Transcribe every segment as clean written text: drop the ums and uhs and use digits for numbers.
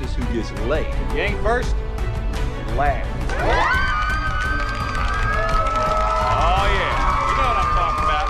is who gets laid. You ain't first, you're last. Oh yeah, you know what I'm talking about.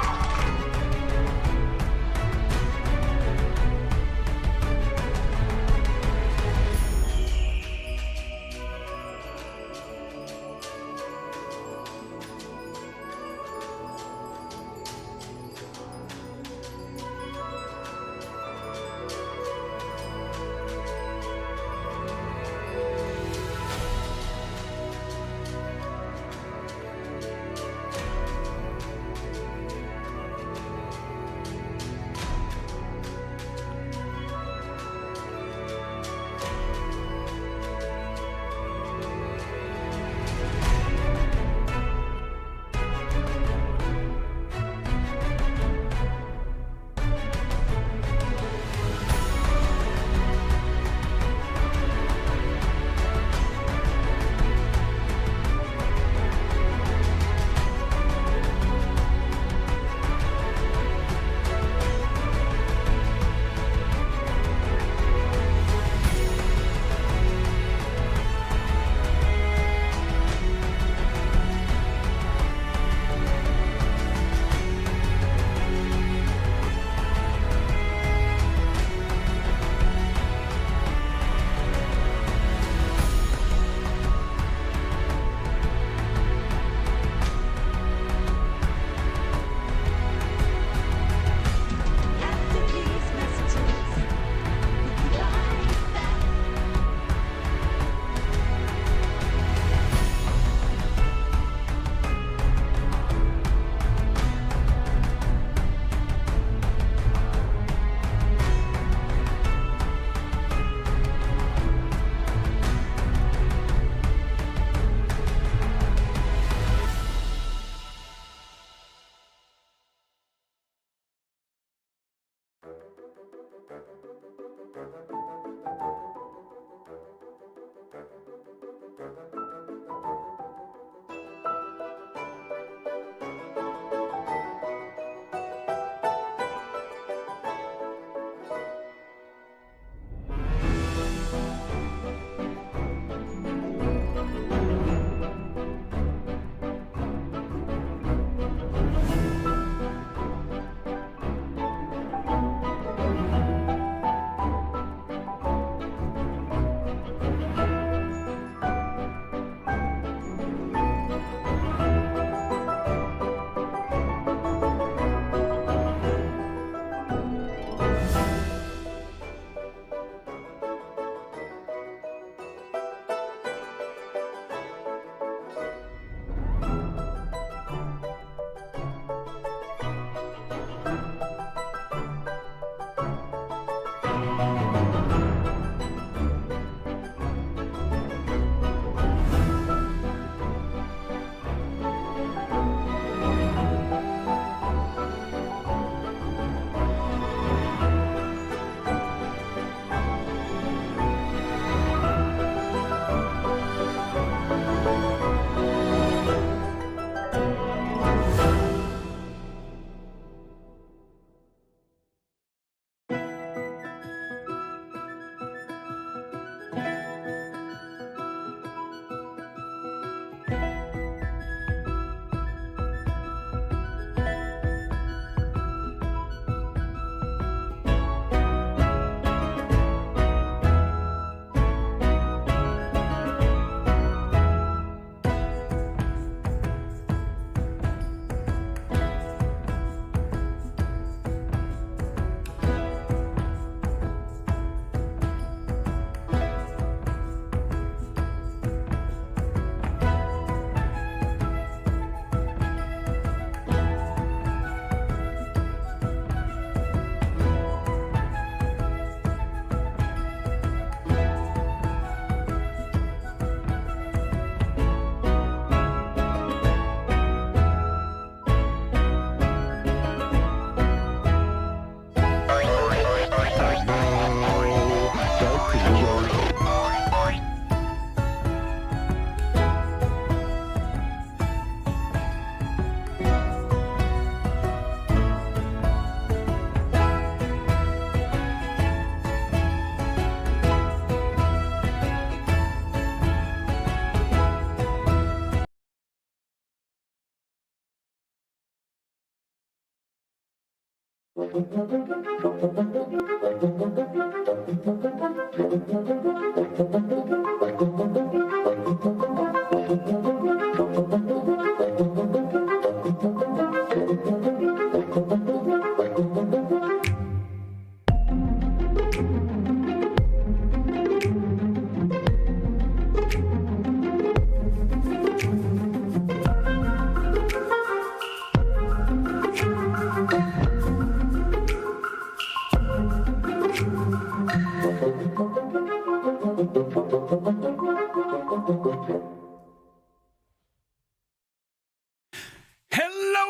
Hello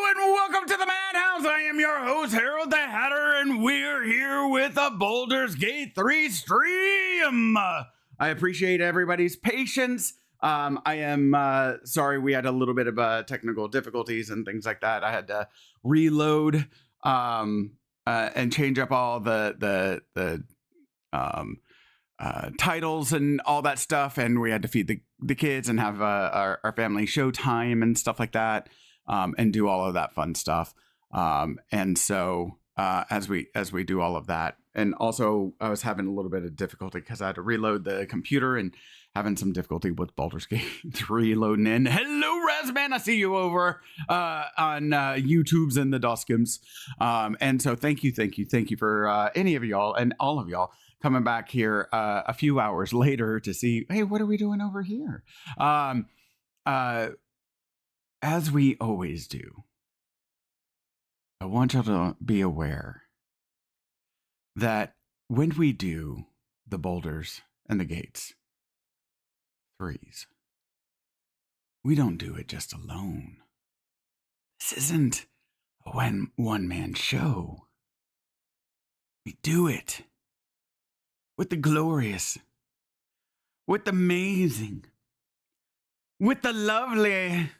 and welcome to the Madhouse. I am your host, Harold the Hatter, and we're here with a Baldur's Gate 3 stream. I appreciate everybody's patience. I am sorry we had a little bit of technical difficulties and things like that. I had to reload and change up all the titles and all that stuff, and we had to feed the kids and have our family show time and stuff like that. And do all of that fun stuff. And so as we do all of that, and also I was having a little bit of difficulty because I had to reload the computer and having some difficulty with Baldur's Gate 3 loading in. Hello, Razman. I see you over on YouTubes and the Doskums. And so thank you for any of y'all and all of y'all coming back here a few hours later to see, hey, what are we doing over here? As we always do, I want y'all to be aware that when we do the boulders and the gates 3s, we don't do it just alone. This isn't a one-man show. We do it with the glorious, with the amazing, with the lovely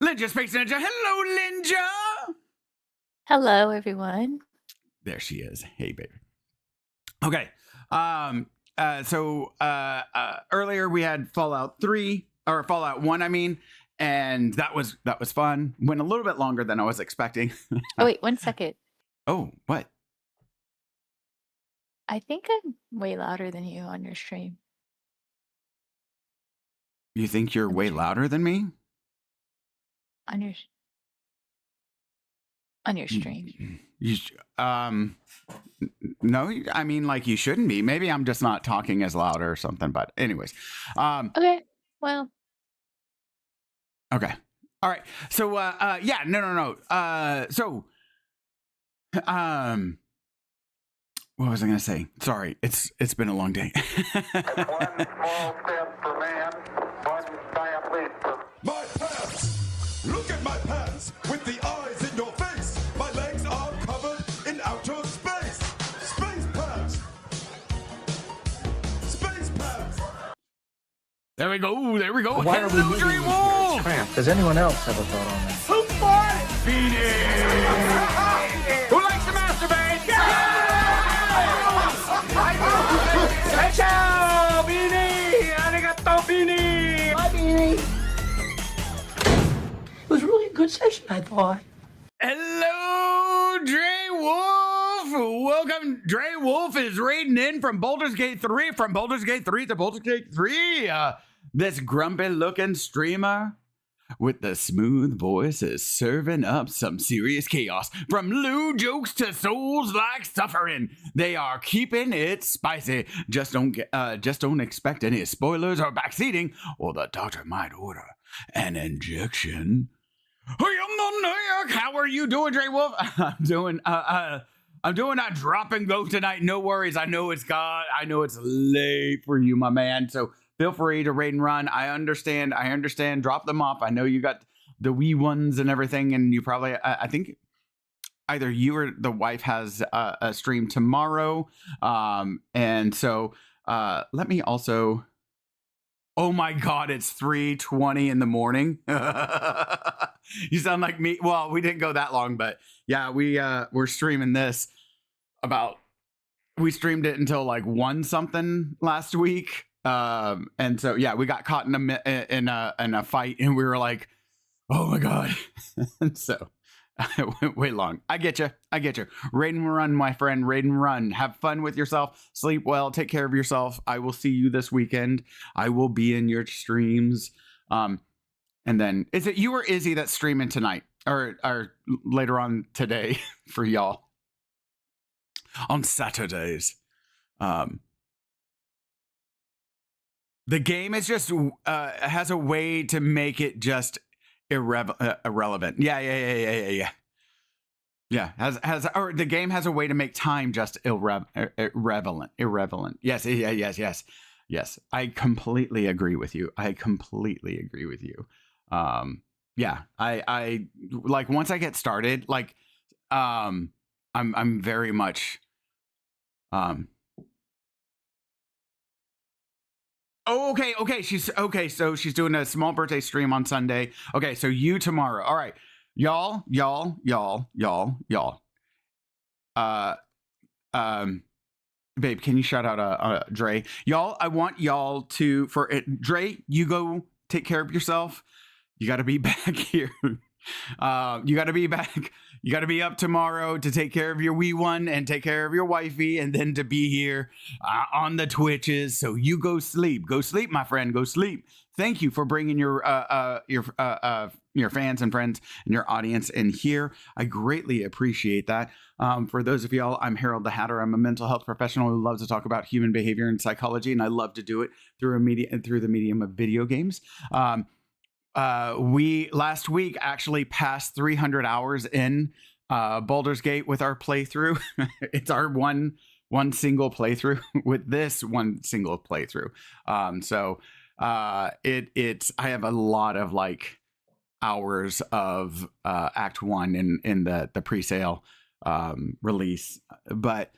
Linja Space Ninja. Hello, Linja. Hello, everyone. There she is. Hey, baby. Okay. So earlier we had Fallout 3 or Fallout 1, I mean, and that was fun. Went a little bit longer than I was expecting. Oh, wait, 1 second. Oh, what? I think I'm way louder than you on your stream. You think you're way louder than me? On your stream. No, I mean, like, you shouldn't be. Maybe I'm just not talking as loud or something, but anyways. Okay, well. Okay. All right. So, yeah, no. So, what was I going to say? Sorry. It's been a long day. One small step for man, one giant leap for... My pants! Look at my pants! With the eyes in your face! My legs are covered in outer space! Space pants! Space pants! There we go. Why are we Hello, moving Dre into Wolf! this tramp? Does anyone else have a thought on that? Phoenix! Who likes to masturbate? Ciao, Beanie! Arigato, Beanie! Bye, Beanie. It was really a good session, I thought. Hello, Dre Wolf! Welcome. Dre Wolf is raiding in from Baldur's Gate 3, from Baldur's Gate 3 to Baldur's Gate 3. This grumpy-looking streamer with the smooth voice is serving up some serious chaos. From lewd jokes to souls-like suffering, they are keeping it spicy. Just don't expect any spoilers or backseating, or the doctor might order an injection. How are you doing, Dre Wolf? I'm doing a drop and go tonight. No worries. I know it's late for you, my man. So feel free to raid and run. I understand. Drop them off. I know you got the wee ones and everything, and you probably, I think either you or the wife has a stream tomorrow. And so let me also, oh my God, it's 3:20 in the morning. You sound like me. Well, we didn't go that long, but yeah, we're streaming this we streamed it until like 1 something last week. And so, yeah, we got caught in a fight and we were like, oh my God. And so, It went way long. I get you. Raid and run, my friend. Raid and run. Have fun with yourself. Sleep well. Take care of yourself. I will see you this weekend. I will be in your streams. And then is it you or Izzy that's streaming tonight or later on today for y'all on Saturdays? The game is just has a way to make it just irrelevant. Yeah. Or the game has a way to make time just irrelevant. Yes. I completely agree with you. Yeah. I like once I get started, like, I'm very much, Oh, okay. She's okay. So she's doing a small birthday stream on Sunday. Okay, so you tomorrow. All right, y'all. Babe, can you shout out Dre? Y'all, I want y'all to for it. Dre, you go take care of yourself. You got to be back here. You got to be back. You got to be up tomorrow to take care of your wee one and take care of your wifey, and then to be here on the Twitches. So you go sleep, my friend, go sleep. Thank you for bringing your fans and friends and your audience in here. I greatly appreciate that. For those of y'all, I'm Harold the Hatter. I'm a mental health professional who loves to talk about human behavior and psychology, and I love to do it through the medium of video games. We last week actually passed 300 hours in Baldur's Gate with our playthrough. It's our one single playthrough with this one single playthrough. It's I have a lot of like hours of Act 1 in the pre-sale release, but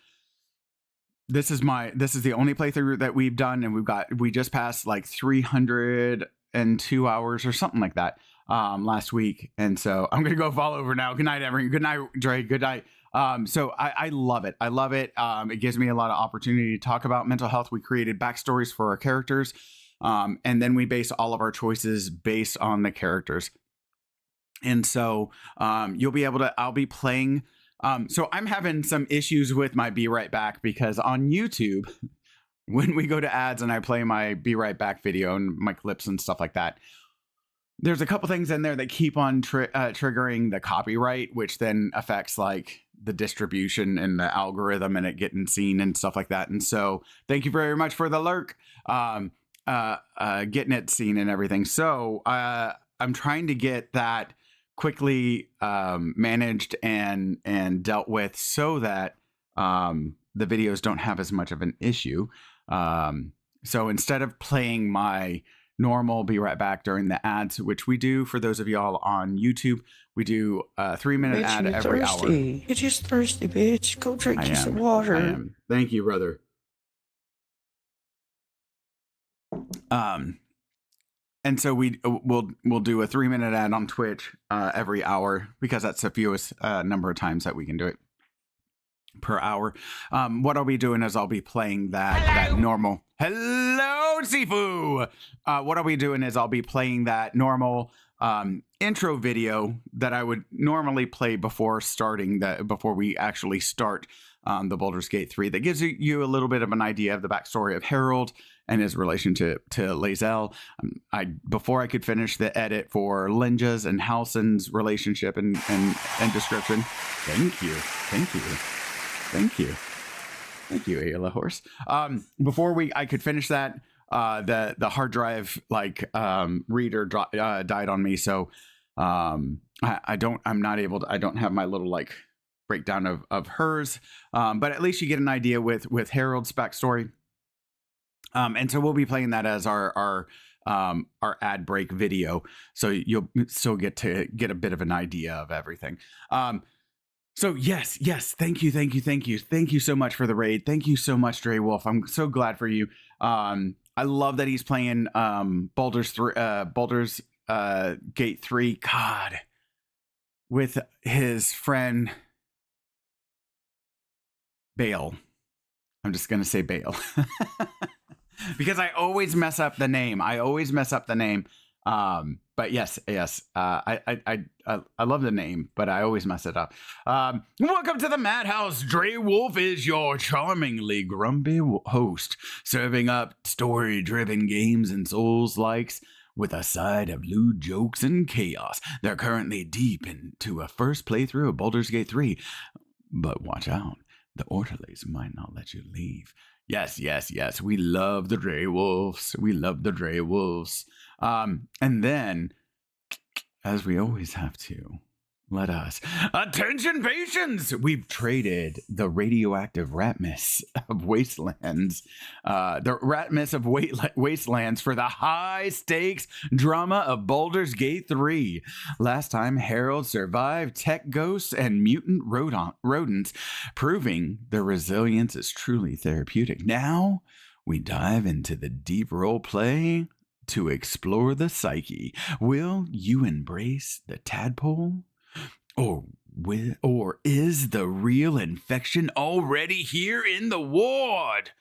this is the only playthrough that we've done, and we just passed like 302 hours or something like that last week. And so I'm gonna go fall over now. Good night, everyone. Good night, Dre. Good night. So I love it. It gives me a lot of opportunity to talk about mental health. We created backstories for our characters, and then we base all of our choices based on the characters. And so you'll be able to, I'll be playing. So I'm having some issues with my Be Right Back, because on YouTube, when we go to ads and I play my Be Right Back video and my clips and stuff like that, there's a couple things in there that keep on triggering the copyright, which then affects like the distribution and the algorithm and it getting seen and stuff like that. And so thank you very much for the lurk, getting it seen and everything. So I'm trying to get that quickly managed and dealt with so that the videos don't have as much of an issue. So instead of playing my normal Be Right Back during the ads, which we do for those of y'all on YouTube, we do a 3-minute ad every hour. You're just thirsty, bitch. Go drink you some water. I am. Thank you, brother. And so we'll do a 3-minute ad on Twitch every hour, because that's the fewest number of times that we can do it per hour. What I'll be doing is I'll be playing that normal. Hello, Sifu. What I'll be doing is I'll be playing that normal intro video that I would normally play before we actually start the Baldur's Gate 3. That gives you a little bit of an idea of the backstory of Harold and his relationship to Lae'zel. Before I could finish the edit for Linja's and Halsin's relationship and description. Thank you, Ayla Horse. Before I could finish that, the hard drive reader died on me, so I don't have my little like breakdown of hers, but at least you get an idea with Harold's backstory. And so we'll be playing that as our ad break video, so you'll still get a bit of an idea of everything. So yes, thank you so much for the raid. Thank you so much, Dre Wolf. I'm so glad for you. I love that he's playing Baldur's Gate 3, God, with his friend Bale. I'm just gonna say Bale because I always mess up the name. But but yes. I love the name, but I always mess it up. Welcome to the Madhouse. Dre Wolf is your charmingly grumpy host, serving up story-driven games and Souls-likes with a side of lewd jokes and chaos. They're currently deep into a first playthrough of Baldur's Gate 3, but watch out. The orderlies might not let you leave. Yes. We love the Dre Wolves. And then, as we always have to, let us. Attention, patients! We've traded the radioactive rat mist of wastelands, wastelands for the high-stakes drama of Baldur's Gate 3. Last time, Harold survived tech ghosts and mutant rodents, proving their resilience is truly therapeutic. Now, we dive into the deep role play to explore the psyche. Will you embrace the tadpole? Or is the real infection already here in the ward?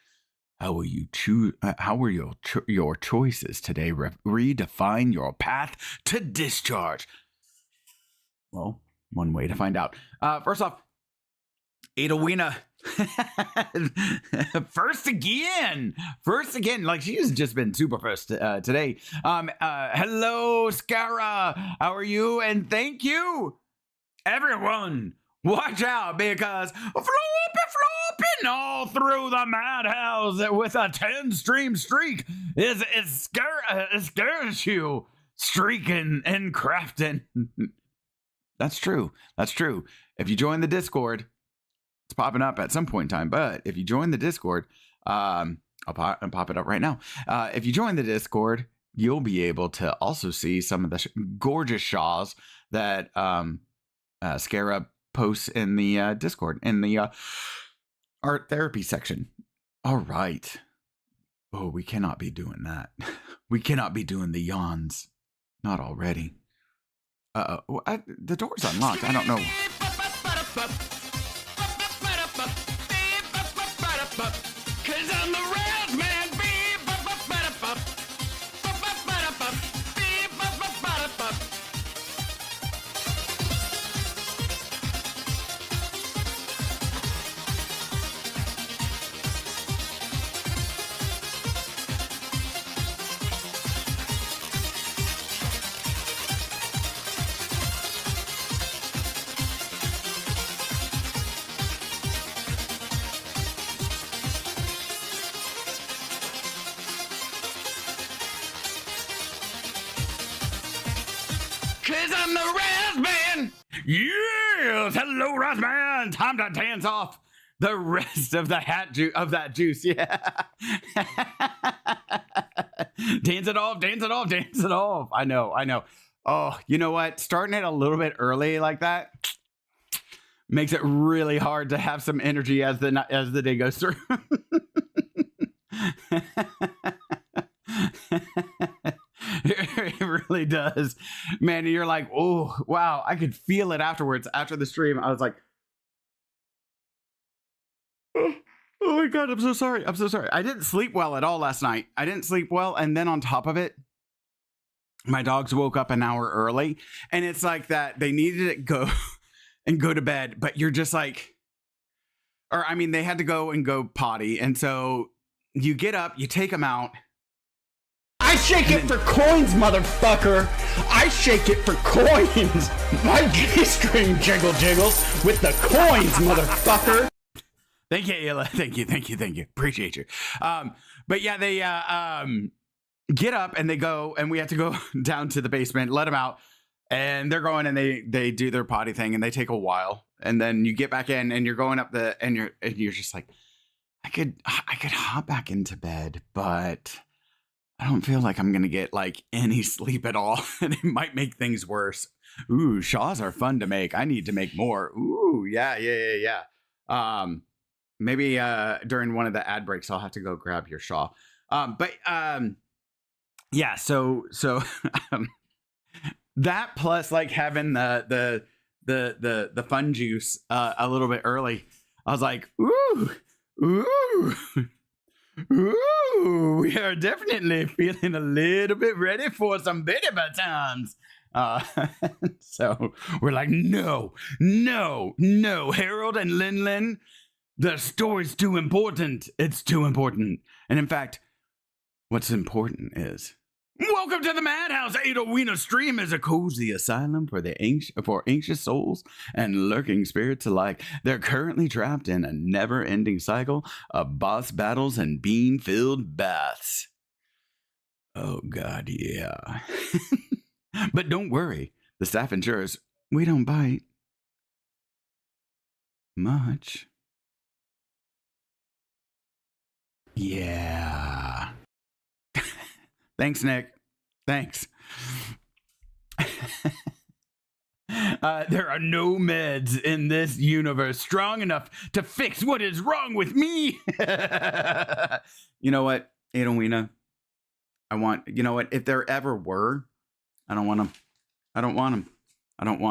How will you choose? How will your choices today redefine your path to discharge? Well, one way to find out. First off, Adalwina. First again. Like, she has just been super first today. Hello, Scara. How are you? And thank you. Everyone, watch out, because flopping all through the madhouse with a 10-stream streak is scares you. Streaking and crafting. That's true. If you join the Discord, it's popping up at some point in time. But if you join the Discord, I'll pop it up right now. If you join the Discord, you'll be able to also see some of the gorgeous shaws that Scarab posts in the Discord, in the art therapy section. All right. Oh, we cannot be doing that. We cannot be doing the yawns. Not already. The door's unlocked. I don't know. Cause I'm the red man. Cause I'm the Razman! Yes! Hello, Razman! Time to dance off the rest of the that juice, yeah. Dance it off. I know. Oh, you know what? Starting it a little bit early like that makes it really hard to have some energy as the day goes through. It really does, man. You're like, oh wow, I could feel it afterwards. After the stream, I was like, oh my god, I'm so sorry. I didn't sleep well at all last night. And then on top of it, my dogs woke up an hour early, and it's like that they needed to go to bed, but you're just like, or I mean, they had to go potty, and so you get up, you take them out. I shake it for coins, motherfucker. I shake it for coins. My G-string jiggles with the coins, motherfucker. Thank you, Ayla. Thank you. Appreciate you. But yeah, they get up and they go, and we have to go down to the basement, let them out, and they're going and they do their potty thing, and they take a while, and then you get back in and you're going up and you're just like, I could hop back into bed, but I don't feel like I'm going to get like any sleep at all. And it might make things worse. Ooh, shaws are fun to make. I need to make more. Ooh, yeah. Maybe during one of the ad breaks, I'll have to go grab your shaw. Yeah, so that plus like having the fun juice a little bit early, I was like, ooh. Ooh, we are definitely feeling a little bit ready for some medieval times. So we're like, no, Harold and Lin, the story's too important. It's too important. And in fact, what's important is, welcome to the Madhouse. Adowina Stream is a cozy asylum for anxious souls and lurking spirits alike. They're currently trapped in a never-ending cycle of boss battles and bean-filled baths. Oh, God, yeah. But don't worry. The staff ensures we don't bite much. Yeah. Thanks, Nick. Thanks. There are no meds in this universe strong enough to fix what is wrong with me. You know what, Adowina? You know what? If there ever were, I don't want them. I don't want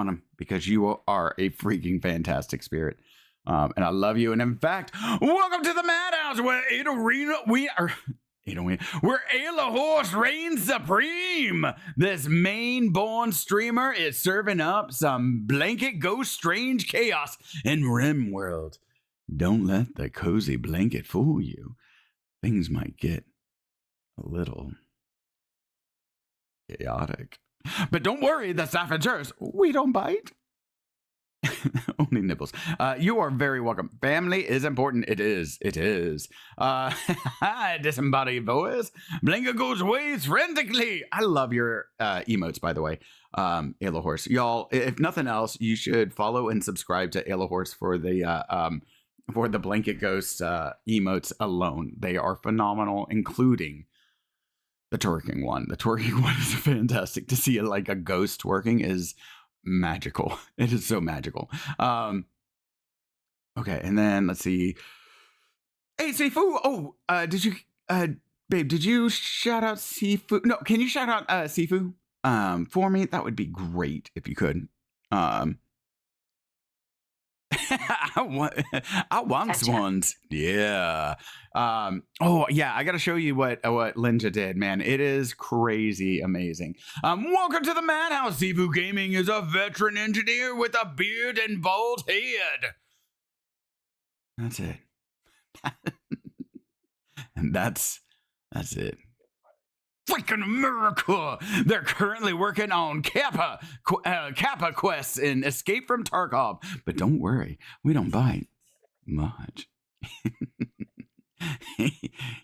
them because you are a freaking fantastic spirit. And I love you. And in fact, welcome to the Madhouse where where Ayla Horse reigns supreme. This Maine-born streamer is serving up some blanket ghost strange chaos in RimWorld. Don't let the cozy blanket fool you. Things might get a little chaotic. But don't worry, the staff ensures we don't bite. Only nibbles. You are very welcome. Family is important. It is. Disembodied voice. Blinka goes waves frantically. I love your emotes, by the way. Ayla Horse. Y'all, if nothing else, you should follow and subscribe to Ayla Horse for the Blanket Ghost emotes alone. They are phenomenal, including the twerking one. The twerking one is fantastic. To see like a ghost twerking is magical. It is so magical. Okay, and then let's see. Hey, Sifu. Oh, did you, babe? Did you shout out Sifu? No, can you shout out Sifu for me? That would be great if you could. I want swans. Yeah. Oh yeah, I gotta show you what Linja did, man. It is crazy amazing. Welcome to the Madhouse. Sifu Gaming is a veteran engineer with a beard and bald head. That's it. And that's it. Freaking America! They're currently working on Kappa quests in Escape from Tarkov. But don't worry, we don't bite much.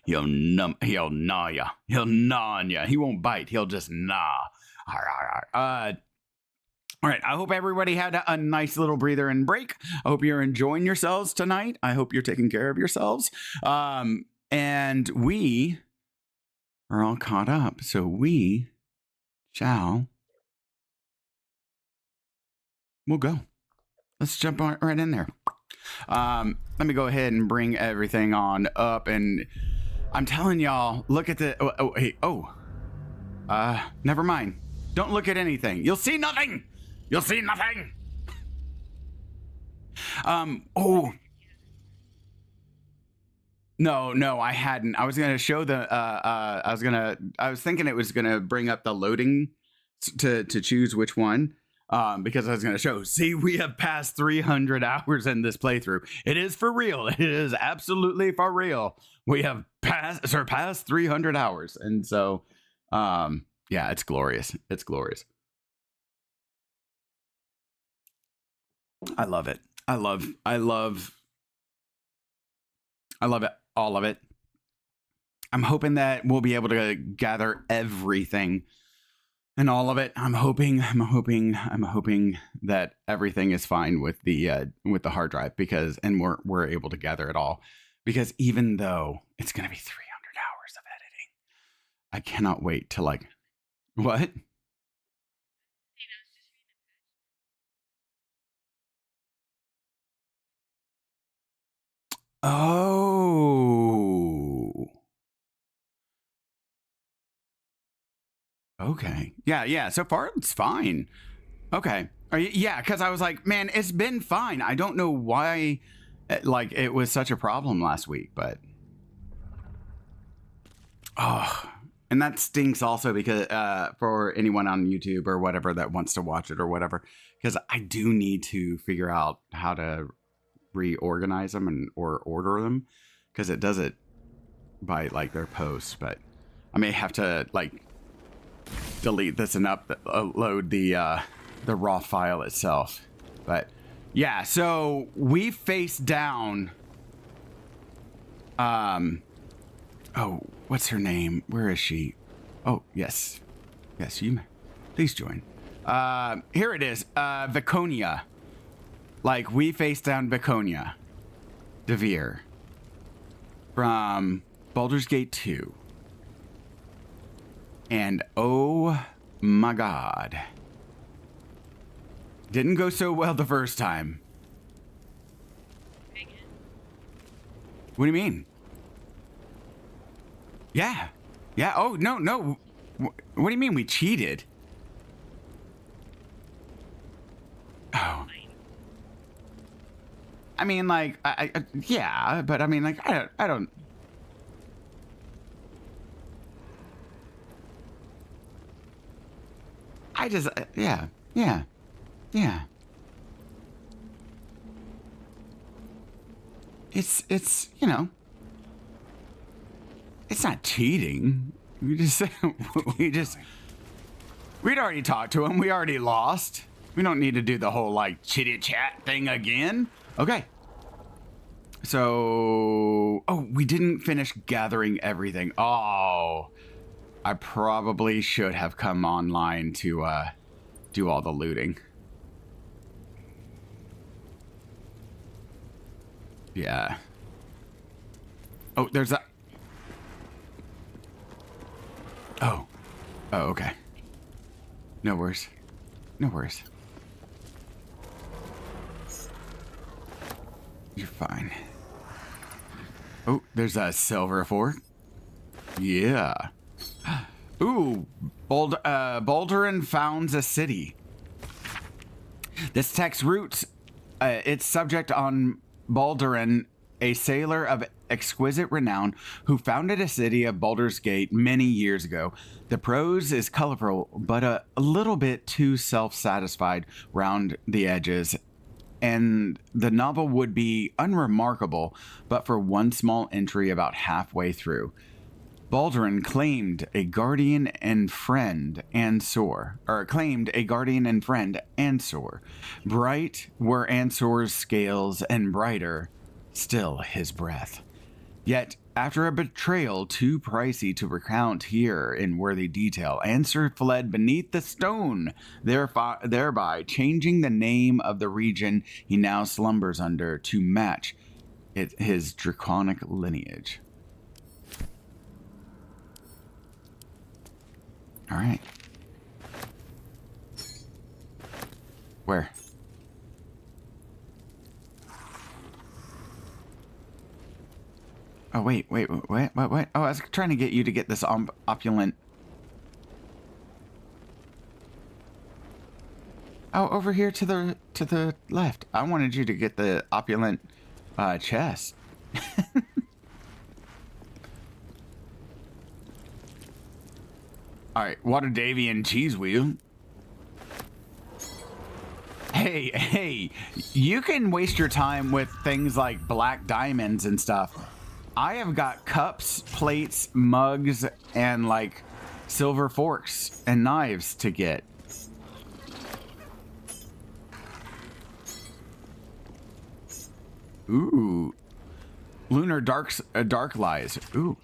He'll gnaw ya. He'll gnaw on ya. He won't bite. He'll just gnaw. All right. I hope everybody had a nice little breather and break. I hope you're enjoying yourselves tonight. I hope you're taking care of yourselves. And we are all caught up, so we'll go. Let's jump right in there. Let me go ahead and bring everything on up, and I'm telling y'all, look at the never mind. Don't look at anything. You'll see nothing. No, I hadn't. I was gonna show the. I was thinking it was gonna bring up the loading to choose which one. Because I was gonna show. See, we have passed 300 hours in this playthrough. It is for real. It is absolutely for real. We have surpassed 300 hours, and so, yeah, it's glorious. It's glorious. I love it. I love it. All of it. I'm hoping that we'll be able to gather everything and all of it. I'm hoping that everything is fine with the hard drive, because we're able to gather it all, because even though it's going to be 300 hours of editing, I cannot wait to what? Oh. Okay. Yeah. So far, it's fine. Okay. Yeah, because I was like, man, it's been fine. I don't know why, it was such a problem last week, but Oh, and that stinks also because for anyone on YouTube or whatever that wants to watch it or whatever, because I do need to figure out how to reorganize them or order them, because it does it by like their posts. But I may have to like delete this and upload the raw file itself. But yeah, so we face down. Oh, what's her name? Where is she? Oh, yes. Yes, you please join. Here it is. Viconia. Like, we face down Viconia DeVere from Baldur's Gate 2. And oh my god. Didn't go so well the first time. What do you mean? Yeah. Yeah. Oh, no. What do you mean we cheated? Oh. I mean, like, yeah, but I mean, like, I don't. I just, yeah. It's, you know, it's not cheating. We'd already talked to him. We already lost. We don't need to do the whole, like, chitty chat thing again. Okay. So, oh, we didn't finish gathering everything. Oh, I probably should have come online to, do all the looting. Yeah. Oh, there's a... Oh. Oh, okay. No worries. No worries. You're fine. Oh, there's a silver fork. Yeah. Ooh, Baldurin founds a city. This text roots its subject on Baldurin, a sailor of exquisite renown who founded a city of Baldur's Gate many years ago. The prose is colorful, but a little bit too self-satisfied round the edges, and the novel would be unremarkable but for one small entry about halfway through. Baldurin claimed a guardian and friend, Ansor. Bright were Ansor's scales, and brighter still his breath. Yet, after a betrayal too pricey to recount here in worthy detail, Ansor fled beneath the stone, thereby changing the name of the region he now slumbers under to match his draconic lineage. All right. Where? Oh, wait. What? Oh, I was trying to get you to get this opulent... Oh, over here to the left. I wanted you to get the opulent chest. All right, Water Davian cheese wheel. Hey, you can waste your time with things like black diamonds and stuff. I have got cups, plates, mugs, and like silver forks and knives to get. Ooh. Lunar dark lies. Ooh.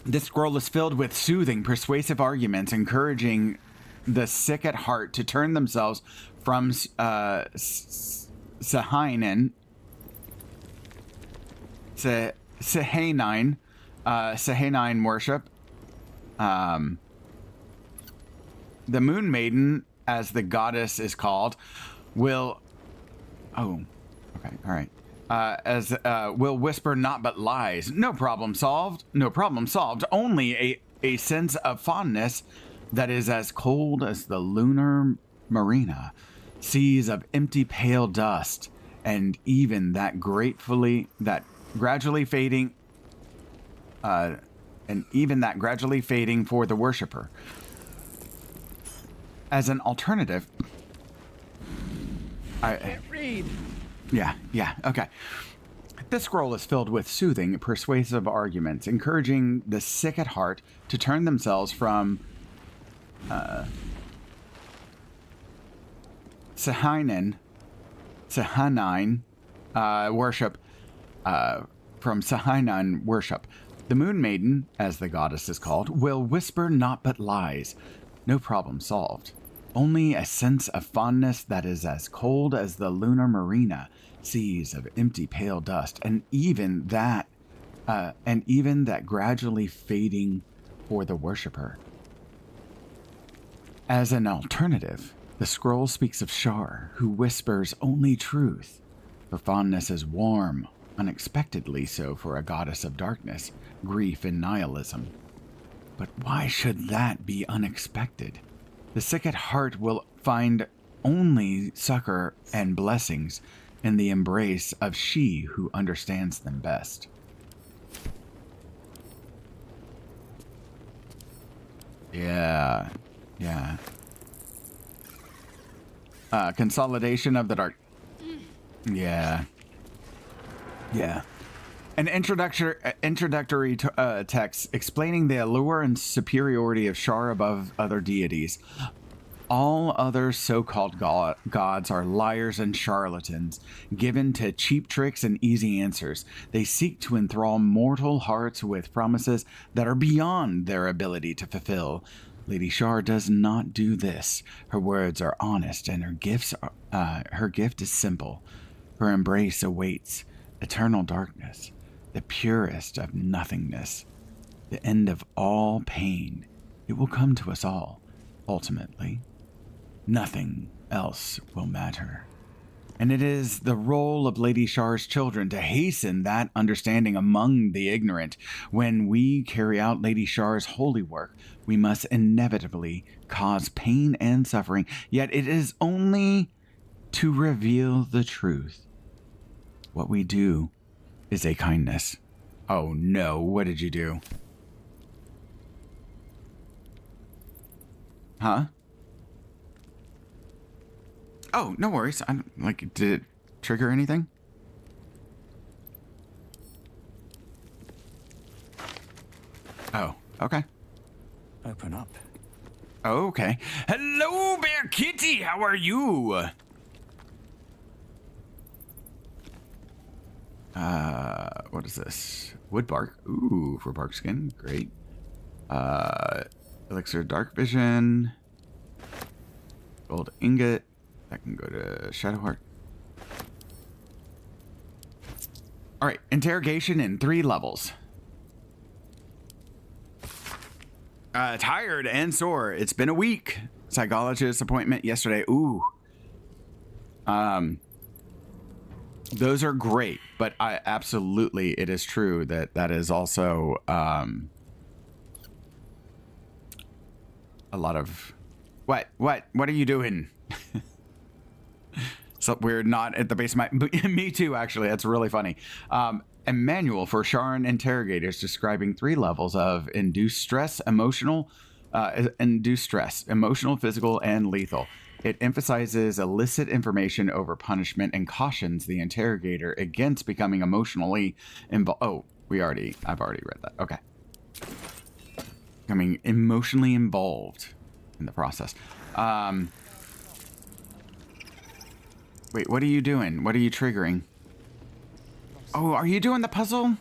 This scroll is filled with soothing, persuasive arguments, encouraging the sick at heart to turn themselves from Sehainen worship. The Moon Maiden, as the goddess is called, will... Oh, okay, all right. Will whisper not but lies. No problem solved. Only a sense of fondness that is as cold as the lunar marina. Seas of empty pale dust, and even that gradually fading a and even that gradually fading for the worshipper. As an alternative, I can't read. Yeah, okay. This scroll is filled with soothing, persuasive arguments, encouraging the sick at heart to turn themselves from Sahanine worship, from Sahanine worship. The Moon Maiden, as the goddess is called, will whisper naught but lies. No problem solved. Only a sense of fondness that is as cold as the lunar marina, seas of empty pale dust, and even that gradually fading for the worshipper. As an alternative, the scroll speaks of Shar, who whispers only truth. Her fondness is warm, unexpectedly so for a goddess of darkness, grief, and nihilism. But why should that be unexpected? The sick at heart will find only succor and blessings in the embrace of she who understands them best. Yeah. Consolidation of the dark. Yeah. An introductory text explaining the allure and superiority of Shar above other deities. All other so-called gods are liars and charlatans, given to cheap tricks and easy answers. They seek to enthrall mortal hearts with promises that are beyond their ability to fulfill. Lady Shar does not do this. Her words are honest, and her gift is simple. Her embrace awaits eternal darkness, the purest of nothingness, the end of all pain. It will come to us all, ultimately. Nothing else will matter. And it is the role of Lady Shar's children to hasten that understanding among the ignorant. When we carry out Lady Shar's holy work, we must inevitably cause pain and suffering, yet it is only to reveal the truth. What we do is a kindness. Oh no, what did you do? Huh? Oh, no worries. Did it trigger anything? Oh, okay. Open up. Okay. Hello, Bear Kitty. How are you? What is this? Wood bark. Ooh, for bark skin. Great. Elixir dark vision. Gold ingot. That can go to Shadowheart. All right, interrogation in 3 levels. Tired and sore. It's been a week. Psychologist appointment yesterday. Ooh. Those are great, but it is true that is also a lot of what are you doing? So we're not at the base of my... Me too, actually. That's really funny. A manual for Sharan interrogators describing 3 levels of induced stress, emotional, physical, and lethal. It emphasizes illicit information over punishment and cautions the interrogator against becoming emotionally involved. Oh, I've already read that. Okay. Becoming emotionally involved in the process. Wait, what are you doing? What are you triggering? Oh, are you doing the puzzle?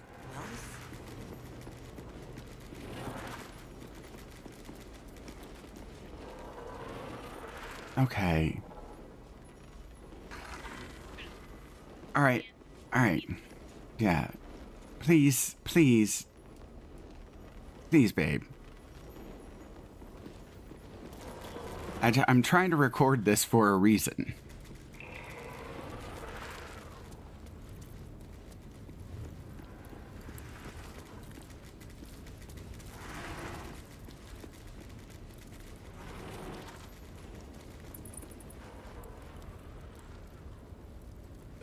Okay. All right. Yeah. Please, babe. I'm trying to record this for a reason.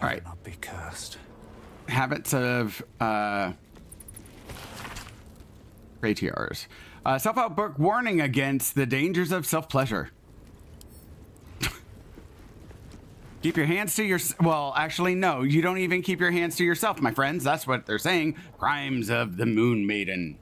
All right. Not be cursed. Habits of Ratiers. Self-help book warning against the dangers of self-pleasure. Keep your hands to your... Well, actually, no. You don't even keep your hands to yourself, my friends. That's what they're saying. Crimes of the Moon Maiden.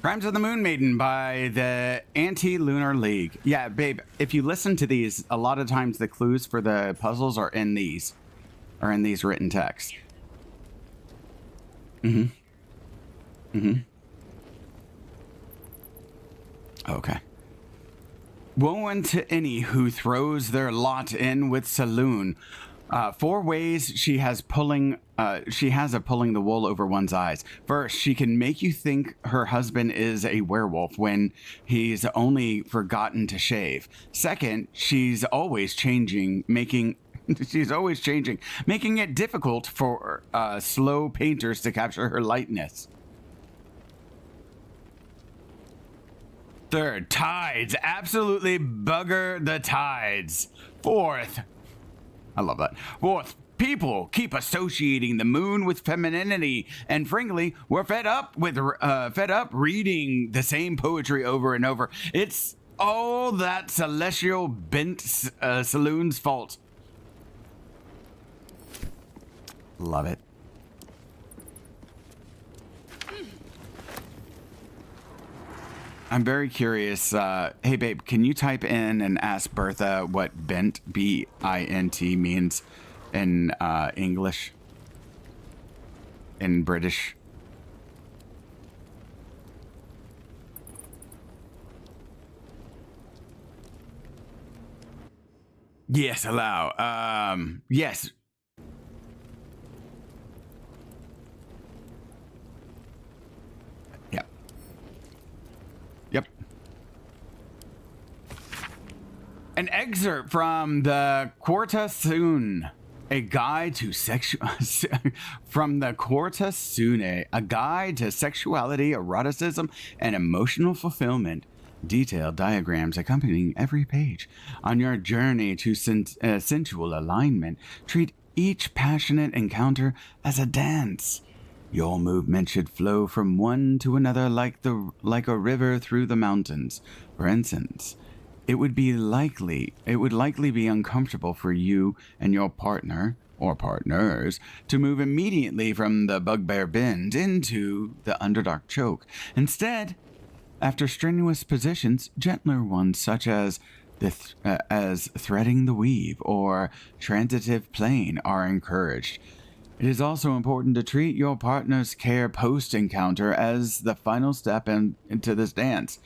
Crimes of the Moon Maiden by the Anti-Lunar League. Yeah, babe, if you listen to these, a lot of times the clues for the puzzles are in these written texts. Okay. Woe unto any who throws their lot in with saloon. 4 ways she has of pulling the wool over one's eyes. First, she can make you think her husband is a werewolf when he's only forgotten to shave. Second, she's always changing, making it difficult for slow painters to capture her lightness. Third, tides. Absolutely bugger the tides. Fourth, I love that. Fourth, people keep associating the moon with femininity, and frankly, we're fed up reading the same poetry over and over. It's all that celestial bent saloon's fault. Love it. I'm very curious. Hey, babe, can you type in and ask Bertha what bent, B-I-N-T, means in English? In British? Yes, allow. Yes. Yep. An excerpt from the Quarta Sune, a guide to from the Quarta Sune, a guide to sexuality, eroticism, and emotional fulfillment. Detailed diagrams accompanying every page. On your journey to sensual alignment, treat each passionate encounter as a dance. Your movement should flow from one to another like a river through the mountains. For instance, it would likely be uncomfortable for you and your partner or partners to move immediately from the bugbear bend into the underdark choke. Instead, after strenuous positions, gentler ones such as threading the weave or transitive plane are encouraged. It is also important to treat your partner's care post-encounter as the final step into this dance.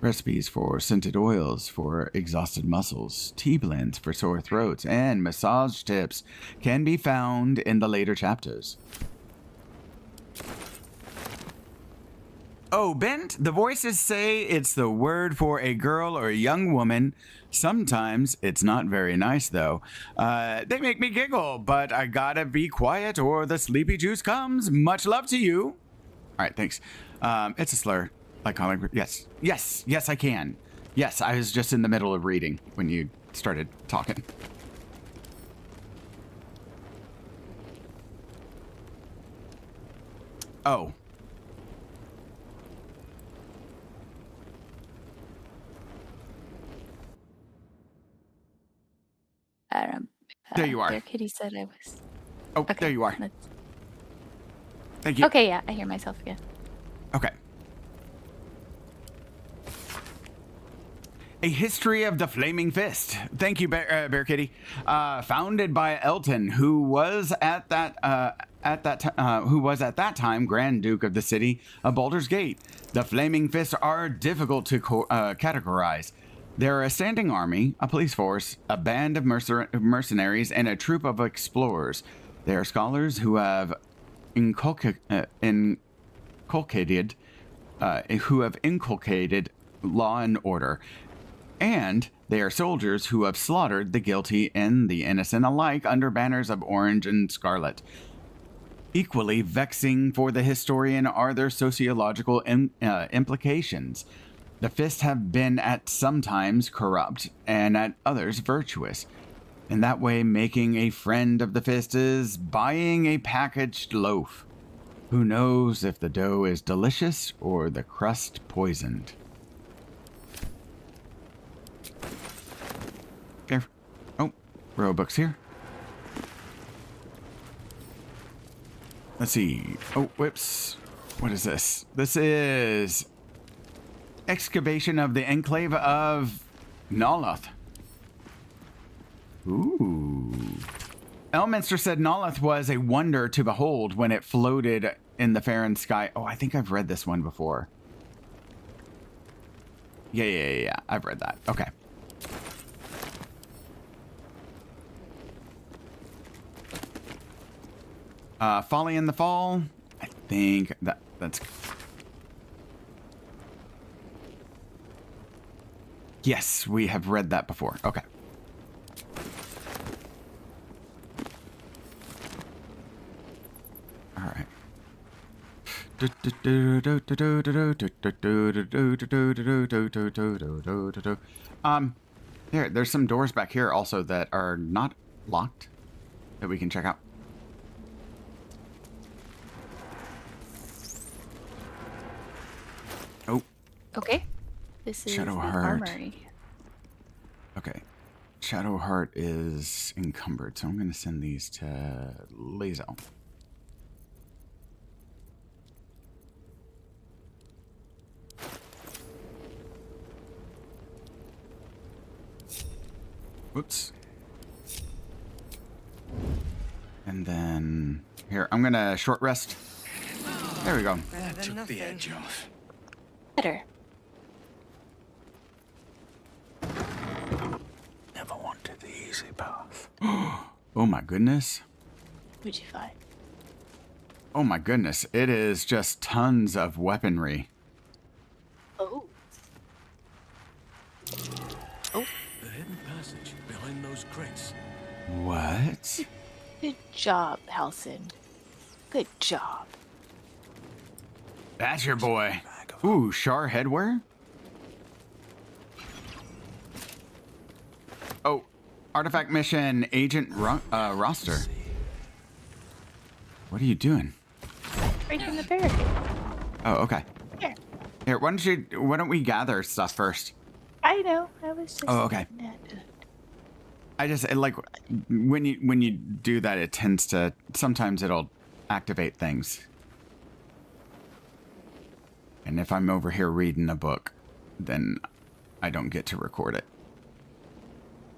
Recipes for scented oils for exhausted muscles, tea blends for sore throats, and massage tips can be found in the later chapters. Oh, bent? The voices say it's the word for a girl or a young woman. Sometimes it's not very nice, though. They make me giggle, but I gotta be quiet or the sleepy juice comes. Much love to you. All right, thanks. It's a slur. Like comic. Yes, I can. Yes, I was just in the middle of reading when you started talking. Oh. There you are. Their kitty said I was. Oh, Okay, there you are. let's- Thank you. Okay, yeah, I hear myself again. Okay. A History of the Flaming Fist. Thank you, Bear Kitty. Founded by Elton, who was at that time Grand Duke of the city of Baldur's Gate. The Flaming Fists are difficult to categorize. They're a standing army, a police force, a band of mercenaries, and a troop of explorers. They are scholars who have inculcated law and order. And they are soldiers who have slaughtered the guilty and the innocent alike under banners of orange and scarlet. Equally vexing for the historian are their sociological implications. The Fists have been at some times corrupt and at others virtuous. In that way, making a friend of the Fist is buying a packaged loaf. Who knows if the dough is delicious or the crust poisoned? Okay. Oh, row books here. Let's see. Oh, whoops. What is this? This is excavation of the enclave of Naloth. Ooh. Elminster said Naloth was a wonder to behold when it floated in the fair sky. Oh, I think I've read this one before. Yeah. I've read that. Okay. Folly in the Fall. I think that's... Yes, we have read that before. Okay. All right. There's some doors back here also that are not locked that we can check out. Oh. Okay. This is Shadow the Heart. armory. Okay. Shadowheart is encumbered, so I'm going to send these to Lazel. Whoops. And then here, I'm going to short rest. There we go. Took the edge off. Better. Never wanted the easy path. Oh my goodness. What'd you find? Oh my goodness. It is just tons of weaponry. Oh. Oh. The hidden passage behind those crates. What? Good job, Halcyon. Good job. That's your boy. Ooh, Shar headwear? Oh, artifact mission agent roster. What are you doing? Breaking the barricade. Oh, okay. Here. Here, why don't we gather stuff first? I know. I was just. Oh, okay. I just like when you do that, it tends to sometimes it'll activate things. And if I'm over here reading a book, then I don't get to record it.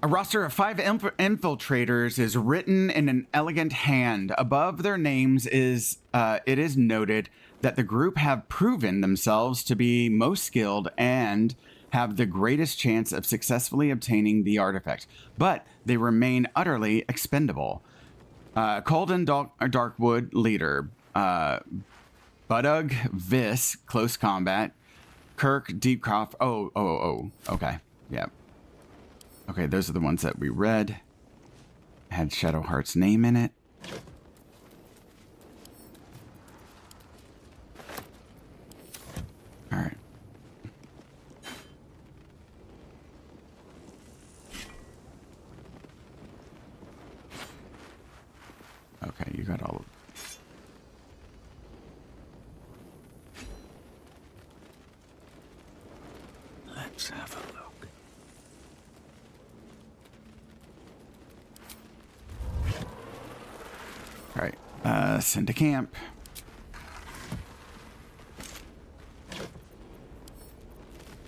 A roster of 5 infiltrators is written in an elegant hand. Above their names is it is noted that the group have proven themselves to be most skilled and have the greatest chance of successfully obtaining the artifact, but they remain utterly expendable. Colden Darkwood, leader. Budug Vis, close combat. Kirk Deepcroft. Oh. Okay. Yeah. Okay, those are the ones that we read. Had Shadowheart's name in it. All right. Okay, you got all of Let's have a look. All right, send to camp.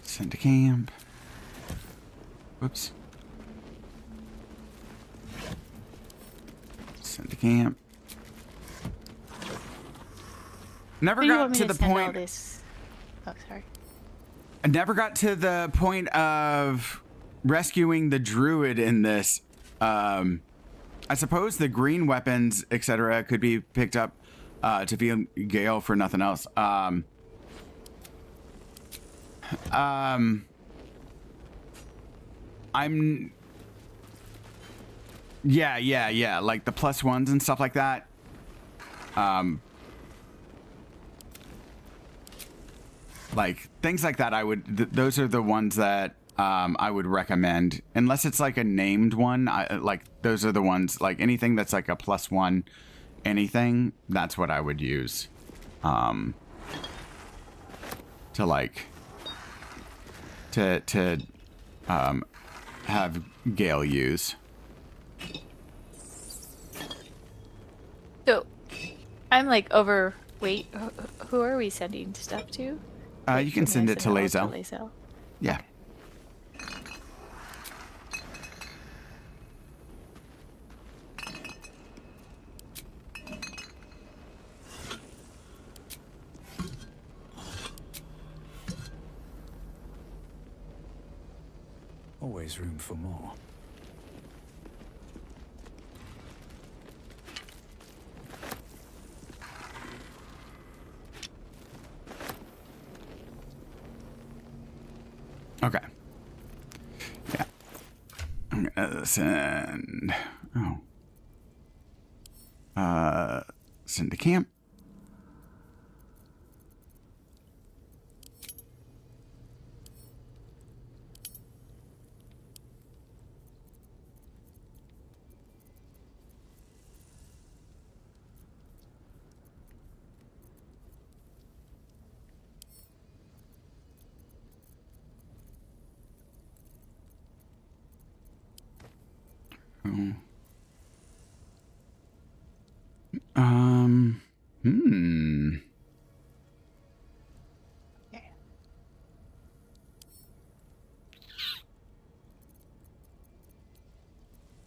Send to camp. Whoops. Send to camp. Never You got want me to the send all point. this? Oh, sorry. I never got to the point of rescuing the druid in this. I suppose the green weapons, etc., could be picked up to feel Gale for nothing else. I'm. Yeah. Like the +1s and stuff like that. Like things like that, I would. Those are the ones that I would recommend, unless it's like a named one. Like those are the ones. Like anything that's like a +1, anything. That's what I would use. to like to have Gale use. So, I'm like overweight. Who are we sending stuff to? You can send it to Lazel. Lazel. Yeah. Always room for more. Okay. Yeah. I'm gonna send. Send to camp.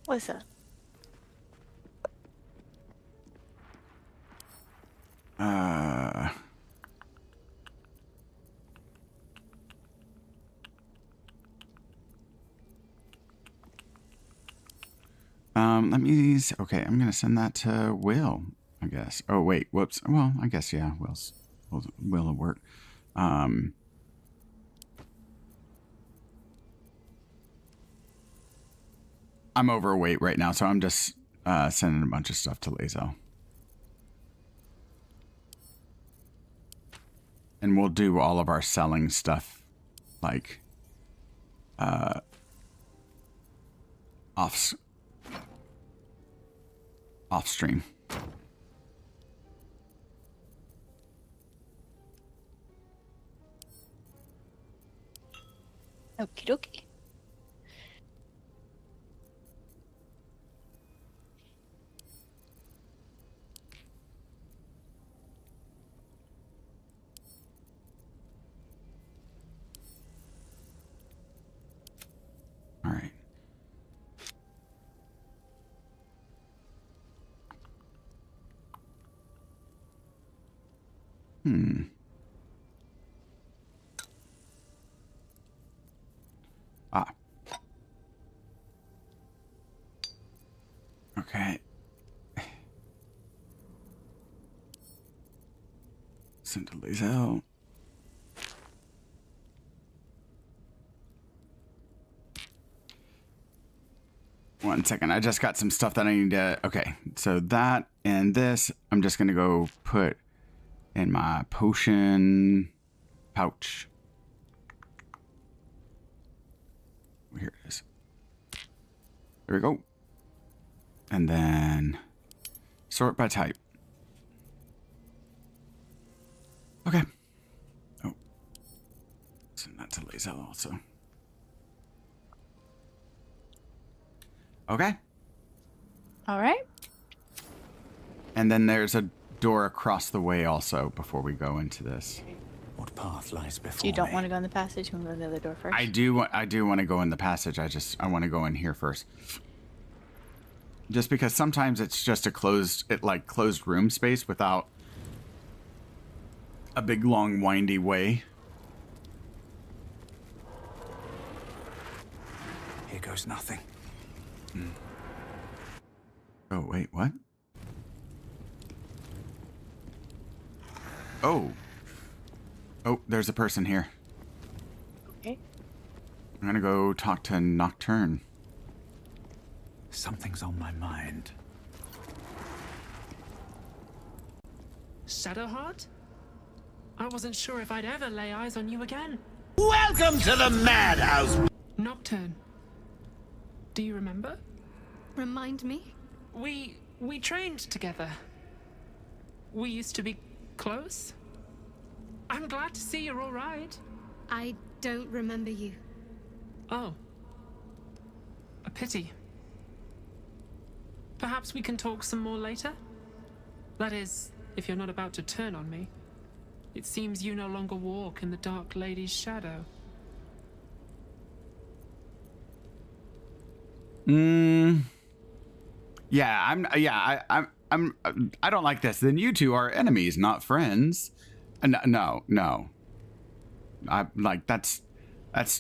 What's that? Let me see. Okay, I'm gonna send that to Will, I guess. Oh wait, whoops. Well, I guess yeah, Will work. I'm overweight right now, so I'm just sending a bunch of stuff to Lazel. And we'll do all of our selling stuff like off stream. Okie dokie. All right. Okay. Send to Lazel. One second. I just got some stuff that I need to... Okay. So that and this, I'm just going to go put in my potion pouch. Here it is. There we go. And then sort by type. Okay. Oh. Send that to Lazel also. Okay. All right. And then there's a door across the way also before we go into this. What path lies before So you don't me? want to go in the passage? You want to go in the other door first? I do want to go in the passage. I want to go in here first. Just because sometimes it's just a closed room space without a big long windy way. Here goes nothing. Oh, wait, what? Oh. Oh, there's a person here. Okay. I'm gonna go talk to Nocturne. Something's on my mind. Shadowheart? I wasn't sure if I'd ever lay eyes on you again. Welcome to the madhouse! Nocturne. Do you remember? Remind me? We trained together. We used to be close? I'm glad to see you're all right. I don't remember you. Oh. A pity. Perhaps we can talk some more later? That is, if you're not about to turn on me. It seems you no longer walk in the Dark Lady's shadow. Yeah, I don't like this. Then you two are enemies, not friends. No. I like that's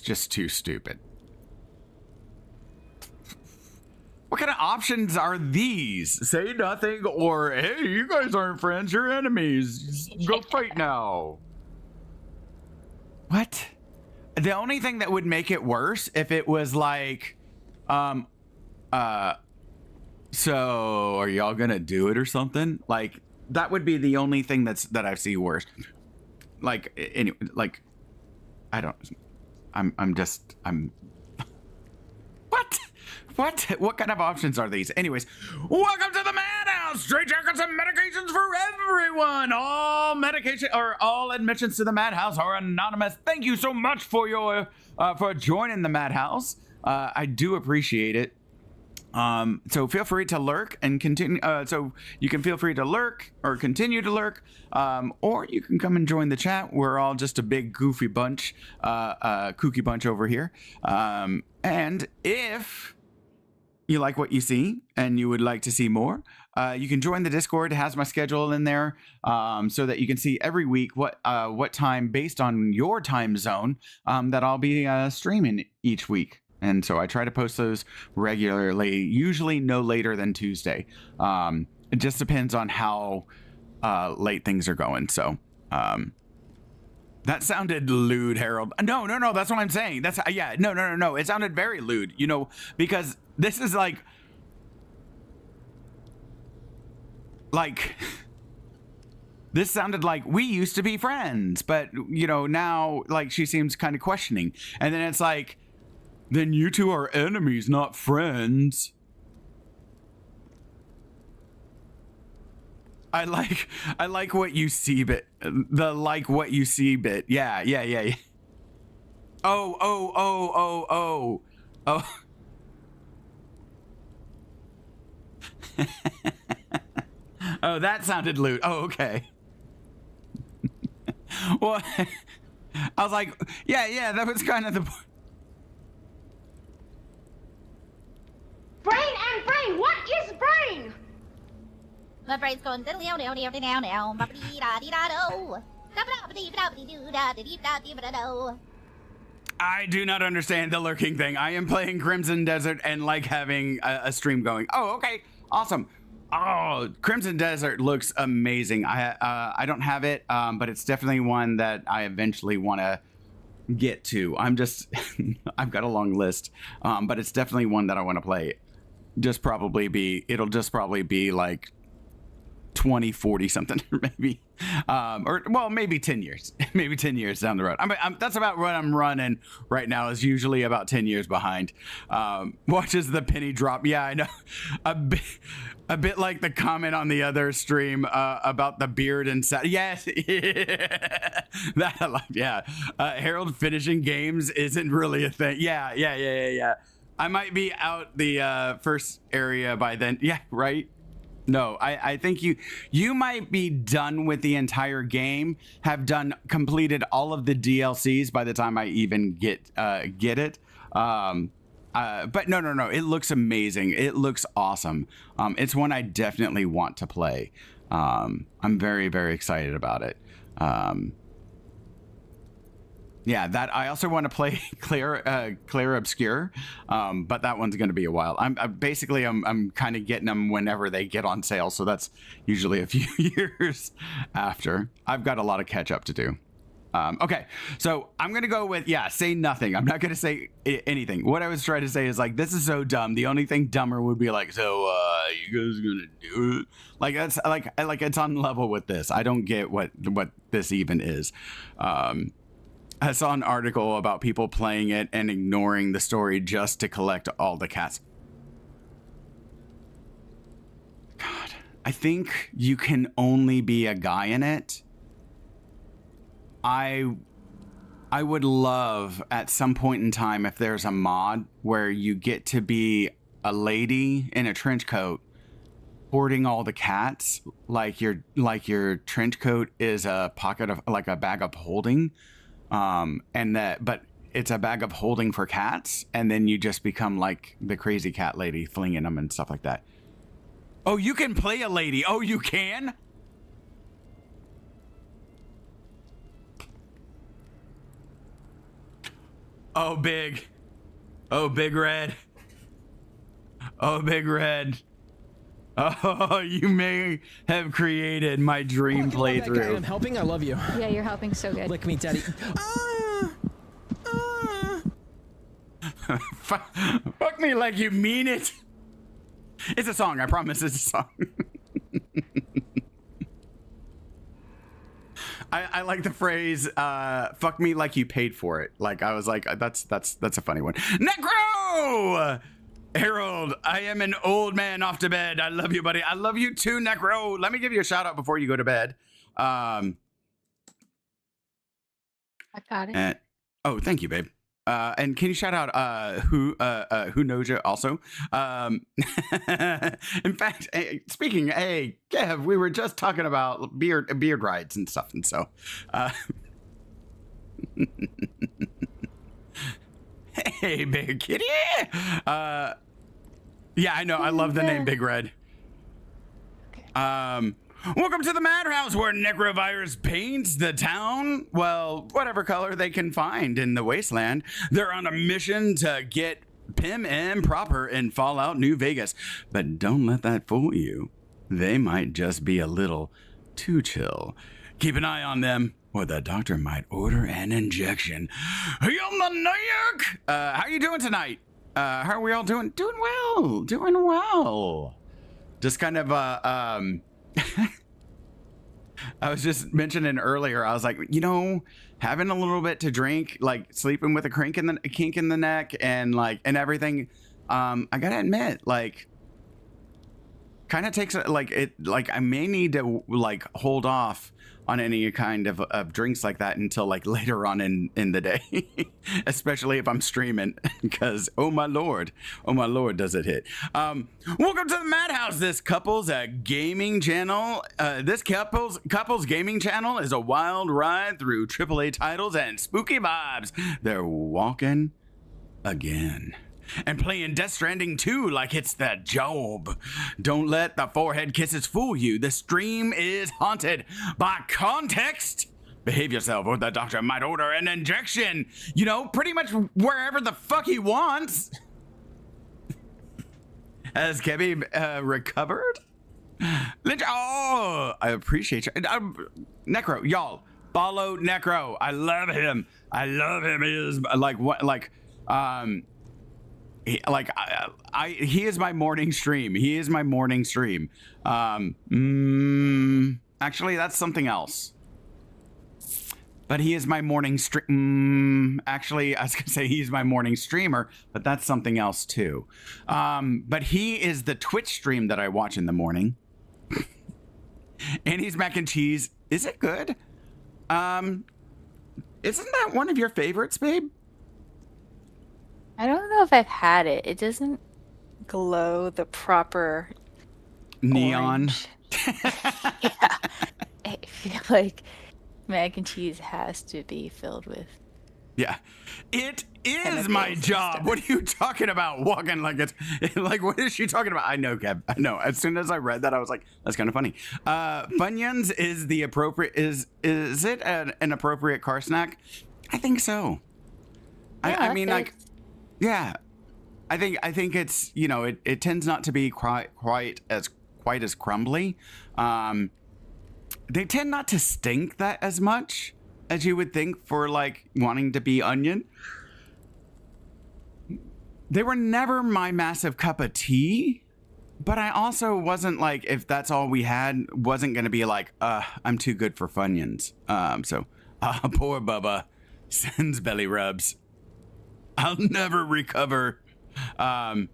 just too stupid. What kind of options are these? Say nothing or, hey, you guys aren't friends, you're enemies. Go fight now. What? The only thing that would make it worse if it was like, so are y'all gonna do it or something? Like, that would be the only thing that I see worse. Like, anyway, like, I'm what kind of options are these? Anyways, welcome to the Madhouse. Straight jackets and medications for everyone. All medication or all admissions to the Madhouse are anonymous. Thank you so much for your for joining the Madhouse. I do appreciate it. So feel free to lurk and continue. So you can feel free to lurk or continue to lurk, or you can come and join the chat. We're all just a big goofy bunch, kooky bunch over here. And if you like what you see and you would like to see more, you can join the Discord. It has my schedule in there, so that you can see every week what time based on your time zone that I'll be streaming each week. And so I try to post those regularly, usually no later than Tuesday. It just depends on how late things are going. So that sounded lewd, Harold. No, that's what I'm saying. That's yeah, no. It sounded very lewd, you know, because this is like this sounded like we used to be friends, but you know, now like she seems kind of questioning. And then it's like, then you two are enemies, not friends. I like what you see bit. The like what you see bit. Yeah. Oh. Oh, that sounded lewd. Oh, okay. Well, I was like, yeah, that was kind of the point. Brain and brain! What is brain? My brain's going down. I do not understand the lurking thing. I am playing Crimson Desert and like having a stream going. Oh, okay, awesome. Oh, Crimson Desert looks amazing. I don't have it, but it's definitely one that I eventually want to get to. I've got a long list, but it's definitely one that I want to play. It'll just probably be like 20, 40 something, maybe, or well, maybe 10 years, maybe 10 years down the road. That's about what I'm running right now, is usually about 10 years behind. Watches the penny drop. Yeah, I know. A bit like the comment on the other stream about the beard and yes, that I like. Yeah, Harold finishing games isn't really a thing. Yeah. I might be out the first area by then. Yeah, right. No, I think you might be done with the entire game, have completed all of the DLCs by the time I even get it. But no, it looks amazing. It looks awesome. It's one I definitely want to play. I'm very, very excited about it. Yeah, that I also want to play Claire Obscure, but that one's going to be a while. I'm kind of getting them whenever they get on sale, so that's usually a few years after. I've got a lot of catch up to do. Okay, so I'm going to go with, say nothing. I'm not going to say anything. What I was trying to say is like, this is so dumb. The only thing dumber would be like, so you guys going to do it? Like, that's like it's on level with this. I don't get what this even is. I saw an article about people playing it and ignoring the story just to collect all the cats. God, I think you can only be a guy in it. I would love at some point in time if there's a mod where you get to be a lady in a trench coat hoarding all the cats, like your trench coat is a pocket of like a bag of holding, but it's a bag of holding for cats, and then you just become like the crazy cat lady flinging them and stuff like that. Oh, you can play a lady. Oh, you can? Oh, big. Oh, big red. Oh, big red. Oh, you may have created my dream playthrough. I'm helping. I love you. Yeah, you're helping so good. Lick me, daddy. Fuck me like you mean it. It's a song. I promise it's a song. I like the phrase, fuck me like you paid for it. Like, I was like, that's a funny one. Necro! Harold, I am an old man off to bed. I love you, buddy. I love you too, Necro. Let me give you a shout out before you go to bed. I got it. Oh, thank you, babe. And can you shout out who knows you also? In fact, speaking, hey, Kev, we were just talking about beard rides and stuff, and so. Hey, big kitty. Yeah, I know. I love the name Big Red. Okay. Welcome to the Madhouse, where Necrovirus paints the town, well, whatever color they can find in the wasteland. They're on a mission to get pim and proper in Fallout New Vegas. But don't let that fool you. They might just be a little too chill. Keep an eye on them, or the doctor might order an injection. How you doing tonight? How are we all doing? Doing well. Just kind of, I was just mentioning earlier, I was like, you know, having a little bit to drink, like sleeping with a kink in the neck and everything. I gotta admit, like, kind of takes I may need to like hold off on any kind of drinks like that until like later on in the day, especially if I'm streaming, because oh my lord does it hit. Welcome to the Madhouse. This couple's gaming channel. This couple's gaming channel is a wild ride through AAA titles and spooky vibes. They're walking again and playing Death Stranding 2 like it's the job. Don't let the forehead kisses fool you. The stream is haunted by context. Behave yourself or the doctor might order an injection. You know, pretty much wherever the fuck he wants. Has Kebby recovered? Oh, I appreciate you. Necro, y'all, follow Necro. I love him. He is he is my morning stream. Actually, that's something else. But he is my morning stream. Actually, I was gonna say he's my morning streamer, but that's something else too. But he is the Twitch stream that I watch in the morning. Annie's mac and cheese. Is it good? Isn't that one of your favorites, babe? I don't know if I've had it. It doesn't glow the proper neon. Yeah. I feel like mac and cheese has to be filled with. Yeah. It is my job. What are you talking about? Walking like it's like, what is she talking about? I know, Kev. I know. As soon as I read that, I was like, that's kind of funny. Funyuns is the appropriate, is it an appropriate car snack? I think so. Yeah, I mean, like, yeah, I think it's, you know, it tends not to be quite as crumbly. They tend not to stink that as much as you would think for like wanting to be onion. They were never my massive cup of tea, but I also wasn't like, if that's all we had, wasn't going to be like, I'm too good for Funyuns. So poor Bubba sends belly rubs. I'll never recover. Hey,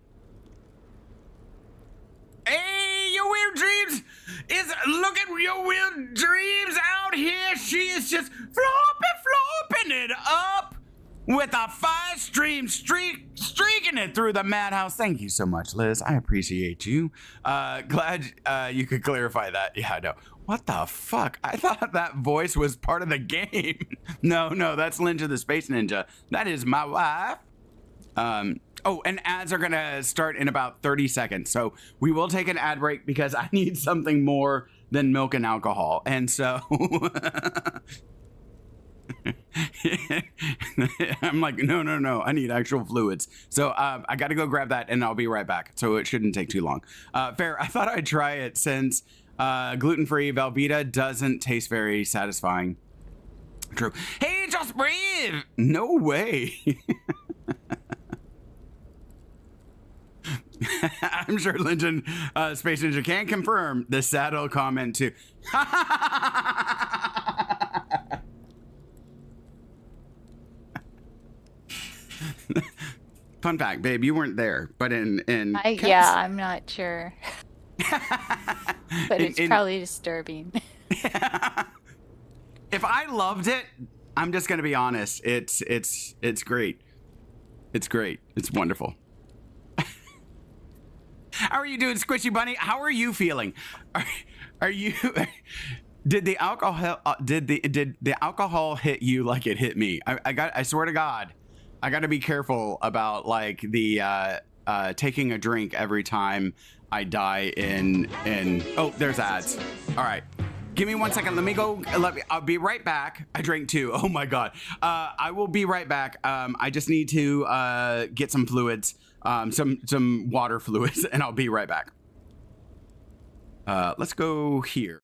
your weird dreams look at your weird dreams out here. She is just flopping flopping it up with a 5-stream streaking it through the madhouse. Thank you so much, Liz. I appreciate you. Glad you could clarify that. Yeah, I know. What the fuck? I thought that voice was part of the game. No, that's Linja the Space Ninja. That is my wife. Oh, and ads are gonna start in about 30 seconds. So we will take an ad break because I need something more than milk and alcohol. And so I'm like, no, I need actual fluids. So I got to go grab that and I'll be right back. So it shouldn't take too long. Fair, I thought I'd try it since gluten-free Velveeta doesn't taste very satisfying. True. Hey, just breathe. No way. I'm sure Legend Space Ninja can confirm the saddle comment too. Fun fact, babe, you weren't there, but in yeah, I'm not sure. But it's probably disturbing. If I loved it, I'm just gonna be honest. It's great. It's great. It's wonderful. How are you doing, Squishy Bunny? How are you feeling? Are you? Did the alcohol? Did the alcohol hit you like it hit me? I swear to God, I got to be careful about like the taking a drink every time I die in. Oh, there's ads. All right. Give me 1 second. Let me go. I'll be right back. I drank 2. Oh my God. I will be right back. I just need to get some fluids, some water fluids, and I'll be right back. Let's go here.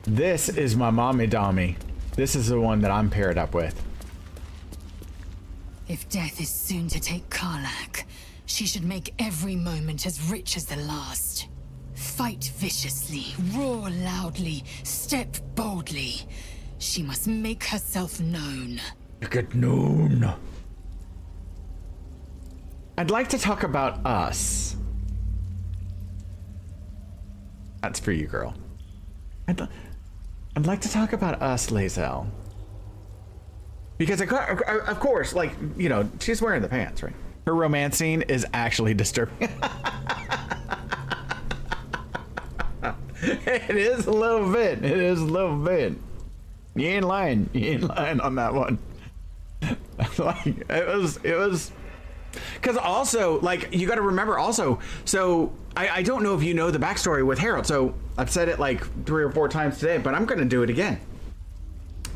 This is my mommy Dami. This is the one that I'm paired up with. If death is soon to take Karlach, she should make every moment as rich as the last. Fight viciously, roar loudly, step boldly. She must make herself known. Look at noon. I'd like to talk about us. That's for you, girl. I'd like to talk about us, Lae'zel. Because, of course, like, you know, she's wearing the pants, right? Her romance scene is actually disturbing. It is a little bit. It is a little bit. You ain't lying. You ain't lying on that one. Like, it was. Because also, like, you got to remember also, so I don't know if you know the backstory with Harold. So I've said it like 3 or 4 times today, but I'm going to do it again.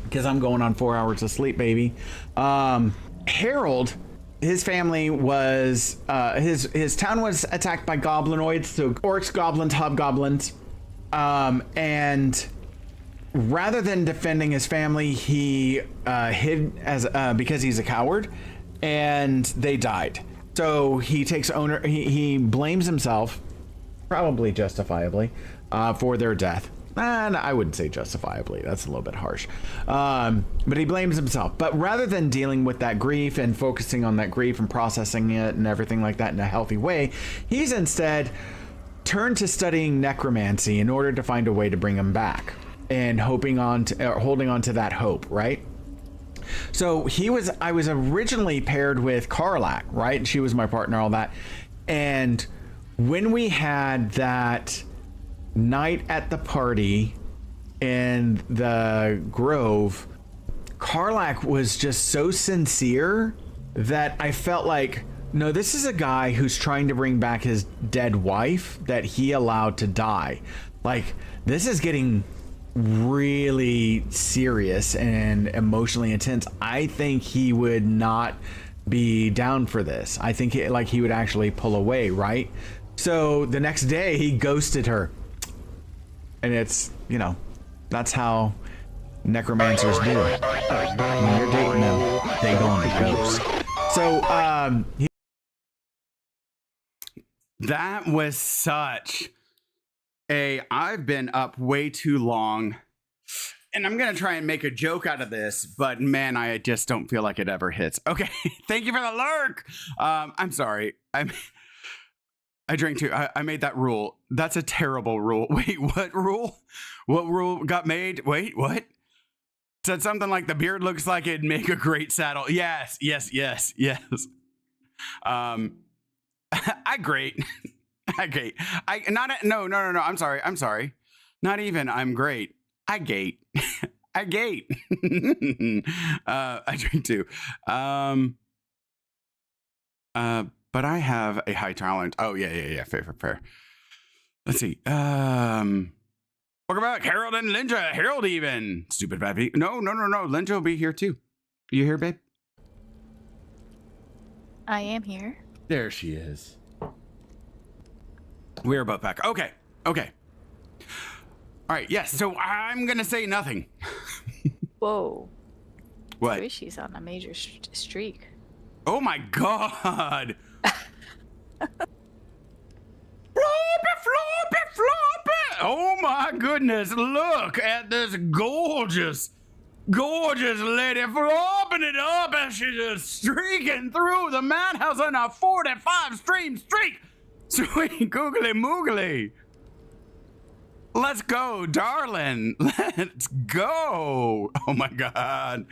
Because I'm going on 4 hours of sleep, baby. Harold, his family was, his town was attacked by goblinoids, so orcs, goblins, hobgoblins. And rather than defending his family, he hid as because he's a coward, and they died. So he takes he blames himself, probably justifiably, for their death. And I wouldn't say justifiably, that's a little bit harsh. But he blames himself. But rather than dealing with that grief and focusing on that grief and processing it and everything like that in a healthy way, he's instead turned to studying necromancy in order to find a way to bring him back and holding on to that hope, right? So I was originally paired with Karlach, right? She was my partner, all that. And when we had that night at the party in the Grove, Karlach was just so sincere that I felt like, no, this is a guy who's trying to bring back his dead wife that he allowed to die. Like, this is getting really serious and emotionally intense. I think he would not be down for this. I think he would actually pull away, right? So the next day he ghosted her. And it's, you know, that's how necromancers do it. When you're dating them, they go on a ghost. So, that was such a, I've been up way too long And I'm going to try and make a joke out of this, but man, I just don't feel like it ever hits. Okay. Thank you for the lurk. I'm sorry. I drink too. I made that rule. That's a terrible rule. Wait, what rule? What rule got made? Wait, what? Said something like the beard looks like it'd make a great saddle. Yes. I great. I gate. No. I'm sorry. Not even I'm great. I gate. I gate. I drink too. But I have a high tolerance. Oh yeah. Fair. Let's see. Welcome back, Harold and Linja. Harold even. Stupid bad beat. No. Linja will be here too. You here, babe? I am here. There she is. We're both back. Okay. All right. Yes. So I'm gonna say nothing. Whoa. What? She's on a major streak. Oh my God. Floppy. Oh my goodness. Look at this gorgeous lady flopping it up as she's just streaking through the madhouse on a 45 stream streak. Sweet googly moogly. Let's go, darling. Let's go. Oh my God.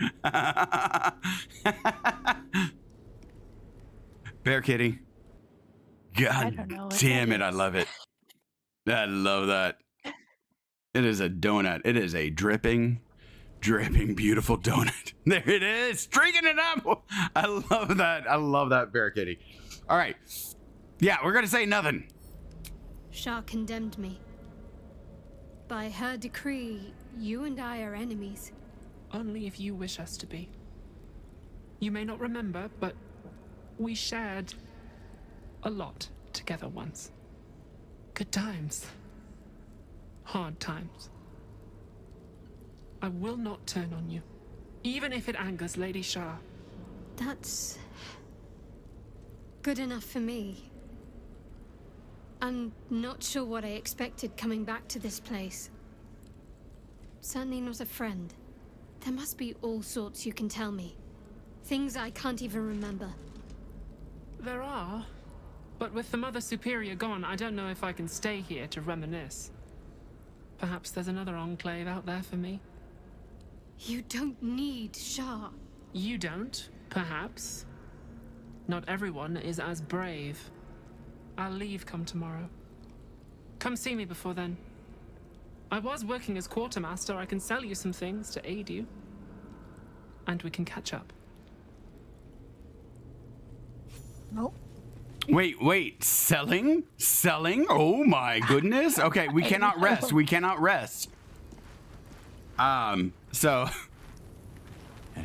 Bear kitty. God damn it. I love it. I love that. It is a donut. It is a dripping, beautiful donut. There it is. Streaking it up. I love that bear kitty. All right. Yeah, we're going to say nothing. Shah condemned me. By her decree, you and I are enemies. Only if you wish us to be. You may not remember, but we shared a lot together once. Good times. Hard times. I will not turn on you, even if it angers Lady Shah. That's good enough for me. I'm not sure what I expected coming back to this place. Certainly not a friend. There must be all sorts you can tell me. Things I can't even remember. There are, but with the Mother Superior gone, I don't know if I can stay here to reminisce. Perhaps there's another enclave out there for me. You don't need Shah. You don't, perhaps. Not everyone is as brave. I'll leave come tomorrow. Come see me before then. I was working as quartermaster. I can sell you some things to aid you. And we can catch up. Nope. Wait. Selling? Oh my goodness. Okay, we cannot rest. So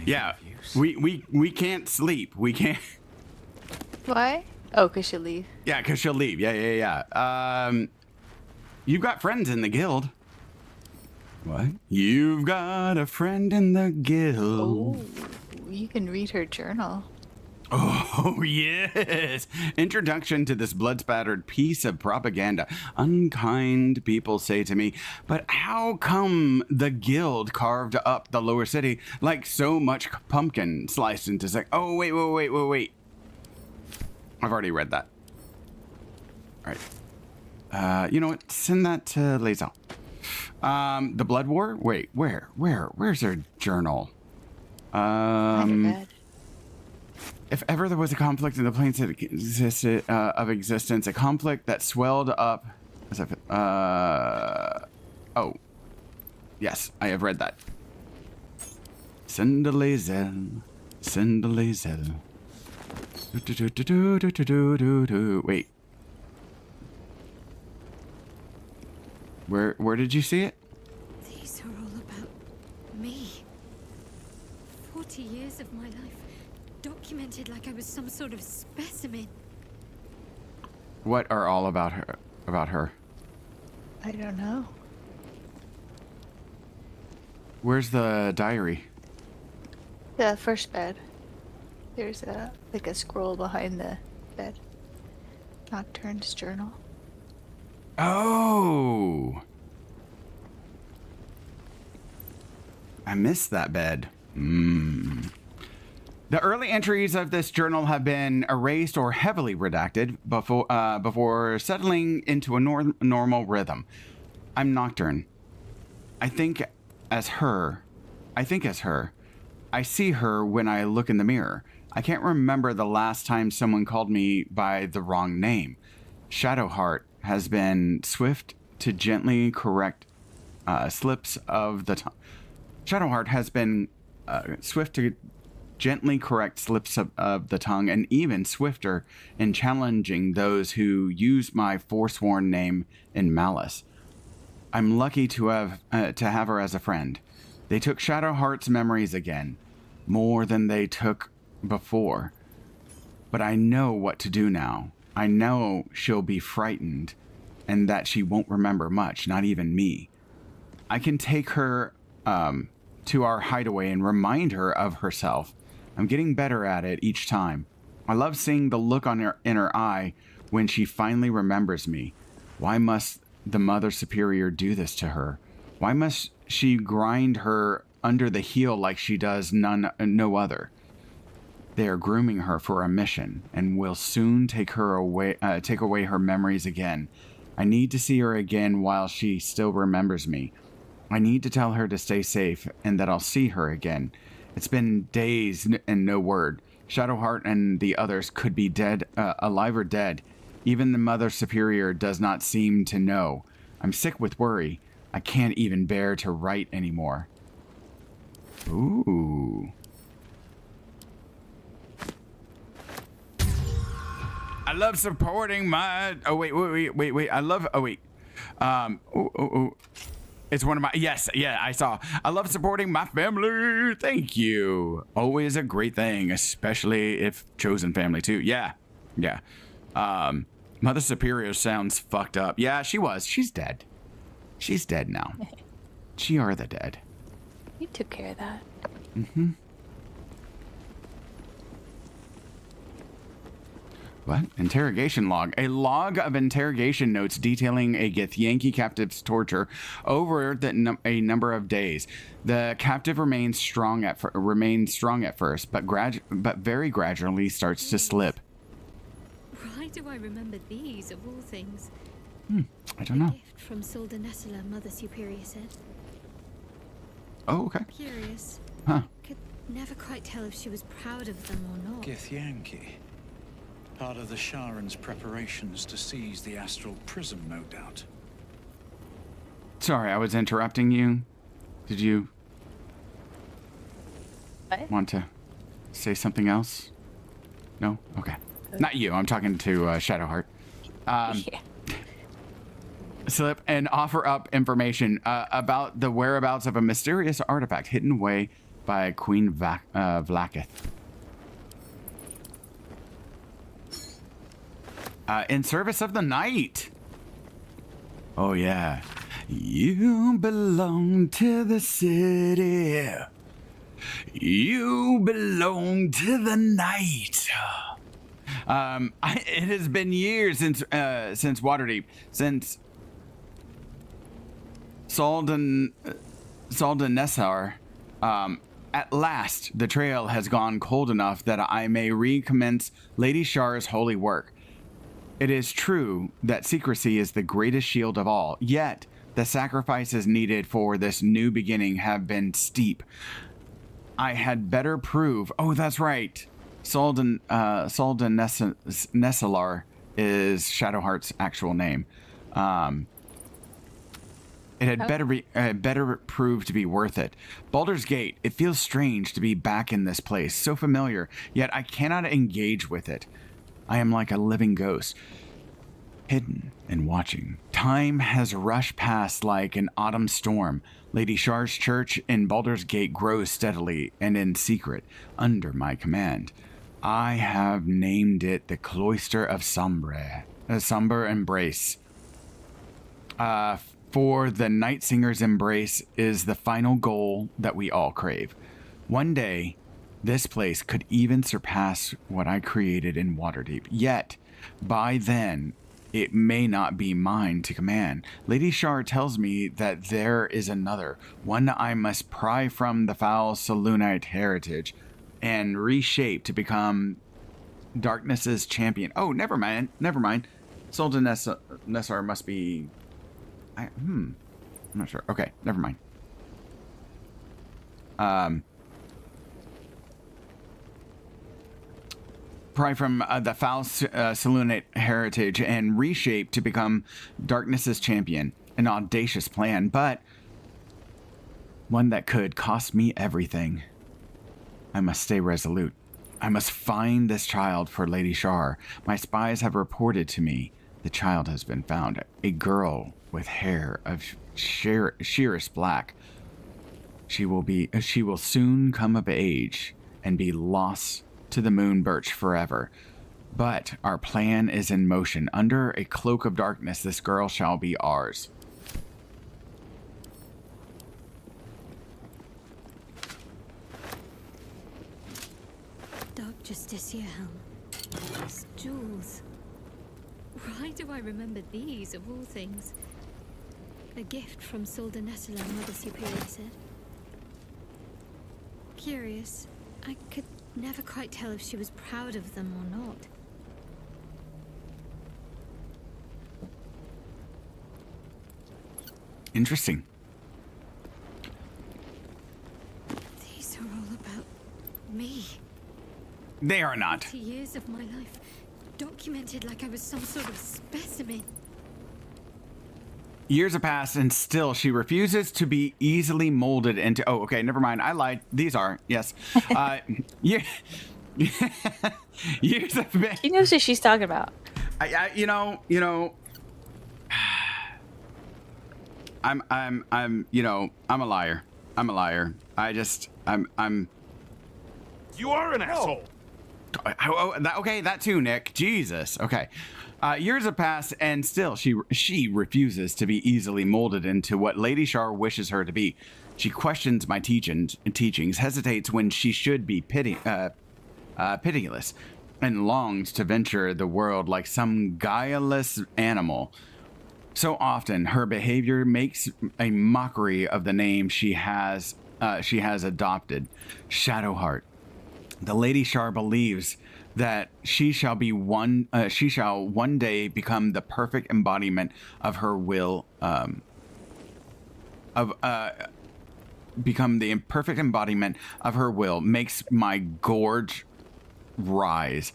yeah, we can't sleep. We can't. Why? Oh, cause she'll leave. Yeah, cause she'll leave. Yeah. You've got friends in the guild. What? You've got a friend in the guild. Oh, you can read her journal. Oh, yes. Introduction to this blood-spattered piece of propaganda. Unkind people say to me, but how come the guild carved up the lower city like so much pumpkin sliced into sec? Oh, wait. I've already read that. All right. You know what? Send that to Lazel. The Blood War? Wait, where's her journal? If ever there was a conflict in the planes that existed of existence, a conflict that swelled up. Oh, yes, I have read that. Send a Lazel. Wait. Where did you see it? These are all about me. 40 years of my life, documented like I was some sort of specimen. What are all about her? I don't know. Where's the diary? The first bed. There's a scroll behind the bed. Nocturne's journal. Oh. I missed that bed. The early entries of this journal have been erased or heavily redacted before settling into a normal rhythm. I'm Nocturne. I think as her. I see her when I look in the mirror. I can't remember the last time someone called me by the wrong name. Shadowheart has been swift to gently correct slips of the tongue. Shadowheart has been swift to gently correct slips of the tongue, and even swifter in challenging those who use my forsworn name in malice. I'm lucky to have her as a friend. They took Shadowheart's memories again, more than they took before. But I know what to do now. I know she'll be frightened, and that she won't remember much, not even me. I can take her to our hideaway and remind her of herself. I'm getting better at it each time. I love seeing the look in her eye when she finally remembers me. Why must the Mother Superior do this to her? Why must she grind her under the heel like she does no other? They are grooming her for a mission, and will soon take away her memories again. I need to see her again while she still remembers me. I need to tell her to stay safe and that I'll see her again. It's been days and no word. Shadowheart and the others could be dead, alive or dead. Even the Mother Superior does not seem to know. I'm sick with worry. I can't even bear to write anymore. Ooh. I love supporting my... Oh, wait. I love... Oh, wait. It's one of my... Yes, yeah, I saw. I love supporting my family. Thank you. Always a great thing, especially if chosen family, too. Yeah. Mother Superior sounds fucked up. Yeah, she was. She's dead. She's dead now. She are the dead. You took care of that. Mm-hmm. What? Interrogation log. A log of interrogation notes detailing a Githyanki captive's torture over a number of days. The captive remains strong at first, but very gradually starts to slip. Why do I remember these of all things? I don't know. Gift from Solda Nessala, Mother Superior said. Oh, okay. Curious. Huh. Could never quite tell if she was proud of them or not. Githyanki. Part of the Sharon's preparations to seize the astral prism, no doubt. Sorry, I was interrupting you. Did you want to say something else? No? Okay. Not you. I'm talking to Shadowheart. Slip and offer up information about the whereabouts of a mysterious artifact hidden away by Queen Vlaakith. In service of the night. Oh, yeah. You belong to the city. You belong to the night. It has been years since Waterdeep, since Solda Nessar. At last, the trail has gone cold enough that I may recommence Lady Shar's holy work. It is true that secrecy is the greatest shield of all, yet the sacrifices needed for this new beginning have been steep. I had better prove... Oh, that's right. Solda Nessalar is Shadowheart's actual name. It had better prove to be worth it. Baldur's Gate, it feels strange to be back in this place, so familiar, yet I cannot engage with it. I am like a living ghost, hidden and watching. Time has rushed past like an autumn storm. Lady Shar's church in Baldur's Gate grows steadily and in secret under my command. I have named it the Cloister of Sombre Embrace. For the Night Singer's embrace is the final goal that we all crave. One day, this place could even surpass what I created in Waterdeep. Yet, by then, it may not be mine to command. Lady Shar tells me that there is another, one I must pry from the foul Selûnite heritage and reshape to become darkness's champion. Oh, never mind. Sultan Nessar must be... I'm not sure. Okay, never mind. Pry from the foul Selûnite heritage and reshape to become darkness's champion. An audacious plan, but one that could cost me everything. I must stay resolute. I must find this child for Lady Shar. My spies have reported to me the child has been found. A girl with hair of sheerest black. She will soon come of age and be lost to the moon birch forever. But our plan is in motion. Under a cloak of darkness, this girl shall be ours. Dark Justicia helm. These jewels. Why do I remember these of all things? A gift from Solda Nessala, Mother Superior said. Curious. I could never quite tell if she was proud of them or not. Interesting. These are all about me. They are not. 20 years of my life, documented like I was some sort of specimen. Years have passed and still she refuses to be easily molded into... Oh, okay, never mind. I lied. These are, yes. Years have been... She knows what she's talking about. I'm a liar. I'm a liar. I'm... You are an asshole. Okay, that too, Nick. Jesus. Okay. Years have passed, and still she refuses to be easily molded into what Lady Shar wishes her to be. She questions my teachings, hesitates when she should be pitiless, and longs to venture the world like some guileless animal. So often, her behavior makes a mockery of the name she has adopted, Shadowheart. The Lady Shar believes that she shall one day become the perfect embodiment of her will, become the perfect embodiment of her will, makes my gorge rise.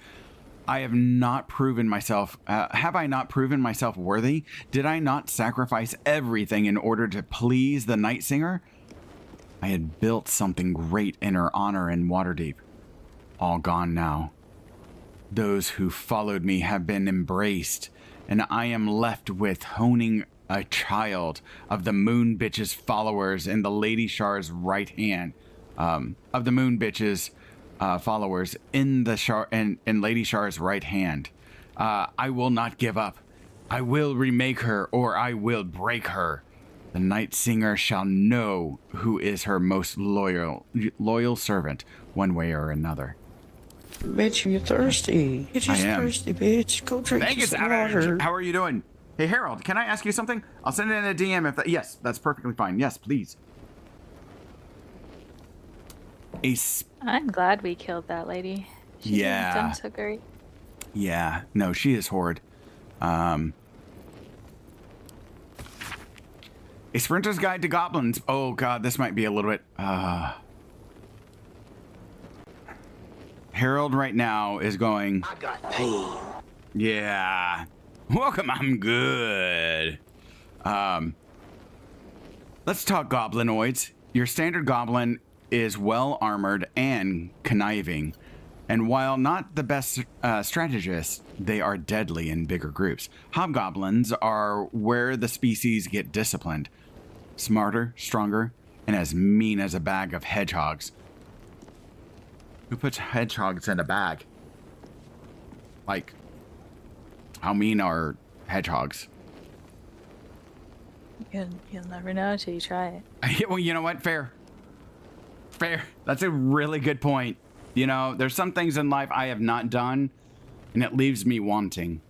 I have not proven myself, have I not proven myself worthy? Did I not sacrifice everything in order to please the Night Singer? I had built something great in her honor in Waterdeep. All gone now. Those who followed me have been embraced, and I am left with honing a child of the Moon Bitch's followers in the Lady Shar's right hand. Of the Moon Bitch's followers in Lady Shar's right hand. I will not give up. I will remake her, or I will break her. The Night Singer shall know who is her most loyal servant, one way or another. Bitch, you're thirsty. You're just thirsty, bitch. Go drink some water. How are you doing? Hey, Harold, can I ask you something? I'll send it in a DM if that... Yes, that's perfectly fine. Yes, please. I'm glad we killed that lady. She hasn't done so great. Yeah. No, she is horrid. A Sprinter's Guide to Goblins. Oh, God, this might be a little bit... Harold right now is going... I got pain. Yeah. Welcome, I'm good. Let's talk goblinoids. Your standard goblin is well armored and conniving. And while not the best strategists, they are deadly in bigger groups. Hobgoblins are where the species get disciplined. Smarter, stronger, and as mean as a bag of hedgehogs. Who puts hedgehogs in a bag? Like, how mean are hedgehogs? You'll never know until you try it. Well, you know what? Fair. That's a really good point. You know, there's some things in life I have not done, and it leaves me wanting.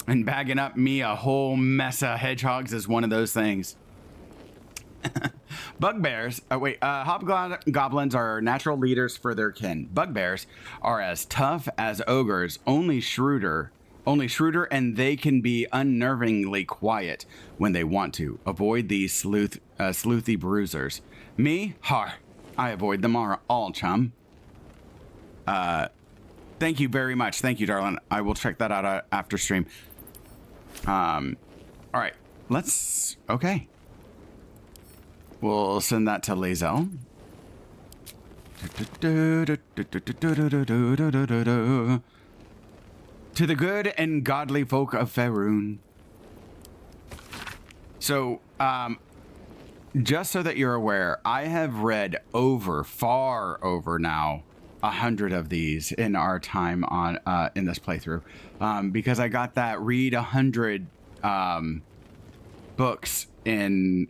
And bagging up me a whole mess of hedgehogs is one of those things. Bugbears, hobgoblins are natural leaders for their kin. Bugbears are as tough as ogres, only shrewder, and they can be unnervingly quiet when they want to. Avoid these sleuthy bruisers. Me? I avoid them all, chum. Thank you very much. Thank you, darling. I will check that out after stream. All right, okay. We'll send that to Lae'zel. To the good and godly folk of Faerun. So, just so that you're aware, I have read far over now, 100 of these in our time on in this playthrough, because I got that read 100 books in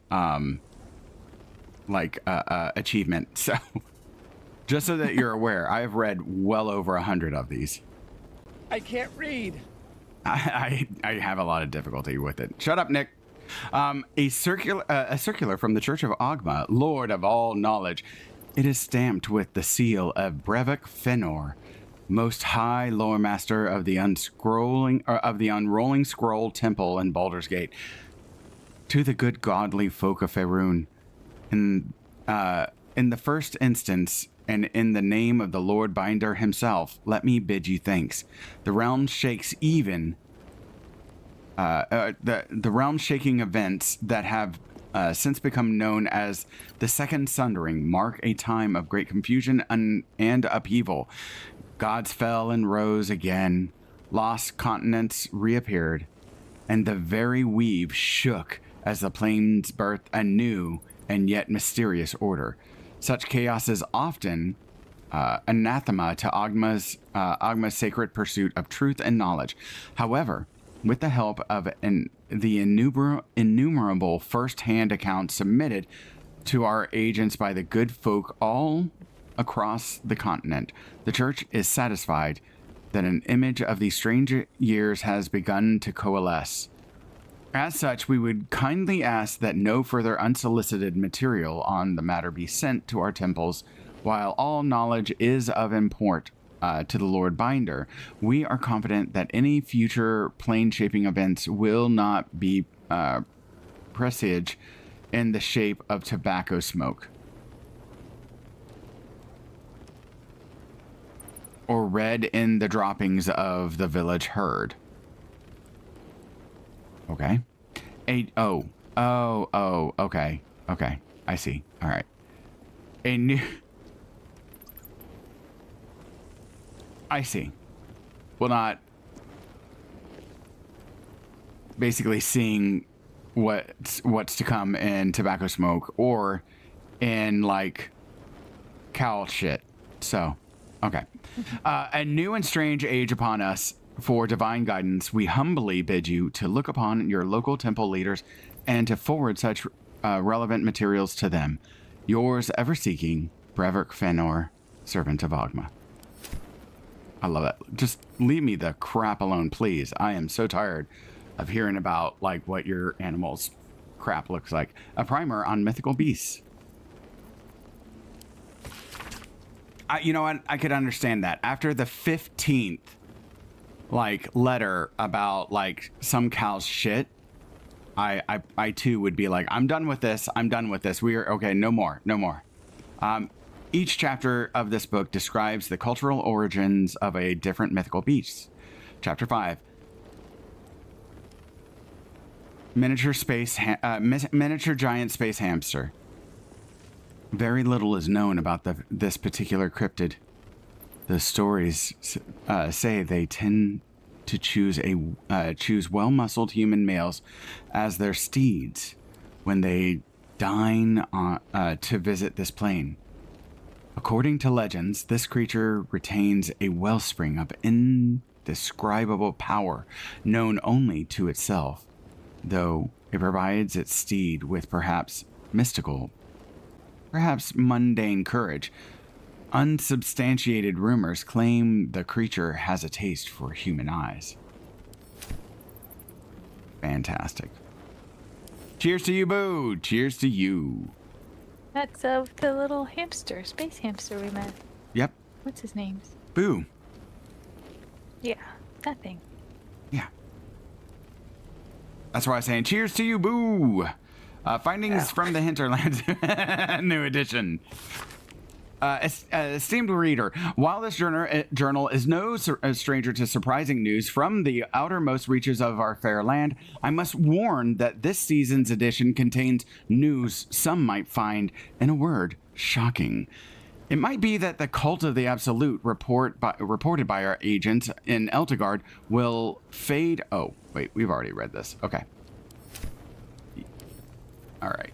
achievement. So just so that you're aware, I have read well over 100 of these. I can't read. I have a lot of difficulty with it. Shut up, Nick. A circular from the Church of Ogma, Lord of all knowledge. It is stamped with the seal of Brevik Fëanor, Most High Lore Master of the Unrolling Scroll Temple in Baldur's Gate. To the good godly folk of Faerun, in the first instance, and in the name of the Lord Binder himself, let me bid you thanks. The realm shakes even. The realm-shaking events that have since become known as the Second Sundering mark a time of great confusion and upheaval. Gods fell and rose again. Lost continents reappeared, and the very weave shook as the plains birthed a new and yet mysterious order. Such chaos is often anathema to Ogma's sacred pursuit of truth and knowledge. However, with the help of the innumerable first-hand accounts submitted to our agents by the good folk all across the continent, the Church is satisfied that an image of these strange years has begun to coalesce. As such, we would kindly ask that no further unsolicited material on the matter be sent to our temples. While all knowledge is of import to the Lord Binder, we are confident that any future plane-shaping events will not be presaged in the shape of tobacco smoke, or read in the droppings of the village herd. Okay. Okay. Okay. I see. All right. I see. Well, not basically seeing what's to come in tobacco smoke or in like cowl shit. So, okay. A new and strange age upon us. For divine guidance, we humbly bid you to look upon your local temple leaders and to forward such relevant materials to them. Yours ever seeking, Brevik Fëanor, servant of Ogma. I love it. Just leave me the crap alone, please. I am so tired of hearing about like what your animal's crap looks like. A primer on mythical beasts. You know what? I could understand that. After the 15th like letter about like some cow's shit, I too would be like, I'm done with this. We are okay. No more. Each chapter of this book describes the cultural origins of a different mythical beast. Chapter 5. Miniature giant space hamster. Very little is known about this particular cryptid. The stories say they tend to choose well-muscled human males as their steeds when they dine to visit this plane. According to legends, this creature retains a wellspring of indescribable power known only to itself, though it provides its steed with perhaps mystical, perhaps mundane courage. Unsubstantiated rumors claim the creature has a taste for human eyes. Fantastic. Cheers to you, Boo. Cheers to you. That's of the little hamster, space hamster we met. Yep. What's his name? Boo. Yeah, that thing. Yeah. That's why I'm saying cheers to you, Boo. Findings from the hinterlands. New edition. Esteemed reader, while this journal is no stranger to surprising news from the outermost reaches of our fair land, I must warn that this season's edition contains news some might find, in a word, shocking. It might be that the cult of the Absolute reported by our agents in Eltegard will fade. Oh, wait, we've already read this. Okay. All right.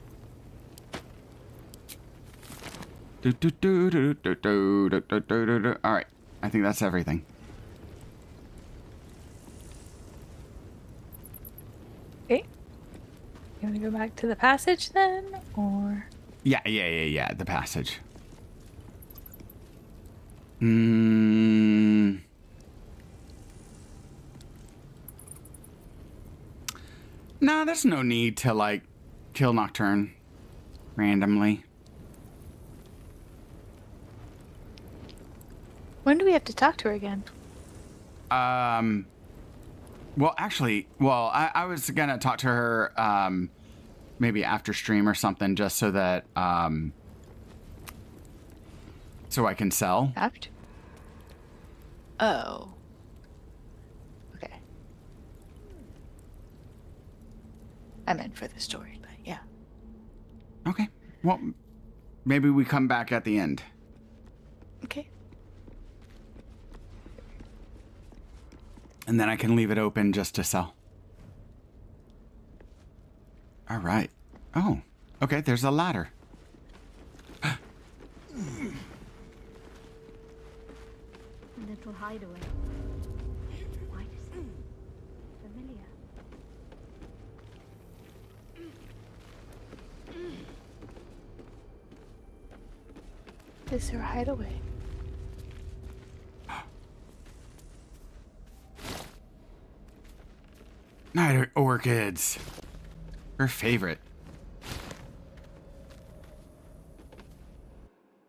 All right, I think that's everything. Okay. You want to go back to the passage then, or? Yeah, the passage. No, there's no need to, like, kill Nocturne randomly. When do we have to talk to her again? Well, actually, I was gonna talk to her, maybe after stream or something, just so that, so I can sell. After? Oh. Okay. I meant for the story, but yeah. Okay. Well, maybe we come back at the end. Okay. And then I can leave it open just to sell. All right. Oh, okay, there's a ladder. Little hideaway. Why does it familiar? Is there a hideaway? Night orchids. Her favorite.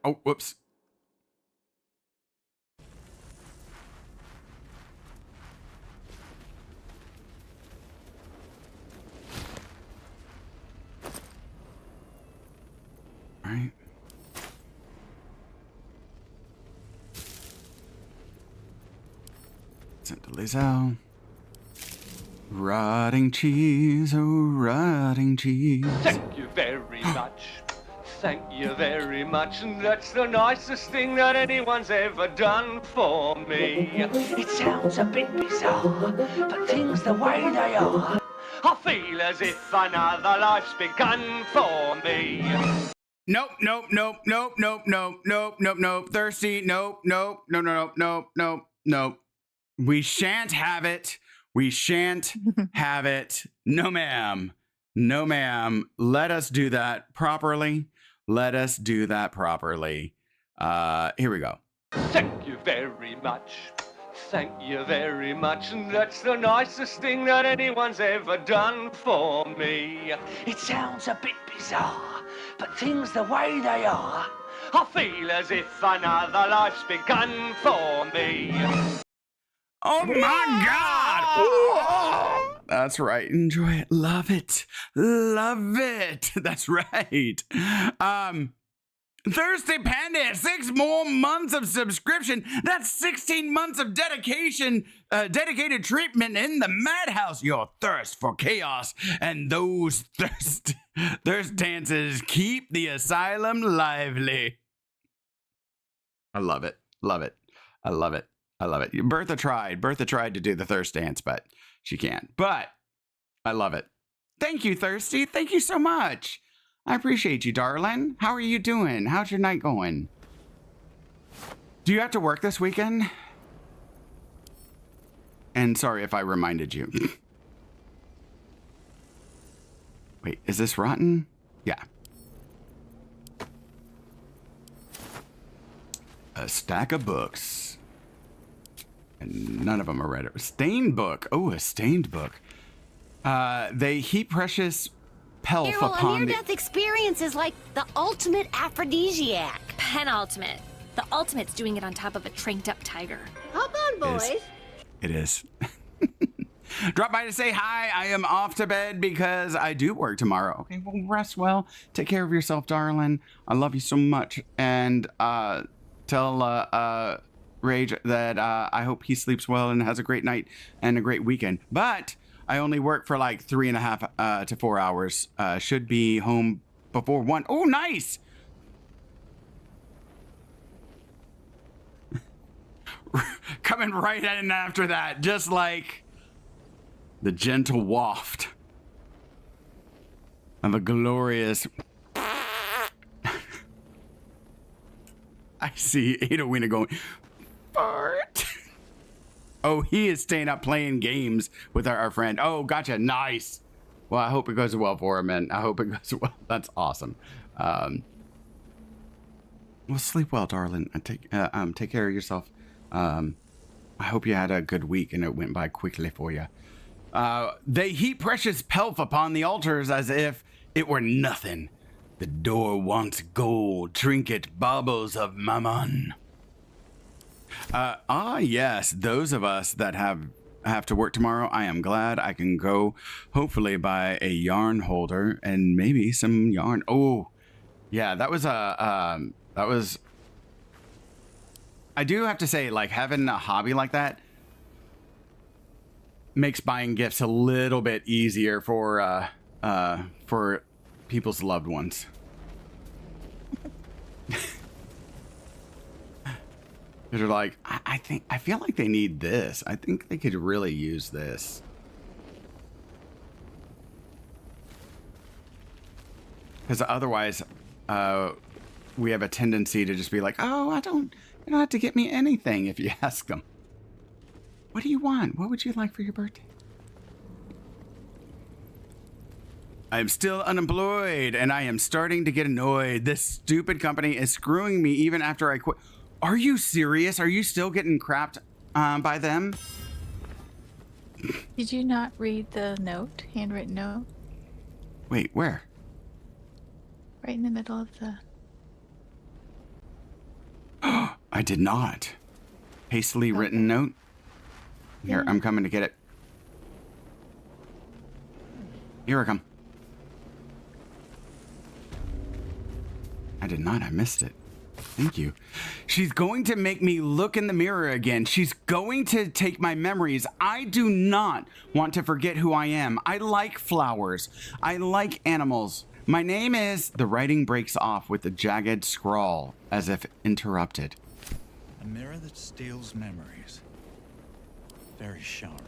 Oh, whoops. All right. Sent to Lizelle. Rotting cheese, oh, rotting cheese. Thank you very much. Thank you very much. And that's the nicest thing that anyone's ever done for me. It sounds a bit bizarre, but things the way they are, I feel as if another life's begun for me. Nope. Thirsty, nope. We shan't have it. We shan't have it. No, ma'am. No, ma'am. Let us do that properly. Here we go. Thank you very much. Thank you very much. And that's the nicest thing that anyone's ever done for me. It sounds a bit bizarre, but things the way they are, I feel as if another life's begun for me. Oh my God! Oh, that's right. Enjoy it. Love it. That's right. Thirsty Panda, 6 more months of subscription. That's 16 months of dedicated treatment in the madhouse. Your thirst for chaos and those thirst dances keep the asylum lively. I love it. Bertha tried to do the thirst dance, but she can't. But I love it. Thank you, Thirsty. Thank you so much. I appreciate you, darling. How are you doing? How's your night going? Do you have to work this weekend? And sorry if I reminded you. Wait, is this rotten? Yeah. A stack of books. And none of them are read. Stained book. Oh, a stained book. They heap precious pelf Harold, a upon the... near-death experience is like the ultimate aphrodisiac. Penultimate. The ultimate's doing it on top of a tranked-up tiger. Hop on, boys. It is. Drop by to say hi. I am off to bed because I do work tomorrow. Okay, well, rest well. Take care of yourself, darling. I love you so much. And tell Rage that I hope he sleeps well and has a great night and a great weekend. But I only work for like 3.5 to 4 hours. Should be home before 1. Oh, nice. Coming right in after that, just like the gentle waft of a glorious... I see Ada Wiener going, fart. Oh, he is staying up playing games with our friend. Oh, gotcha. Nice. Well, I hope it goes well for him, and I hope it goes well. That's awesome. Well, sleep well, darling. And take care of yourself. I hope you had a good week and it went by quickly for you. They heap precious pelf upon the altars as if it were nothing. The door wants gold, trinket, baubles of mammon. Yes, those of us that have to work tomorrow, I am glad I can go hopefully buy a yarn holder and maybe some yarn. Oh, yeah, that was I do have to say, like, having a hobby like that makes buying gifts a little bit easier for people's loved ones. They're like, I feel like they need this. I think they could really use this. Because otherwise, we have a tendency to just be like, oh, you don't have to get me anything if you ask them. What do you want? What would you like for your birthday? I am still unemployed and I am starting to get annoyed. This stupid company is screwing me even after I quit. Are you serious? Are you still getting crapped by them? Did you not read the note, handwritten note? Wait, where? Right in the middle of the... I did not. Hastily written note. Here, I'm coming to get it. Here I come. I did not. I missed it. Thank you. She's going to make me look in the mirror again. She's going to take my memories. I do not want to forget who I am. I like flowers. I like animals. My name is... The writing breaks off with a jagged scrawl, as if interrupted. A mirror that steals memories. Very Sharon.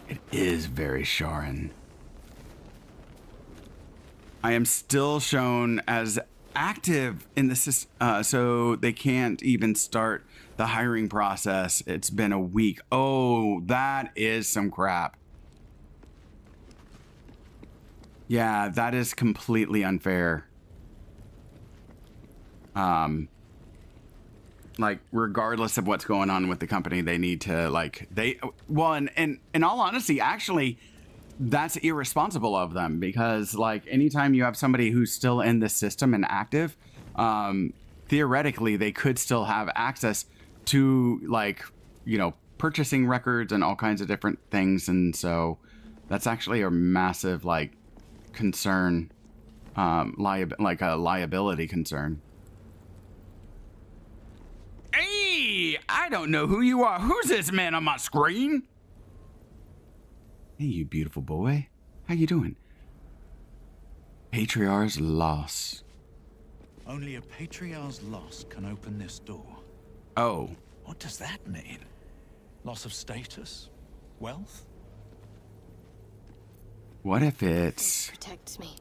It is very Sharon. I am still shown as active in the system, so they can't even start the hiring process. It's been a week. Oh, that is some crap. Yeah, that is completely unfair. Like, regardless of what's going on with the company, they need to, like, and in all honesty, actually, that's irresponsible of them, because, like, anytime you have somebody who's still in the system and active, theoretically, they could still have access to, like, you know, purchasing records and all kinds of different things. And so that's actually a massive, like, concern, like a liability concern. Hey, I don't know who you are. Who's this man on my screen? Hey, you beautiful boy. How you doing? Patriarch's loss. Only a patriarch's loss can open this door. Oh. What does that mean? Loss of status? Wealth? What if it's... Protects me.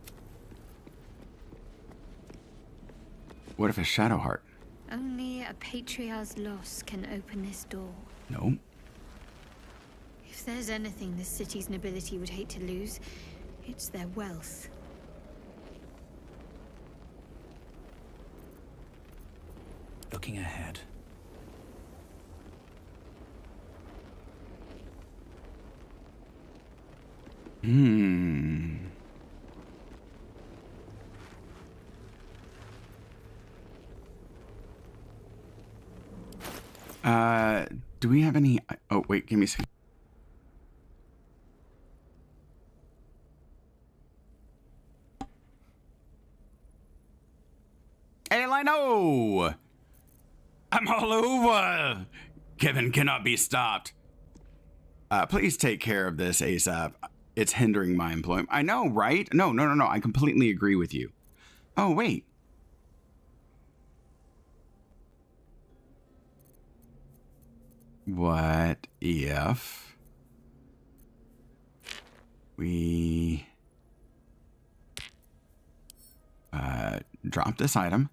What if it's Shadow Heart? Only a patriarch's loss can open this door. No. If there's anything this city's nobility would hate to lose, it's their wealth. Looking ahead. Hmm. Do we have any? Oh, wait, give me a second. Hey, Lino! I'm all over! Kevin cannot be stopped. Please take care of this ASAP. It's hindering my employment. I know, right? No. I completely agree with you. Oh, wait. What if we drop this item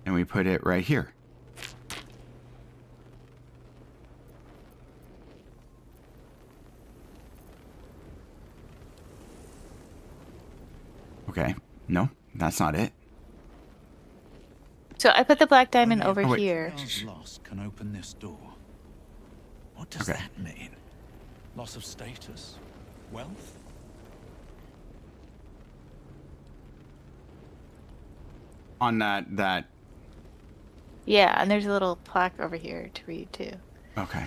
and we put it right here? Okay, no, that's not it. So I put the black diamond over here. Loss can open this door. What does that mean? Loss of status? Wealth? On that. Yeah, and there's a little plaque over here to read too. Okay.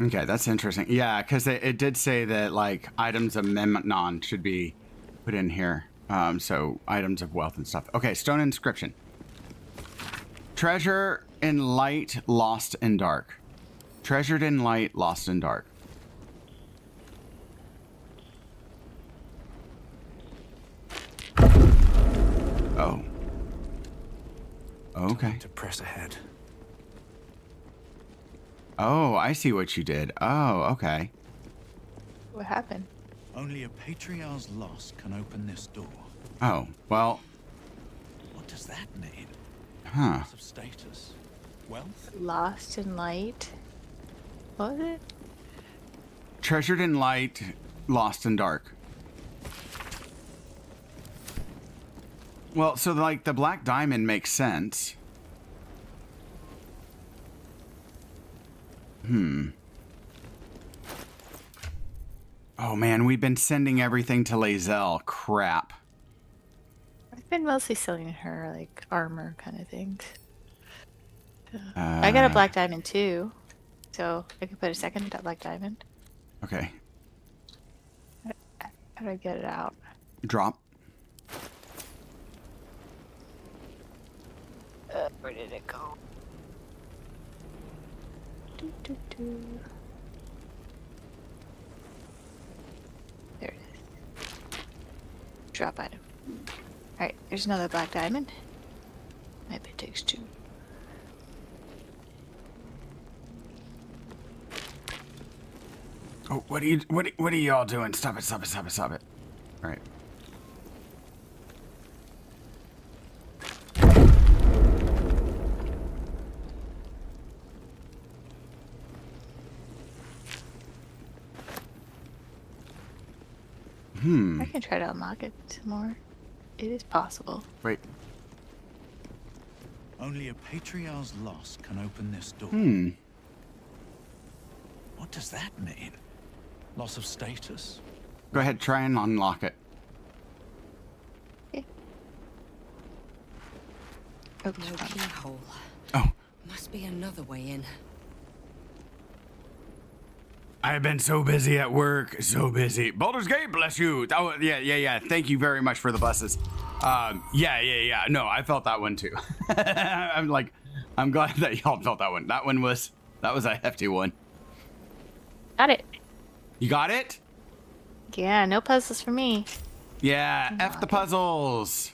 Okay, that's interesting. Yeah, because it did say that, like, items of Memnon should be put in here. So, items of wealth and stuff. Okay, stone inscription. Treasure in light, lost in dark. Treasured in light, lost in dark. Oh. Okay. To press ahead. Oh, I see what you did. Oh, okay. What happened? Only a patriarch's loss can open this door. Oh, well. What does that mean? Huh. Loss of status? Wealth? Lost in light. What was it? Treasured in light, lost in dark. Well, so like the black diamond makes sense. Oh man, we've been sending everything to Lazelle. Crap. I've been mostly selling her like armor kind of things. I got a black diamond too, so I could put a second black diamond. Okay. How do I get it out? Drop. Where did it go? There it is. Drop item. Alright, there's another black diamond. Maybe it takes two. Oh, what are y'all doing? Stop it. All right. I can try to unlock it some more. It is possible. Wait. Only a patriarch's loss can open this door. What does that mean? Loss of status? Go ahead, try and unlock it. Okay. No keyhole. Oh. Must be another way in. I've been so busy at work, so busy. Baldur's Gate, bless you. Oh, yeah. Thank you very much for the buses. Yeah. No, I felt that one too. I'm glad that y'all felt that one. That was a hefty one. Got it. You got it? Yeah, no puzzles for me. Yeah, F the puzzles.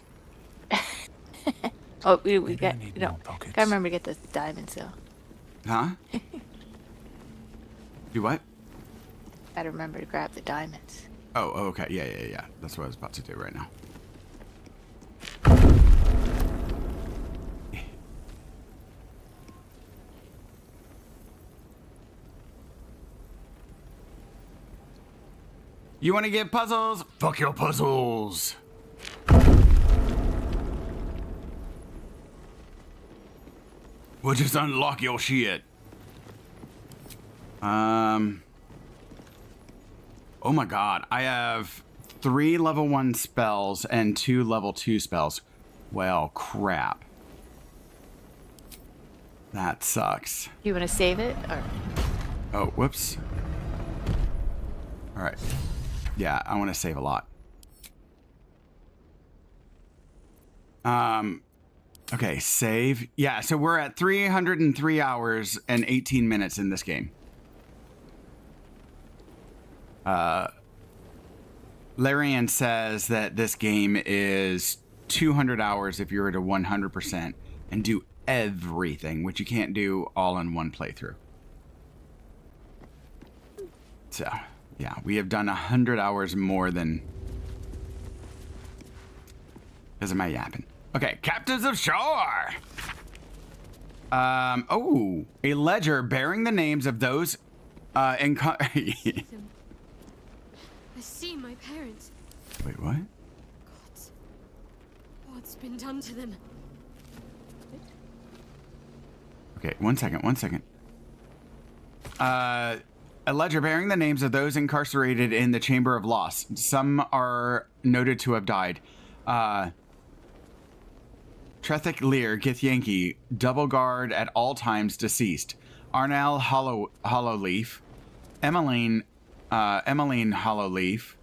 Oh, we got, gotta remember to get the diamonds though. Huh? Do what? Gotta remember to grab the diamonds. Oh, okay. Yeah. That's what I was about to do right now. You want to get puzzles? Fuck your puzzles. We'll just unlock your shit. Oh my god. I have 3 level 1 spells and 2 level 2 spells. Well, crap. That sucks. You want to save it? Or? Oh, whoops. All right. Yeah, I want to save a lot. Okay, save. Yeah, so we're at 303 hours and 18 minutes in this game. Larian says that this game is 200 hours if you were to 100% and do everything, which you can't do all in one playthrough. So, yeah, we have done 100 hours more than... because of my yapping. Okay, Captives of Shore! Oh, a ledger bearing the names of those in... I see my parents. Wait, what? What's been done to them? Okay, one second. A ledger bearing the names of those incarcerated in the Chamber of Loss. Some are noted to have died. Trethik Lear, Githyanki, Double Guard at all times deceased. Arnell Hollowleaf, Emmeline Hollowleaf,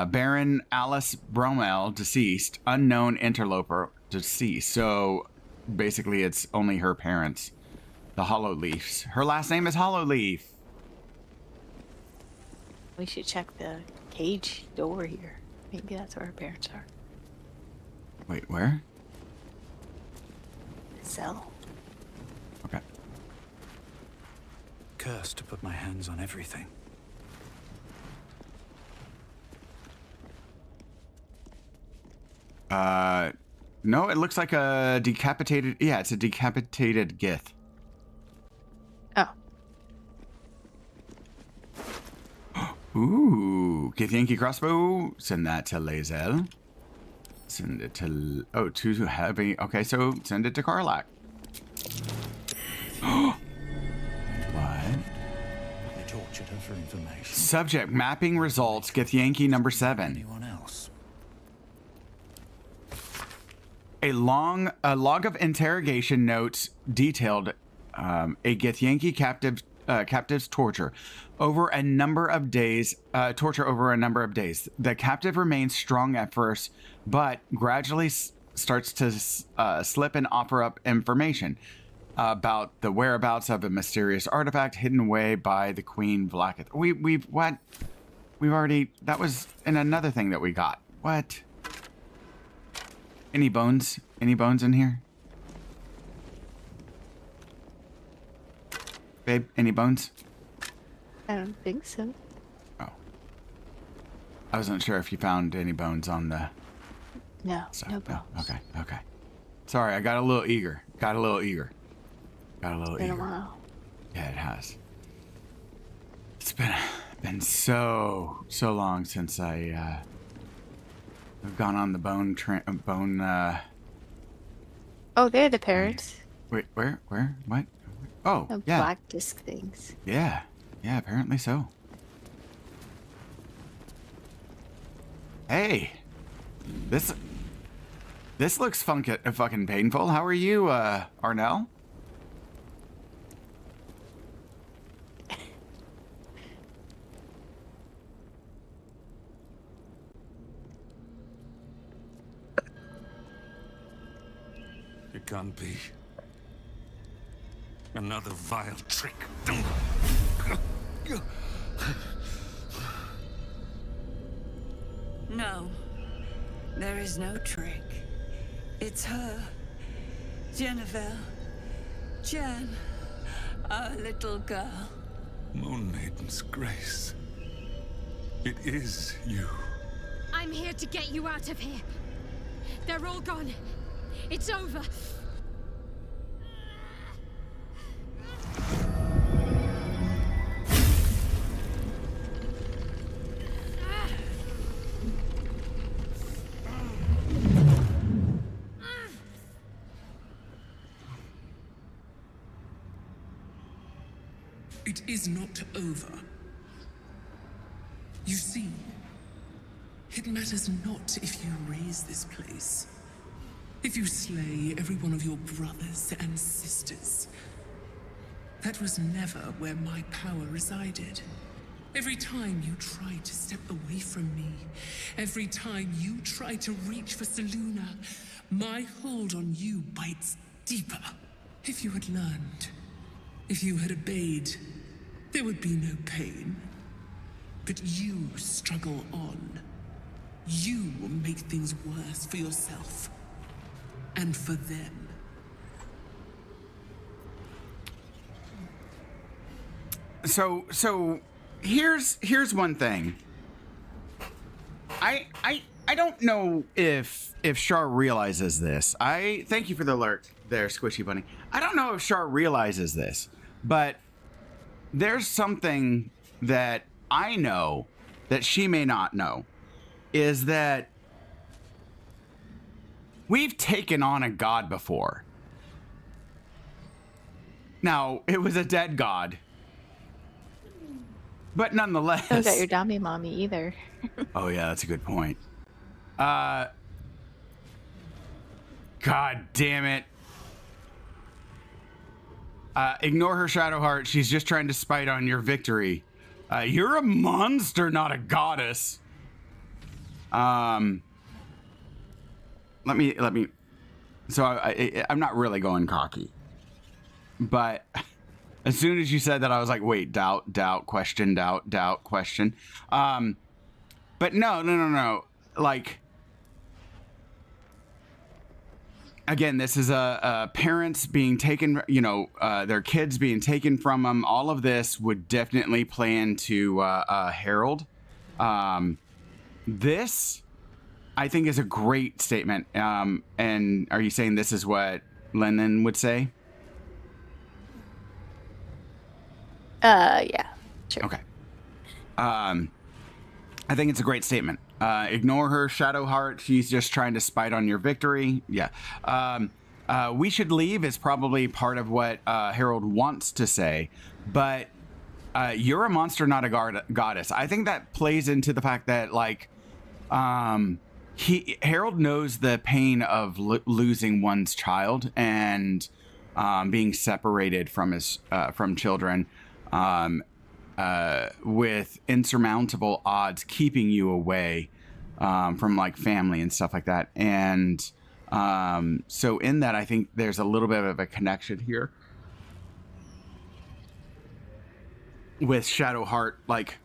Baron Alice Bromell deceased. Unknown interloper deceased. So basically it's only her parents, the Hollowleafs. Her last name is Hollowleaf. We should check the cage door here. Maybe that's where her parents are. Wait, where? Cell. Okay. Cursed to put my hands on everything. No, it looks like a decapitated... yeah, it's a decapitated Gith. Oh. Ooh, Githyanki crossbow. Send that to Lae'zel. Send it to... oh, too heavy. Okay, so send it to Karlach. What? They tortured her for information. Subject mapping results. Githyanki number 7. Anyone else? A log of interrogation notes detailed a Githyanki captive's torture over a number of days. The captive remains strong at first, but gradually starts to slip and offer up information about the whereabouts of a mysterious artifact hidden away by the Queen Vlaakith. We've already... that was in another thing that we got. What? Any bones? Any bones in here? Babe, any bones? I don't think so. Oh. I wasn't sure if you found any bones on the... No, no bones. Okay, okay. Sorry, I got a little eager. Got a little eager. Been a while. Yeah, it has. It's been so long since I've gone on the bone Oh, they're the parents. Wait, where? What? Oh, The yeah. black disc things. Yeah, apparently so. Hey, this looks fucking painful. How are you, Arnell? It can't be. Another vile trick. No, there is no trick. It's her, Jennifer, Jen, our little girl. Moon Maiden's grace. It is you. I'm here to get you out of here. They're all gone. It's over. It is not over. You see, it matters not if you raise this place. If you slay every one of your brothers and sisters. That was never where my power resided. Every time you tried to step away from me, every time you tried to reach for Seluna, my hold on you bites deeper. If you had learned, if you had obeyed, there would be no pain. But you struggle on. You will make things worse for yourself. And for them. So here's one thing. I don't know if Char realizes this. I thank you for the alert there, Squishy Bunny. I don't know if Char realizes this, but there's something that I know that she may not know, is that we've taken on a god before. Now, it was a dead god. But nonetheless... Don't got your dummy mommy either. Oh, yeah, that's a good point. God damn it. Ignore her, Shadowheart. She's just trying to spite on your victory. You're a monster, not a goddess. Let me. So I'm not really going cocky, but as soon as you said that, I was like, wait, doubt, question, doubt, question. But no. Like, again, this is parents being taken, their kids being taken from them. All of this would definitely play into Harold. This, I think, is a great statement. And are you saying this is what Lennon would say? Yeah, sure. Okay. I think it's a great statement. Ignore her, Shadowheart. She's just trying to spite on your victory. Yeah. We should leave is probably part of what Harold wants to say, but you're a monster, not a goddess. I think that plays into the fact that, like, Harold knows the pain of losing one's child and being separated from his from children. With insurmountable odds keeping you away from like family and stuff like that. And so in that, I think there's a little bit of a connection here with Shadowheart, like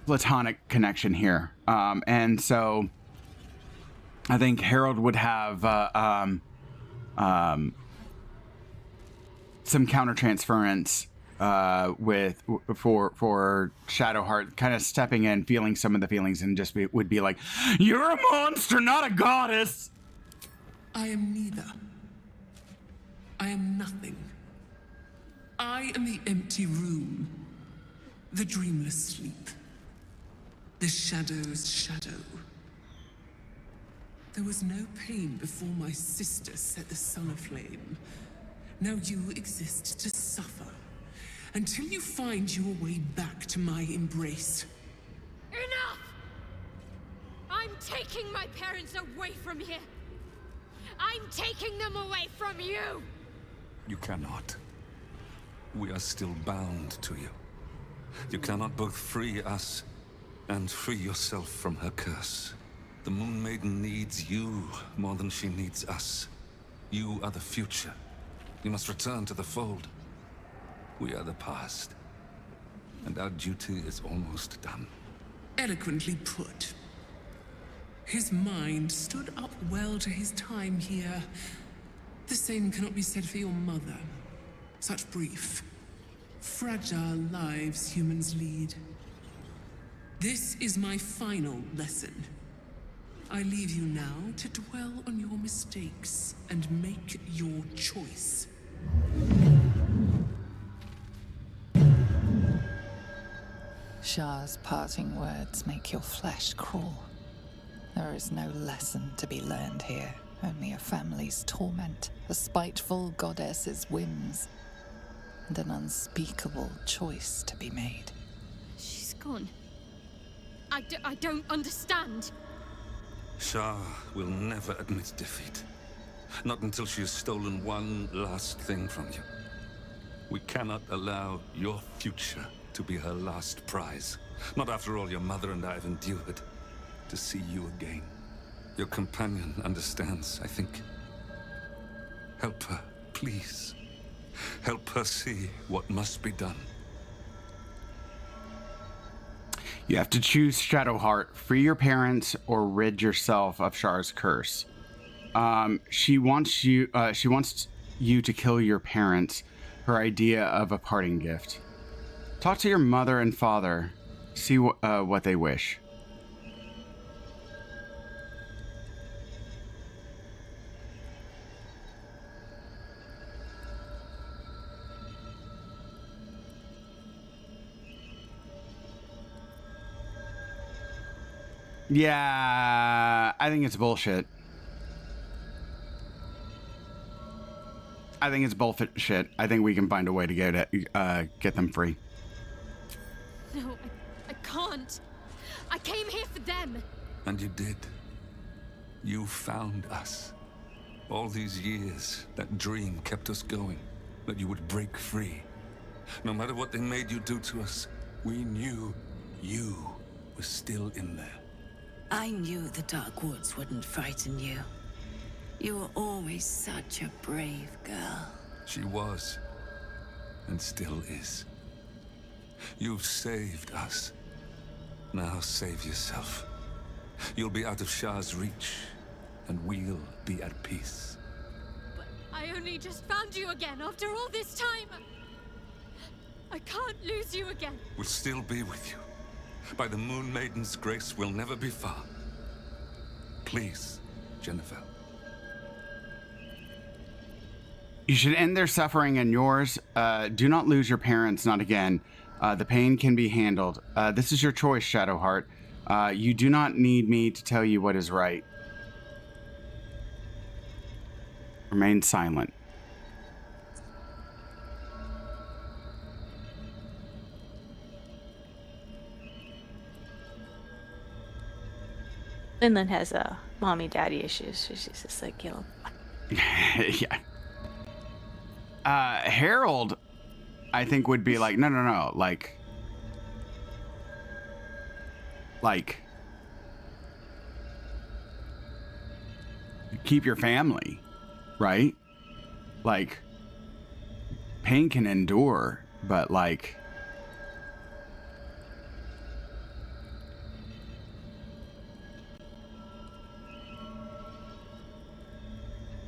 platonic connection here. And so I think Harold would have some countertransference for Shadowheart kind of stepping in, feeling some of the feelings, and just would be like, you're a monster, not a goddess. I am neither. I am nothing. I am the empty room, the dreamless sleep, the shadow's shadow. There was no pain before my sister set the sun aflame. Now you exist to suffer. Until you find your way back to my embrace. Enough! I'm taking my parents away from here. I'm taking them away from you. You cannot. We are still bound to you. You cannot both free us and free yourself from her curse. The Moon Maiden needs you more than she needs us. You are the future. You must return to the fold. We are the past, and our duty is almost done. Eloquently put. His mind stood up well to his time here. The same cannot be said for your mother. Such brief, fragile lives humans lead. This is my final lesson. I leave you now to dwell on your mistakes and make your choice. Shah's parting words make your flesh crawl. There is no lesson to be learned here, only a family's torment, a spiteful goddess's whims. and an unspeakable choice to be made. She's gone. I don't understand. Shah will never admit defeat. Not until she has stolen one last thing from you. We cannot allow your future to be her last prize. Not after all your mother and I have endured. To see you again. Your companion understands, I think. Help her, please. Help her see what must be done. You have to choose Shadowheart, free your parents, or rid yourself of Shar's curse. She wants you to kill your parents. Her idea of a parting gift. Talk to your mother and father. See what they wish. Yeah, I think it's bullshit. I think it's bullshit. I think we can find a way to get them free. No, I can't. I came here for them. And you did. You found us. All these years, that dream kept us going. That you would break free. No matter what they made you do to us, we knew you were still in there. I knew the Dark Woods wouldn't frighten you. You were always such a brave girl. She was, and still is. You've saved us. Now save yourself. You'll be out of Shah's reach, and we'll be at peace. But I only just found you again after all this time. I can't lose you again. We'll still be with you. By the Moon Maiden's grace, we'll never be far. Please, Jennifer. You should end their suffering and yours. Do not lose your parents, not again. The pain can be handled. This is your choice, Shadowheart. You do not need me to tell you what is right. Remain silent. Linlin has mommy daddy issues. So she's just like, Yeah. Harold, I think, would be like, no, like, keep your family, right? Like, pain can endure, but like,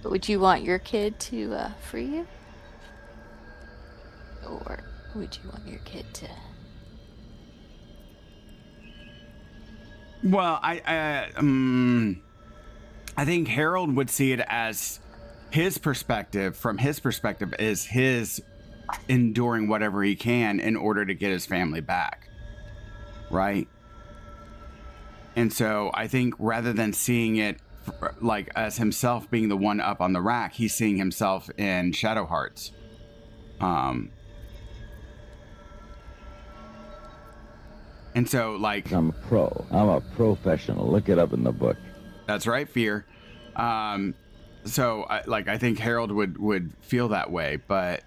but would you want your kid to free you? Or would you want your kid to... Well, I think Harold would see it as his perspective. From his perspective, is his enduring whatever he can in order to get his family back, right? And so I think rather than seeing it like as himself being the one up on the rack, he's seeing himself in Shadowheart's. And so, like... I'm a pro. I'm a professional. Look it up in the book. That's right, Fear. So, I think Harold would feel that way, but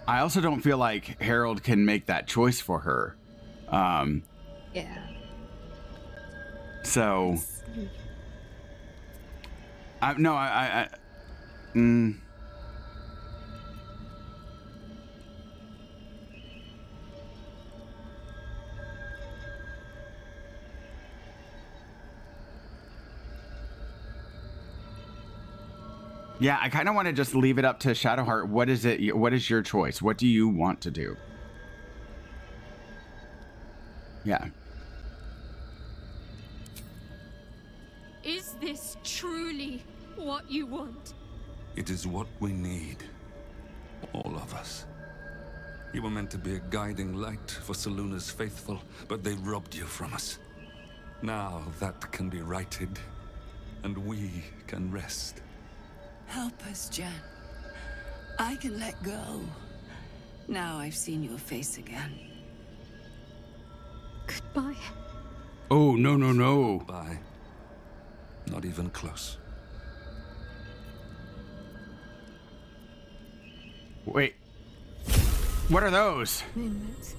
I also don't feel like Harold can make that choice for her. Yeah. So... Yeah, I kind of want to just leave it up to Shadowheart. What is it? What is your choice? What do you want to do? Yeah. Is this truly what you want? It is what we need. All of us. You were meant to be a guiding light for Selûne's faithful, but they robbed you from us. Now that can be righted, and we can rest. Help us, Jen. I can let go, Now I've seen your face again. Goodbye. Oh, no, no, no. Bye. Not even close. Wait. What are those? Moonlights.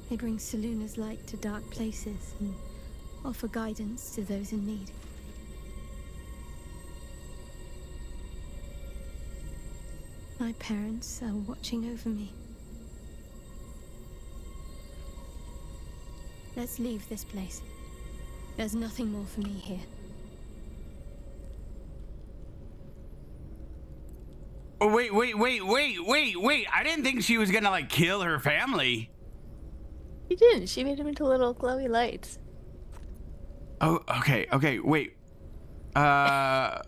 They bring Seluna's light to dark places and offer guidance to those in need. My parents are watching over me. Let's leave this place. There's nothing more for me here. Oh, wait. I didn't think she was gonna, like, kill her family. She didn't. She made them into little glowy lights. Oh, okay, wait. All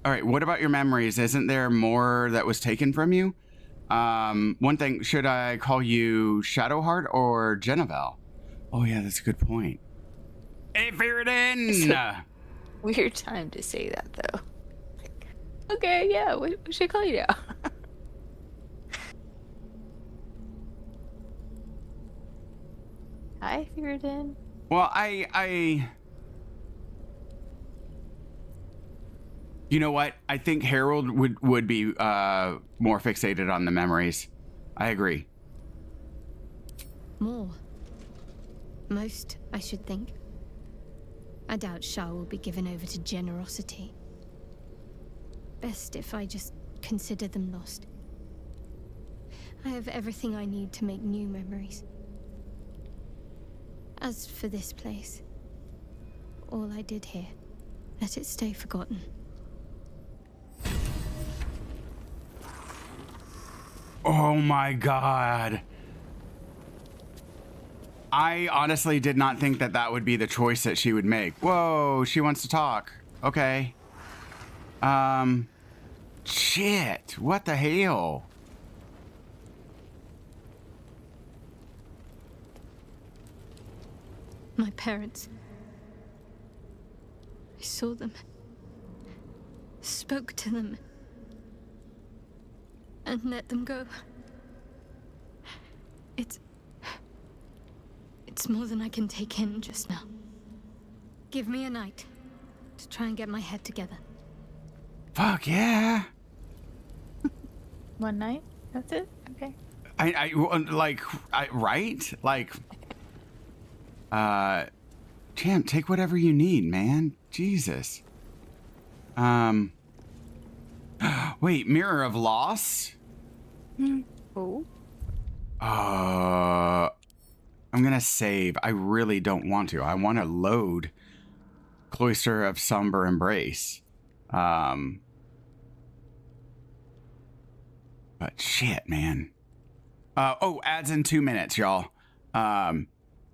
right, what about your memories? Isn't there more that was taken from you? One thing, should I call you Shadowheart or Genevieve? Oh, yeah, that's a good point. Hey, Feridin! Weird time to say that, though. Like, okay, yeah, what should I call you now? Hi, Feridin. Well, you know what? I think Harold would be more fixated on the memories. I agree. More. Most, I should think. I doubt Shah will be given over to generosity. Best if I just consider them lost. I have everything I need to make new memories. As for this place, all I did here, let it stay forgotten. Oh my god. I honestly did not think that that would be the choice that she would make. Whoa, she wants to talk. Okay. Shit. What the hell? My parents. I saw them. Spoke to them. And let them go. It's more than I can take in just now. Give me a night to try and get my head together. Fuck yeah. One night? That's it? Okay. Right? Like, Champ, take whatever you need, man. Jesus. Wait, Mirror of Loss? Oh. I'm gonna save. I really don't want to. I want to load Cloister of Somber Embrace. But shit, man. Adds in 2 minutes, y'all.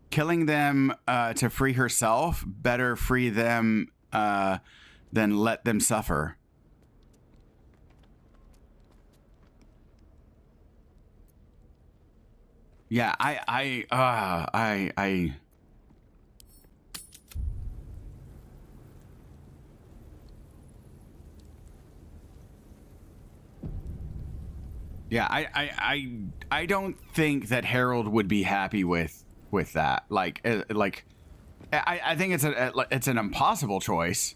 Killing them to free herself. Better free them than let them suffer. Yeah, I don't think that Harold would be happy with that. I think it's an impossible choice,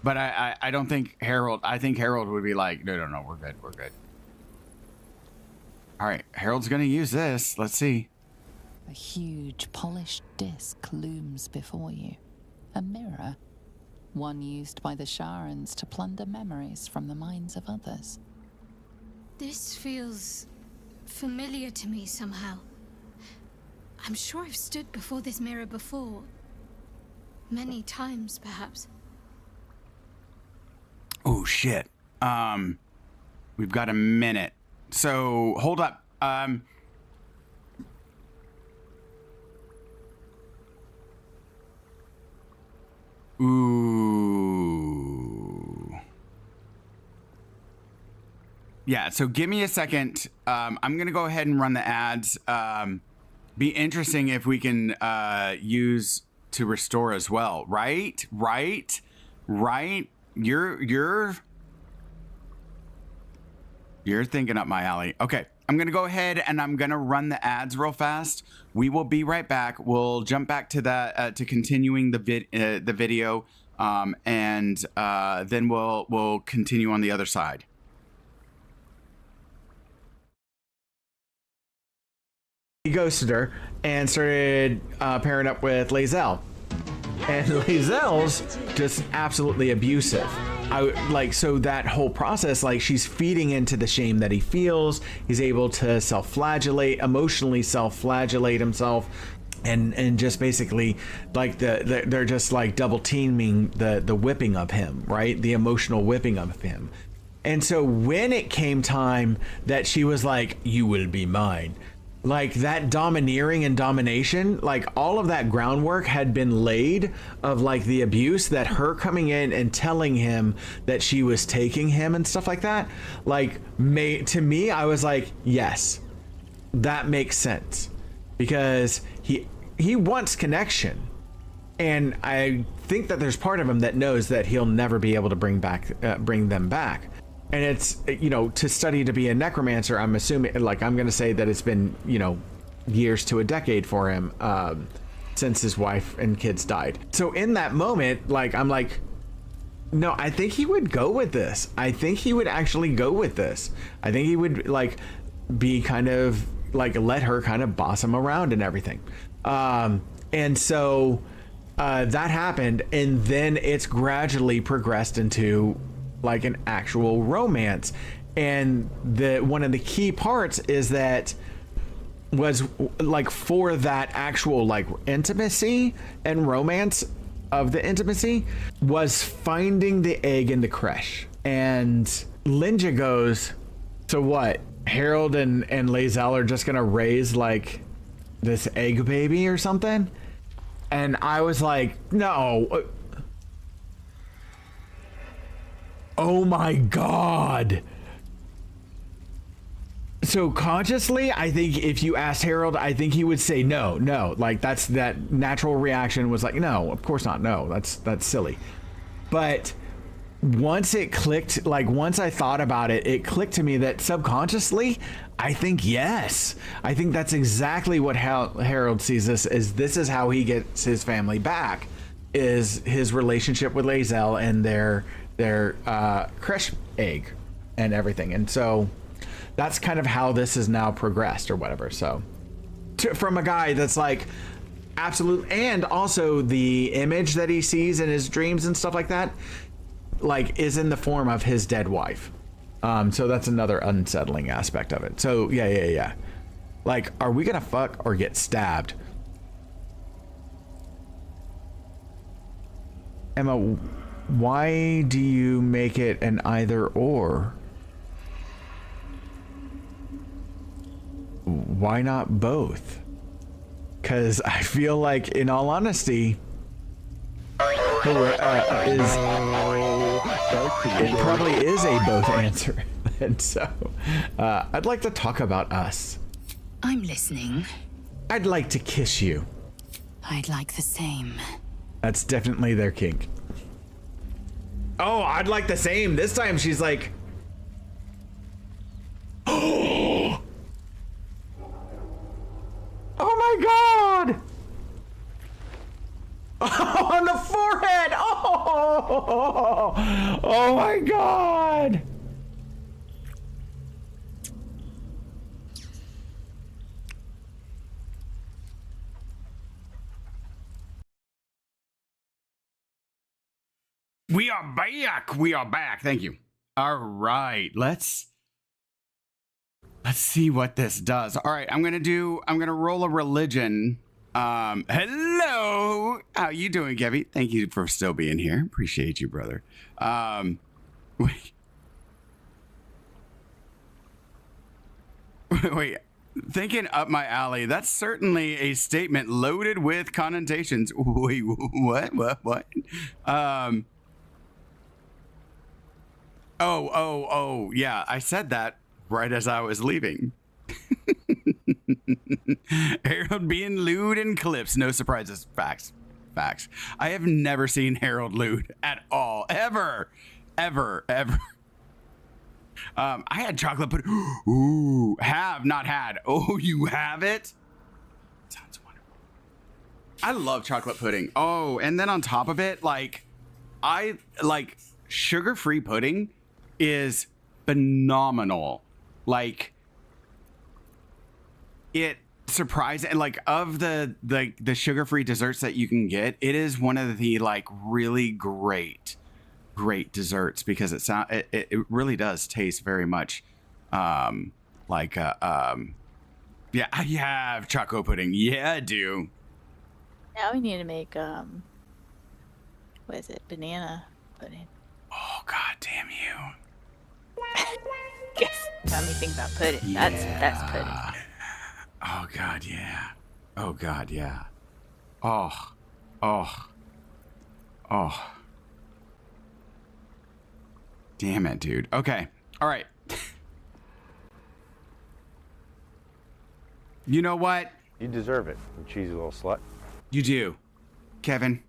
but I don't think Harold. I think Harold would be like, no, we're good. All right, Harold's gonna use this. Let's see. A huge polished disc looms before you. A mirror. One used by the Sharans to plunder memories from the minds of others. This feels familiar to me somehow. I'm sure I've stood before this mirror before. Many times, perhaps. Oh, shit. We've got a minute. So, hold up. Ooh. Yeah, so give me a second. I'm going to go ahead and run the ads. Be interesting if we can use to restore as well. Right? You're thinking up my alley. Okay. I'm going to go ahead and I'm going to run the ads real fast. We will be right back. We'll jump back to that, to continuing the video. And then we'll continue on the other side. He ghosted her and started pairing up with Lae'zel. And Lae'zel's just absolutely abusive. So that whole process, like, she's feeding into the shame that he feels. He's able to self-flagellate, emotionally self-flagellate himself, and just basically, like, they're just like double teaming the whipping of him, right? The emotional whipping of him. And so when it came time that she was like, "You will be mine," like, that domineering and domination, like, all of that groundwork had been laid of, like, the abuse, that her coming in and telling him that she was taking him and stuff like that, like, to me, I was like, yes, that makes sense, because he wants connection, and I think that there's part of him that knows that he'll never be able to bring them back. And it's, you know, to study to be a necromancer, I'm assuming, like, I'm going to say that it's been, you know, years to a decade for him since his wife and kids died. So in that moment, like, I'm like, no, I think he would go with this. I think he would actually go with this. I think he would, like, be kind of, like, let her kind of boss him around and everything. And so that happened, and then it's gradually progressed into, like, an actual romance. And one of the key parts is that was, like, for that actual, like, intimacy and romance of the intimacy, was finding the egg in the creche. And Linja goes, so what, Harold and Lae'zel are just gonna raise, like, this egg baby or something? And I was like, no. Oh my God. So consciously, I think if you asked Harold, I think he would say no. Like, that natural reaction was like, no, of course not. No, that's silly. But once it clicked, like, once I thought about it, it clicked to me that subconsciously, I think yes. I think that's exactly what Harold sees this is how he gets his family back, is his relationship with Lae'zel and their creche egg and everything. And so that's kind of how this has now progressed or whatever. So from a guy that's like absolute, and also the image that he sees in his dreams and stuff like that, like, is in the form of his dead wife. So that's another unsettling aspect of it. So yeah. Like, are we gonna fuck or get stabbed? Emma, why do you make it an either or? Why not both? Because I feel like, in all honesty, it probably is a both answer. And so I'd like to talk about us. I'm listening. I'd like to kiss you. I'd like the same. That's definitely their kink. Oh, I'd like the same. This time she's like, oh my God. Oh, on the forehead. Oh my God. We are back. We are back. Thank you. All right. Let's see what this does. All right. I'm going to roll a religion. Hello. How you doing, Gabby? Thank you for still being here. Appreciate you, brother. Wait. Thinking up my alley. That's certainly a statement loaded with connotations. Wait, what? Oh, yeah, I said that right as I was leaving. Harold being lewd in clips, no surprises. Facts. I have never seen Harold lewd at all. Ever. I had chocolate pudding. Ooh, have not had. Oh, you have it? Sounds wonderful. I love chocolate pudding. Oh, and then on top of it, like, I like sugar-free pudding is phenomenal. Like, it surprising, like, of the sugar-free desserts that you can get, it is one of the like really great desserts because it really does taste very much yeah, I have choco pudding. Yeah, I do. Now we need to make what is it, banana pudding. Oh, god damn you. Guess got me thinking about pudding. Yeah. That's pudding. Oh god, yeah. Oh god, yeah. Oh. Damn it, dude. Okay. All right. You know what? You deserve it, you cheesy little slut. You do. Kevin,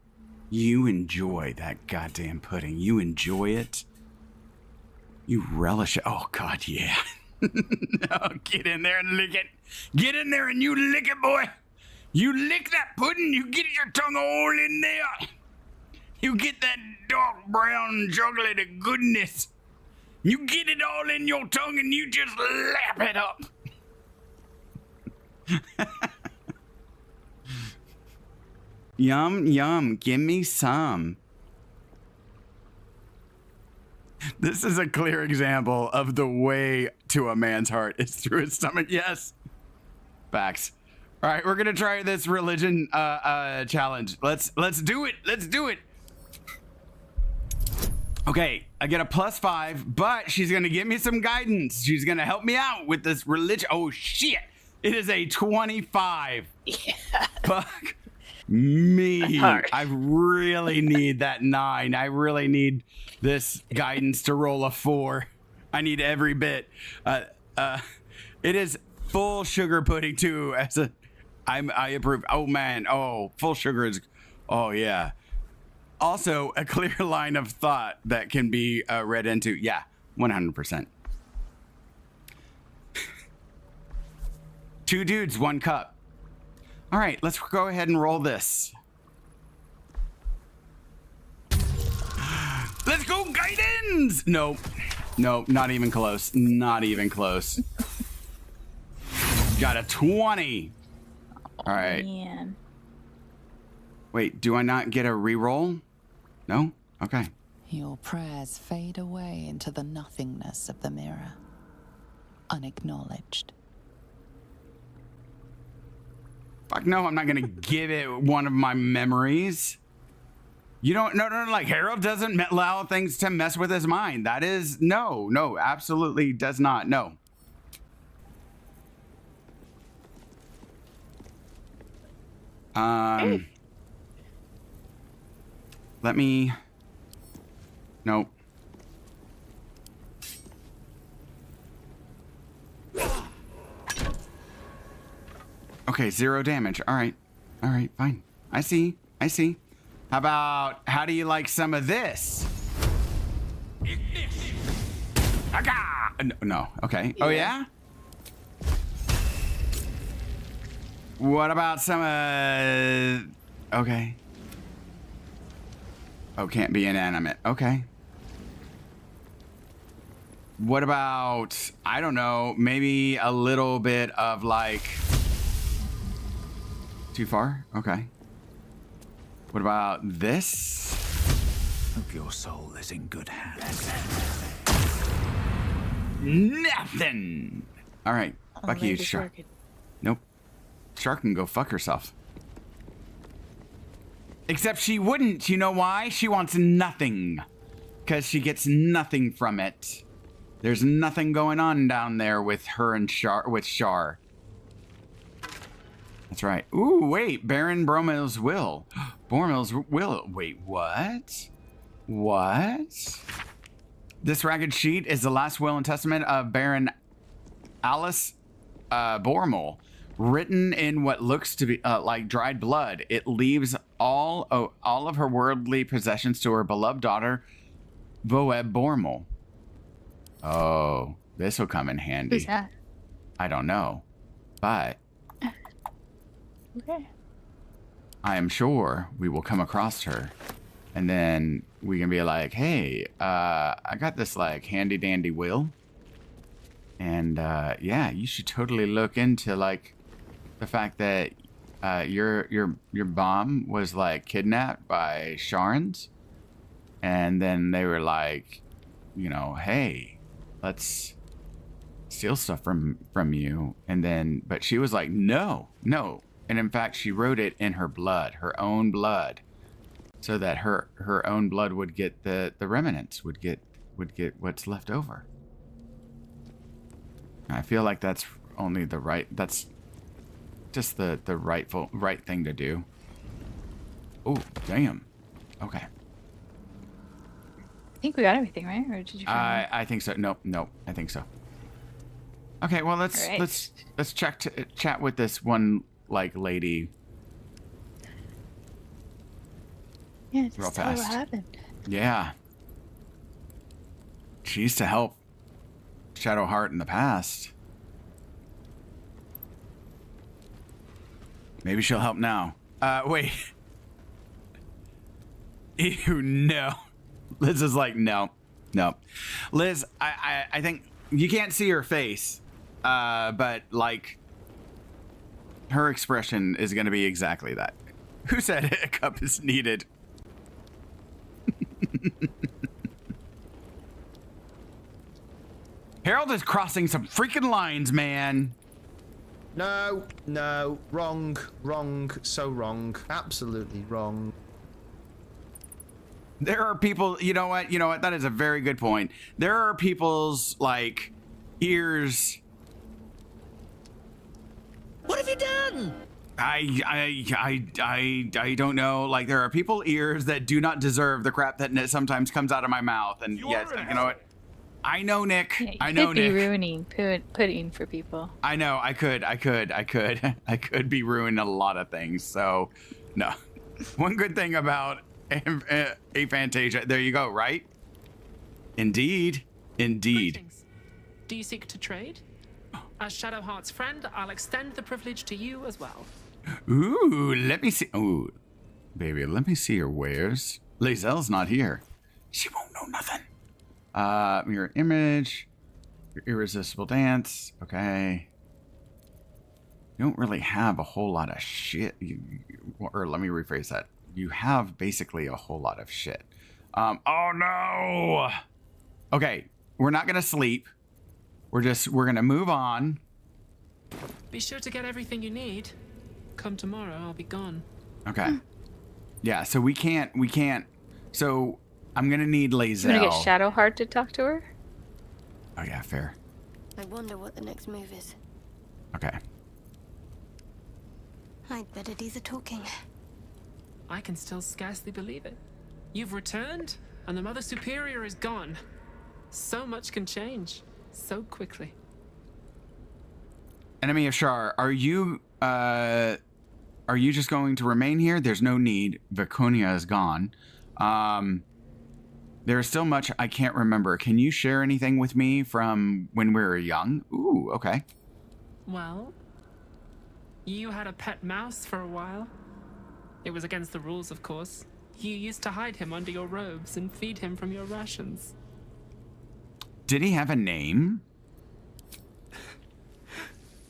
you enjoy that goddamn pudding. You enjoy it. You relish it. Oh, God, yeah. Oh, get in there and lick it. Get in there and you lick it, boy. You lick that pudding, you get your tongue all in there. You get that dark brown chocolate goodness. You get it all in your tongue and you just lap it up. Yum, yum. Give me some. This is a clear example of the way to a man's heart is through his stomach. Yes. Facts. All right, we're gonna try this religion challenge. Let's do it. Let's do it. Okay, I get a +5, but she's gonna give me some guidance. She's gonna help me out with this religion. Oh shit! It is a 25. Yeah. Fuck me. I really need that 9. I really need this guidance to roll a 4. I need every bit. It is full sugar pudding too. I approve. Oh man. Oh, full sugar is. Oh yeah. Also, a clear line of thought that can be read into. Yeah, 100%. 2 dudes, 1 cup. All right, let's go ahead and roll this. Let's go, guidance! Nope. Nope, not even close. Not even close. Got a 20. All right. Man. Wait, do I not get a reroll? No? Okay. Your prayers fade away into the nothingness of the mirror, unacknowledged. Fuck no, I'm not gonna give it one of my memories. You don't, no, like Harold doesn't allow things to mess with his mind. That is, no, absolutely does not, no. Let me, nope. Okay, 0 damage. All right, fine. I see. How do you like some of this? No, okay. Yeah. Oh yeah? What about some okay. Oh, can't be inanimate. Okay. What about, I don't know, maybe a little bit of like, too far? Okay. What about this? Hope your soul is in good hands. Nothing. All right. Fuck you, shark. Nope. Shark can go fuck herself. Except she wouldn't. You know why? She wants nothing. Because she gets nothing from it. There's nothing going on down there with her and Shar. That's right. Ooh, wait. Baron Boromil's will. Boromil's will. Wait, what? What? This ragged sheet is the last will and testament of Baron Alice Boromil, written in what looks to be like dried blood. It leaves all of her worldly possessions to her beloved daughter, Voeb Boromil. Oh, this will come in handy. Who's that? I don't know, but Okay. I am sure we will come across her, and then we can be like, "Hey, I got this like handy dandy will, and yeah, you should totally look into like the fact that your mom was like kidnapped by Sharns, and then they were like, you know, hey, let's steal stuff from you, and then but she was like, no, and in fact she wrote it in her blood, her own blood, so that her own blood would get the remnants, would get what's left over. I feel like that's only the right, that's just the right thing to do. Oh, damn. Okay. I think we got everything, right? Or did you find I think so. Nope, I think so. Okay, well let's chat with this one like lady. Yeah, real just tell her what fast. happened. Yeah. She used to help Shadowheart in the past. Maybe she'll help now. Wait. Ew, no. Liz is like, no. Liz, I think you can't see her face, but like her expression is going to be exactly that. Who said a cup is needed? Harold is crossing some freaking lines, man. No, wrong, so wrong, absolutely wrong. There are people, you know what, that is a very good point. There are people's, like, ears. What have you done? I don't know. Like, there are people ears that do not deserve the crap that sometimes comes out of my mouth. And yes, you know what? I know, Nick. Yeah, you I know, could be Nick. ruining pudding for people. I know. I could be ruining a lot of things. So, no. One good thing about Aphantasia. There you go. Right? Indeed. Greetings. Do you seek to trade? As Shadowheart's friend, I'll extend the privilege to you as well. Ooh, let me see. Ooh, baby, let me see your wares. Lazelle's not here. She won't know nothing. Mirror image, your irresistible dance. Okay. You don't really have a whole lot of shit. Or let me rephrase that. You have basically a whole lot of shit. Oh no. Okay, we're not gonna sleep. We're gonna move on. Be sure to get everything you need. Come tomorrow, I'll be gone. Okay. Yeah, so we can't. So I'm gonna need Lazelle. You want to get Shadowheart to talk to her? Oh yeah, fair. I wonder what the next move is. Okay. I'd better do the talking. I can still scarcely believe it. You've returned, and the Mother Superior is gone. So much can change, so quickly. Enemy of Shar, are you just going to remain here? There's no need. Viconia is gone. There is still much I can't remember. Can you share anything with me from when we were young? Ooh, okay. Well, you had a pet mouse for a while. It was against the rules, of course. You used to hide him under your robes and feed him from your rations. Did he have a name?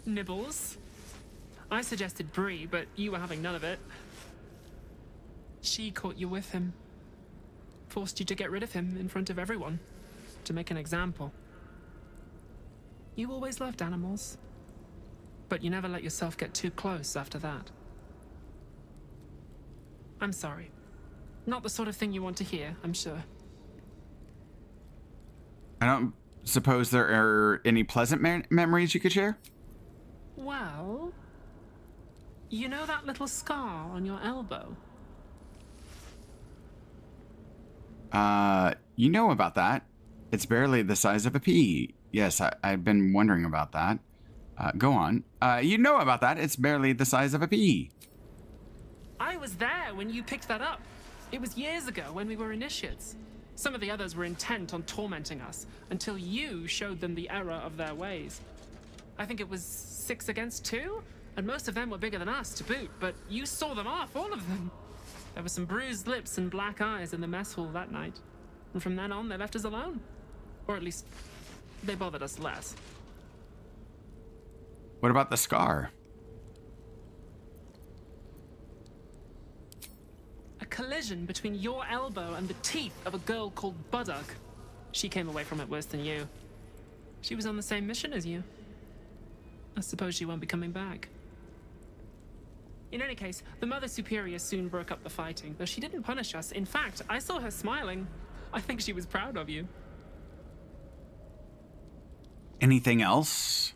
Nibbles. I suggested Bree, but you were having none of it. She caught you with him. Forced you to get rid of him in front of everyone. To make an example. You always loved animals. But you never let yourself get too close after that. I'm sorry. Not the sort of thing you want to hear, I'm sure. I don't suppose there are any pleasant memories you could share? Well, you know that little scar on your elbow? You know about that. It's barely the size of a pea. Yes, I've been wondering about that. Go on. You know about that. It's barely the size of a pea. I was there when you picked that up. It was years ago when we were initiates. Some of the others were intent on tormenting us until you showed them the error of their ways. I think it was 6 against 2, and most of them were bigger than us to boot, but you saw them off, all of them. There were some bruised lips and black eyes in the mess hall that night, and from then on they left us alone. Or at least, they bothered us less. What about the scar? A collision between your elbow and the teeth of a girl called Buddock. She came away from it worse than you. She was on the same mission as you. I suppose she won't be coming back. In any case, the Mother Superior soon broke up the fighting, though she didn't punish us. In fact, I saw her smiling. I think she was proud of you. Anything else?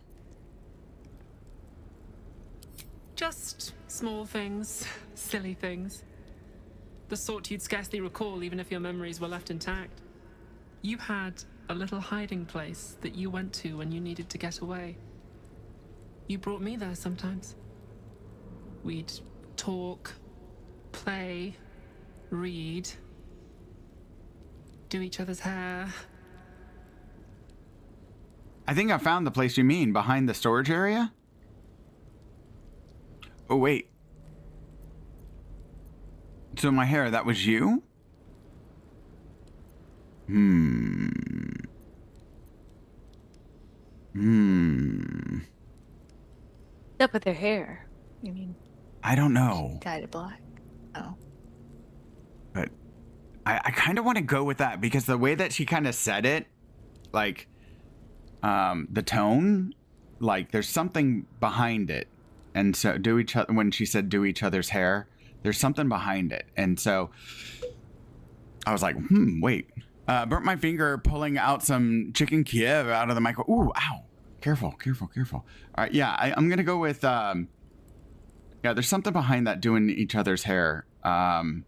Just small things, silly things. The sort you'd scarcely recall even if your memories were left intact. You had a little hiding place that you went to when you needed to get away. You brought me there sometimes. We'd talk, play, read, do each other's hair. I think I found the place you mean, behind the storage area. Oh, wait. So my hair, that was you? What's up with her hair? You mean? I don't know. Dyed it black. Oh. But I kind of want to go with that because the way that she kind of said it, like, the tone, like there's something behind it. And so when she said do each other's hair, there's something behind it. And so I was like, wait. Burnt my finger pulling out some chicken Kiev out of the micro. Ooh, ow. Careful, careful, careful. All right, yeah, I'm going to go with, yeah, there's something behind that doing each other's hair. And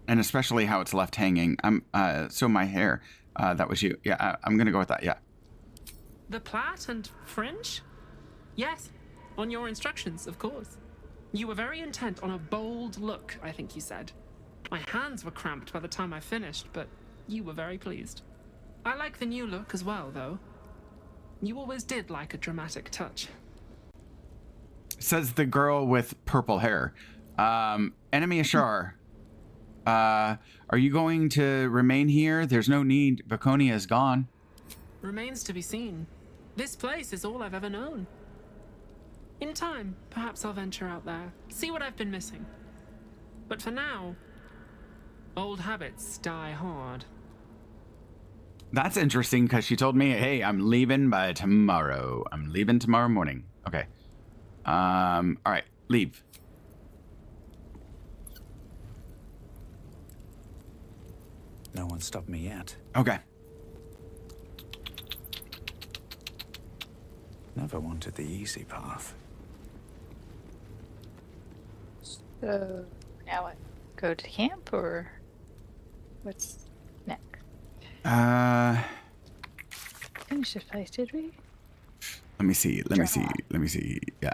especially how it's left hanging. So my hair, that was you. Yeah, I'm going to go with that, yeah. The plait and fringe? Yes, on your instructions, of course. You were very intent on a bold look, I think you said. My hands were cramped by the time I finished, but you were very pleased. I like the new look as well, though. You always did like a dramatic touch. Says the girl with purple hair. Enemy Ashar. Are you going to remain here? There's no need. Vaconia is gone. Remains to be seen. This place is all I've ever known. In time, perhaps I'll venture out there, see what I've been missing. But for now, old habits die hard. That's interesting because she told me, hey, I'm leaving by tomorrow. I'm leaving tomorrow morning. Okay. All right, leave. No one stopped me yet. Okay. Never wanted the easy path. So now what? Go to camp or what's next? Finish this place, did we? Let me see. Let me see. Let me see. Yeah.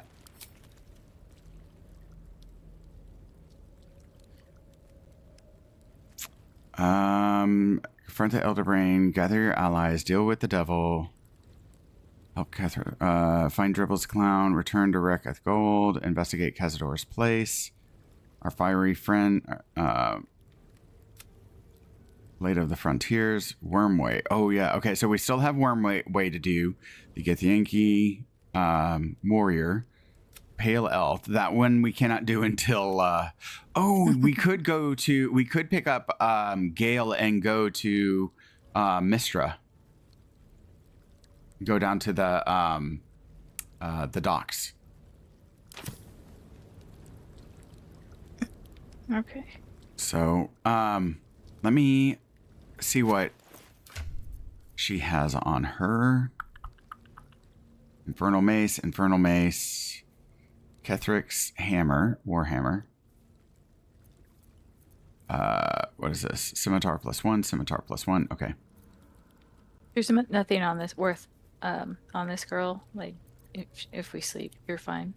Confront the Elder Brain, gather your allies, deal with the devil, help Catherine, find Dribble's clown, return to Reketh Gold, investigate Cazador's place, our fiery friend, Blade of the Frontiers, Wormway. Oh yeah, okay, so we still have Wormway to do. The Githyanki, Warrior, Pale Elf. That one we cannot do until. We could pick up Gale and go to Mistra. Go down to the docks. Okay. So let me see what she has on her. Infernal Mace, Kethric's Hammer, Warhammer. What is this? Scimitar +1, okay. There's nothing on this worth on this girl. Like if we sleep, you're fine.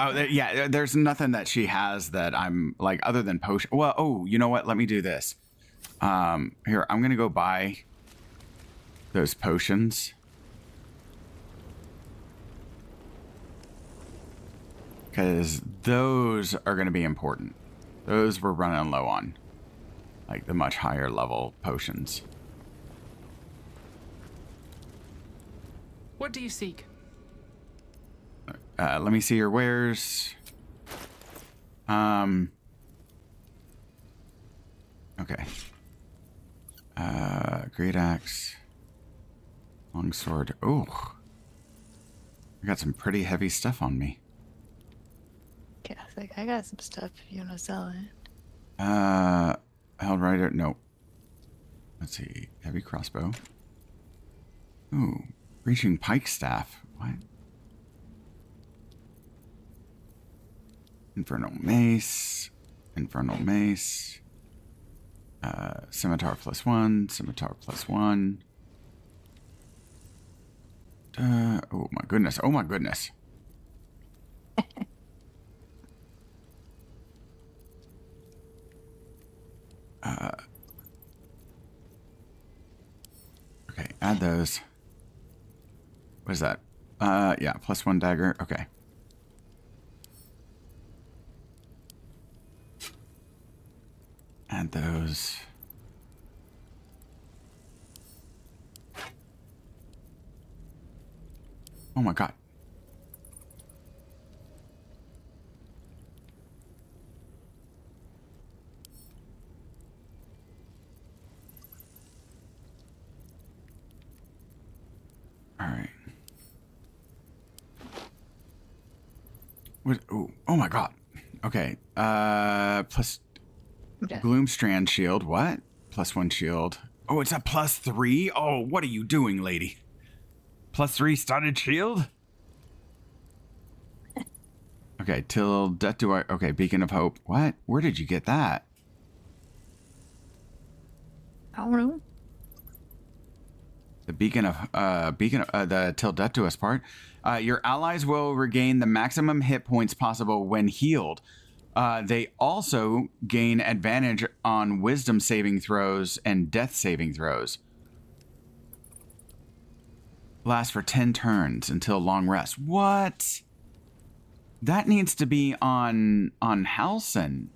Oh, yeah. There's nothing that she has that I'm like other than potion. Well, oh, you know what? Let me do this. Here, I'm gonna go buy those potions. Because those are going to be important. Those we're running low on. Like the much higher level potions. What do you seek? Let me see your wares. Okay. Great axe. Longsword. Oh. I got some pretty heavy stuff on me. Yeah, I think I got some stuff if you want to sell it. Held Rider. No. Let's see. Heavy crossbow. Ooh. Reaching pike staff. What? Infernal mace. Infernal mace. Scimitar +1. Scimitar +1. Oh my goodness. Oh my goodness. Okay, add those. What is that? Yeah, +1 dagger. Okay. Add those. Oh my god. All right. What? Oh my god. Okay. Plus Gloomstrand shield. What? +1 shield. Oh, it's a +3. Oh, what are you doing, lady? +3 studded shield. Okay, till death do I. Okay, beacon of hope. What? Where did you get that? I don't know. The beacon of the till death do us part. Your allies will regain the maximum hit points possible when healed. They also gain advantage on wisdom saving throws and death saving throws. Lasts for 10 turns until long rest. What? That needs to be on Halcyon.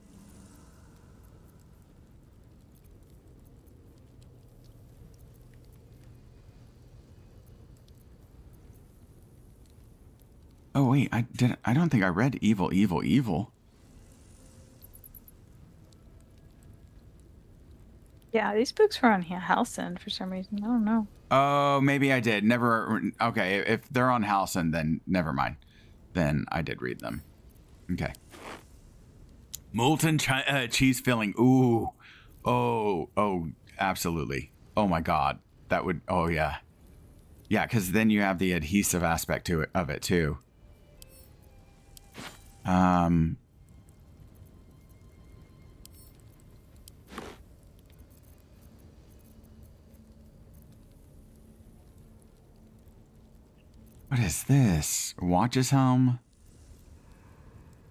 Oh wait, I don't think I read evil. Yeah, these books were on Halcyon for some reason. I don't know. Oh, maybe I did. Never. Okay, if they're on Halcyon, then never mind. Then I did read them. Okay. Molten cheese filling. Ooh. Oh, absolutely. Oh my god. That would. Oh yeah. Yeah, because then you have the adhesive aspect to it of it too. What is this? Watch's helm?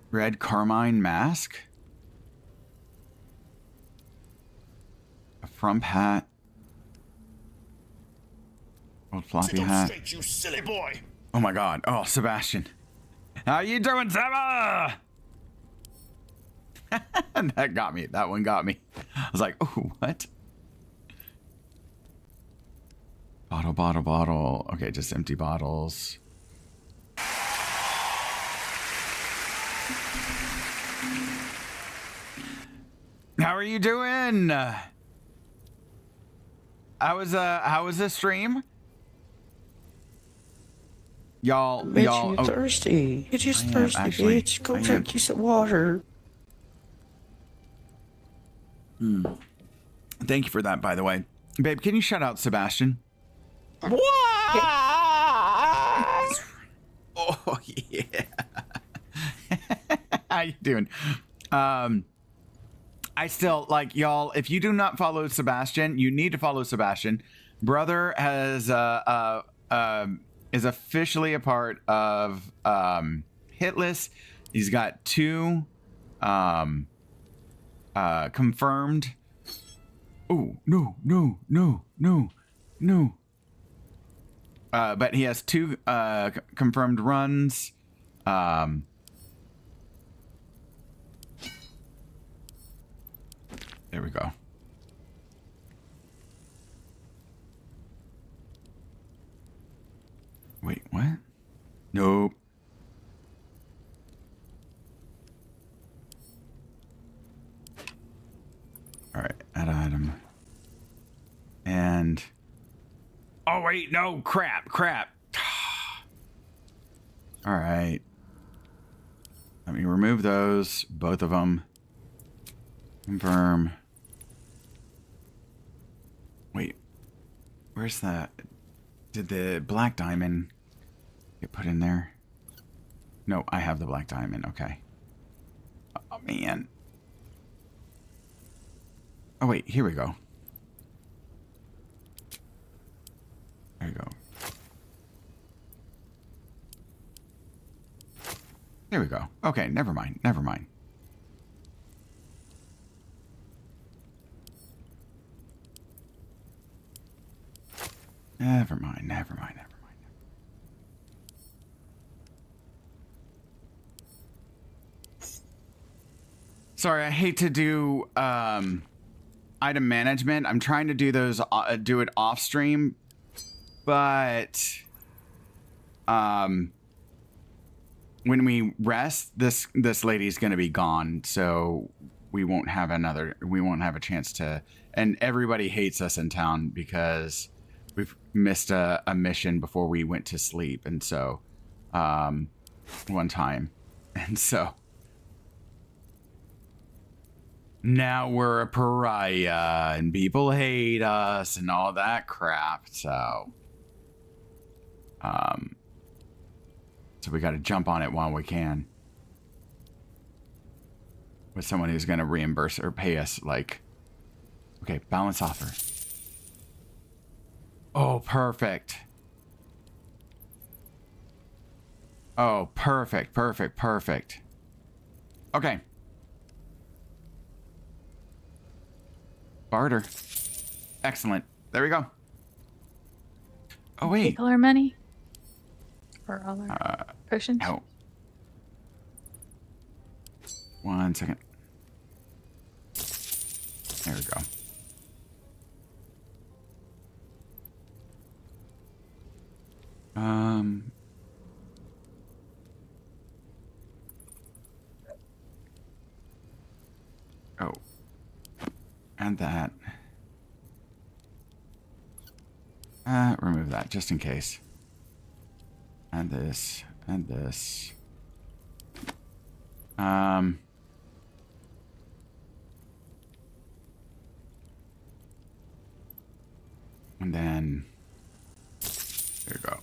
Red carmine mask? A frump hat? Old floppy hat? Straight, you silly boy. Oh my god. Oh, Sebastian. How you doing, Seba? That got me. That one got me. I was like, oh, what? Bottle. Okay, just empty bottles. How are you doing? How was the stream? Y'all, Bitch, you thirsty. You're just thirsty, bitch. Go drink you some water. Thank you for that, by the way. Babe, can you shout out Sebastian? What? Oh, yeah. How you doing? I still, like, y'all, if you do not follow Sebastian, you need to follow Sebastian. Brother has, is officially a part of Hitless He's got 2 confirmed. Oh, no. But he has 2 confirmed runs. There we go. Wait, what? Nope. All right, add item. And oh wait, no, crap. All right. Let me remove those, both of them. Confirm. Wait, where's that? Did the black diamond get put in there? No, I have the black diamond. Okay. Oh, man. Oh, wait. Here we go. There we go. There we go. Okay, never mind. Never mind. Never mind. Never mind. Never mind. Sorry, I hate to do item management. I'm trying to do those, do it off stream, but when we rest, this lady's gonna be gone, so we won't have a chance to. And everybody hates us in town because we've missed a mission before we went to sleep, and so one time, and so now we're a pariah and people hate us and all that crap. So so we got to jump on it while we can with someone who's going to reimburse or pay us. Like, okay, balance offer. Oh, perfect. Oh, perfect. Okay. Barter. Excellent. There we go. Oh, wait. Take all our money? For all our potions? No. 1 second. There we go. Oh. And that. Remove that just in case. And this. And this. And then there you go.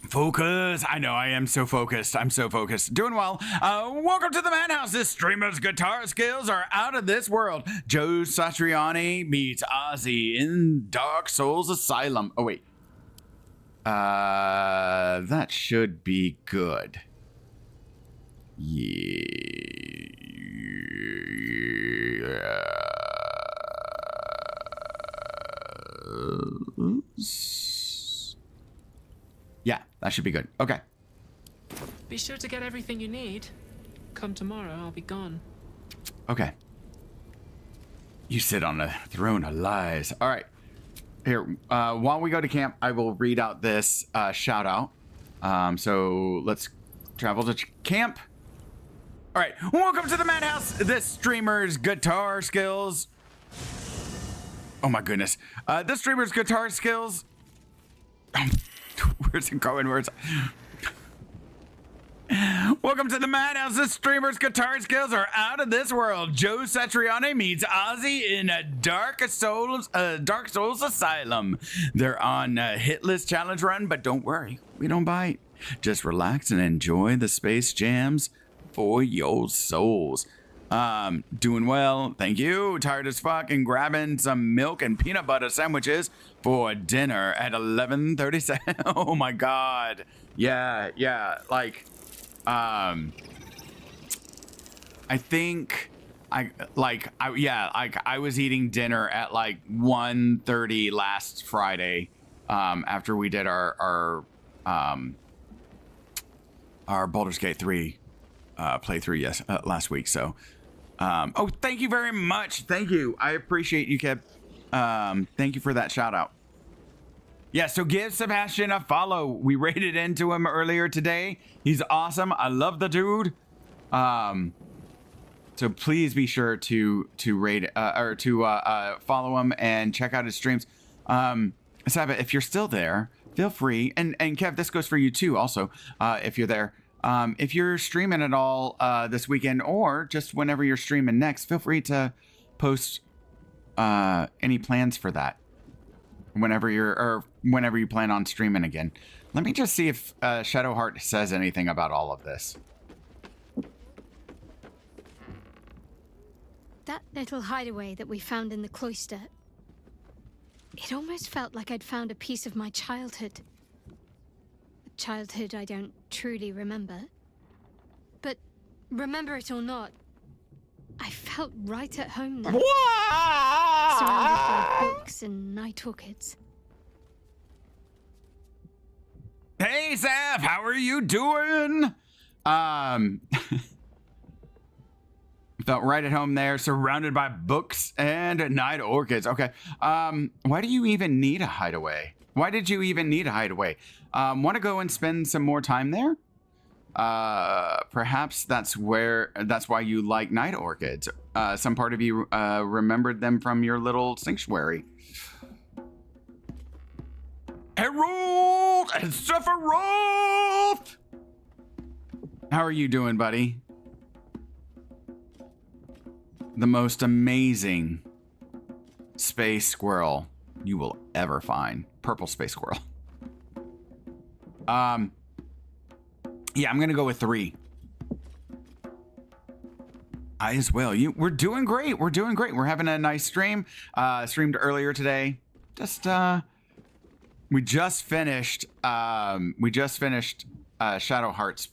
Focus. I know I am so focused. I'm so focused. Doing well. Welcome to the Madhouse. This streamer's guitar skills are out of this world. Joe Satriani meets Ozzy in Dark Souls Asylum. Oh, wait. That should be good. Yeah, that should be good. Okay. Be sure to get everything you need. Come tomorrow, I'll be gone. Okay. You sit on a throne of lies. All right. Here, while we go to camp, I will read out this shout out. So let's travel to camp. All right. Welcome to the Madhouse. This streamer's guitar skills. Oh my goodness. This streamer's guitar skills. Where's it going? Welcome to the Madhouse. This streamer's guitar skills are out of this world. Joe Satriani meets Ozzy in a Dark Souls Asylum. They're on a hit list challenge run, but don't worry, we don't bite. Just relax and enjoy the space jams for your souls. Doing well, thank you. Tired as fuck and grabbing some milk and peanut butter sandwiches for dinner at 11:37. Oh my god. Yeah, like I think I was eating dinner at like 1:30 last Friday, after we did our Baldur's Gate 3 playthrough last week. So, oh, thank you very much. Thank you. I appreciate you, Keb. Thank you for that shout out. Yeah, so give Sebastian a follow. We raided into him earlier today. He's awesome. I love the dude. So please be sure to rate or to follow him and check out his streams. Saba, if you're still there, feel free. And Kev, this goes for you too. Also, if you're there, if you're streaming at all this weekend or just whenever you're streaming next, feel free to post any plans for that. Whenever you plan on streaming again. Let me just see if Shadowheart says anything about all of this. That little hideaway that we found in the cloister, it almost felt like I'd found a piece of my childhood. A childhood I don't truly remember. But remember it or not, I felt right at home there. Surrounded by books and night orchids. Hey, Zaf, how are you doing? Felt right at home there, surrounded by books and night orchids. Okay. Why do you even need a hideaway? Why did you even need a hideaway? Want to go and spend some more time there? Perhaps that's why you like night orchids. Some part of you remembered them from your little sanctuary. Harold and Sephiroth! How are you doing, buddy? The most amazing space squirrel you will ever find. Purple space squirrel. Yeah, I'm gonna go with 3. I as well. We're doing great. We're doing great. We're having a nice stream. Streamed earlier today. We just finished Shadowheart's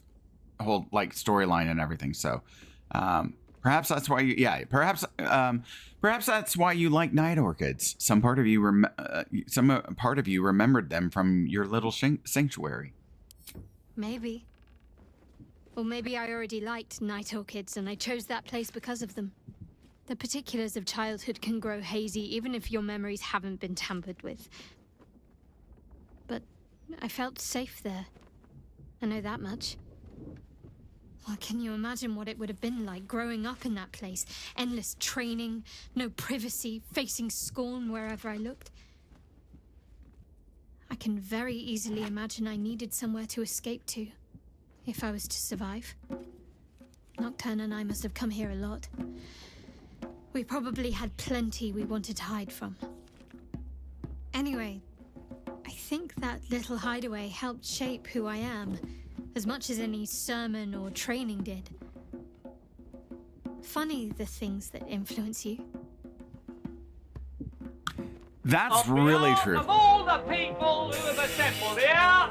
whole like storyline and everything. So perhaps that's why perhaps that's why you like night orchids. Some part of you remembered them from your little sanctuary. Maybe. Or maybe I already liked night orchids and I chose that place because of them. The particulars of childhood can grow hazy even if your memories haven't been tampered with. But I felt safe there. I know that much. Well, can you imagine what it would have been like growing up in that place? Endless training, no privacy, facing scorn wherever I looked. I can very easily imagine I needed somewhere to escape to, if I was to survive. Nocturne and I must have come here a lot. We probably had plenty we wanted to hide from. Anyway, I think that little hideaway helped shape who I am, as much as any sermon or training did. Funny the things that influence you. That's really true. Of all the people who have assembled here,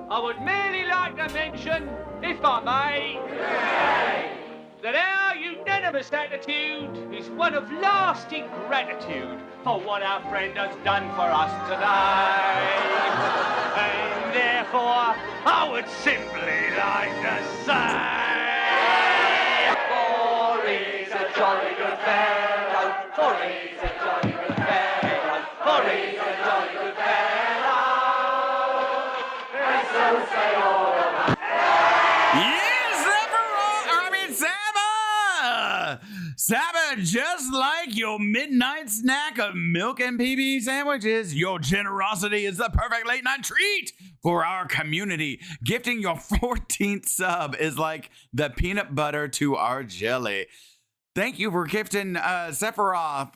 I would merely like to mention, if I may, that our unanimous attitude is one of lasting gratitude for what our friend has done for us today. And therefore, I would simply like to say, for he's a jolly good fellow, for he's a jolly good fellow, for he's a jolly good fellow, and so say all of us. Saba, just like your midnight snack of milk and PB sandwiches, your generosity is the perfect late night treat for our community. Gifting your 14th sub is like the peanut butter to our jelly. Thank you for gifting Sephiroth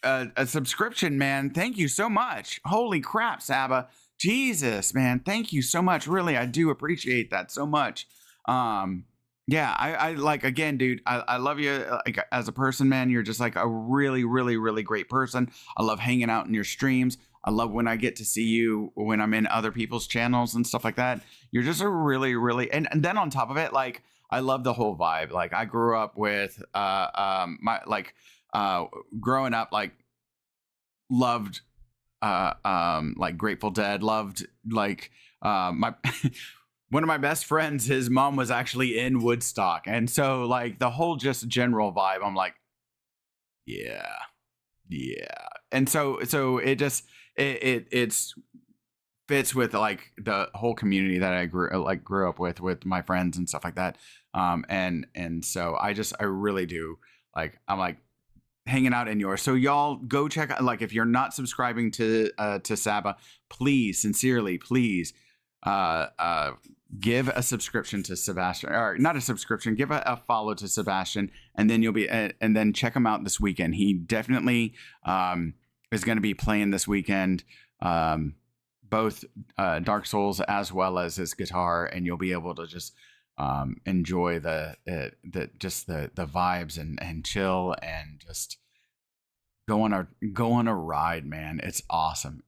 a subscription, man. Thank you so much. Holy crap, Saba. Jesus, man. Thank you so much. Really, I do appreciate that so much. Yeah, I like, again, dude, I love you like as a person, man. You're just like a really, really, really great person. I love hanging out in your streams. I love when I get to see you when I'm in other people's channels and stuff like that. You're just a really, really, and then on top of it, like, I love the whole vibe. Like, I grew up with, growing up, like, loved, like Grateful Dead, loved, like, my, one of my best friends, his mom was actually in Woodstock. And so, like, the whole just general vibe, I'm like, yeah. And so it just, it's fits with like the whole community that I grew up with my friends and stuff like that. And so I really do, like, I'm like hanging out in yours. So y'all go check out, like, if you're not subscribing to Saba, please, sincerely, please, give a subscription to Sebastian, or not a subscription, give a follow to Sebastian, and then you'll be, and then check him out this weekend. He definitely is going to be playing this weekend, both Dark Souls as well as his guitar, and you'll be able to just enjoy the vibes and chill and just go on a ride, man. It's awesome.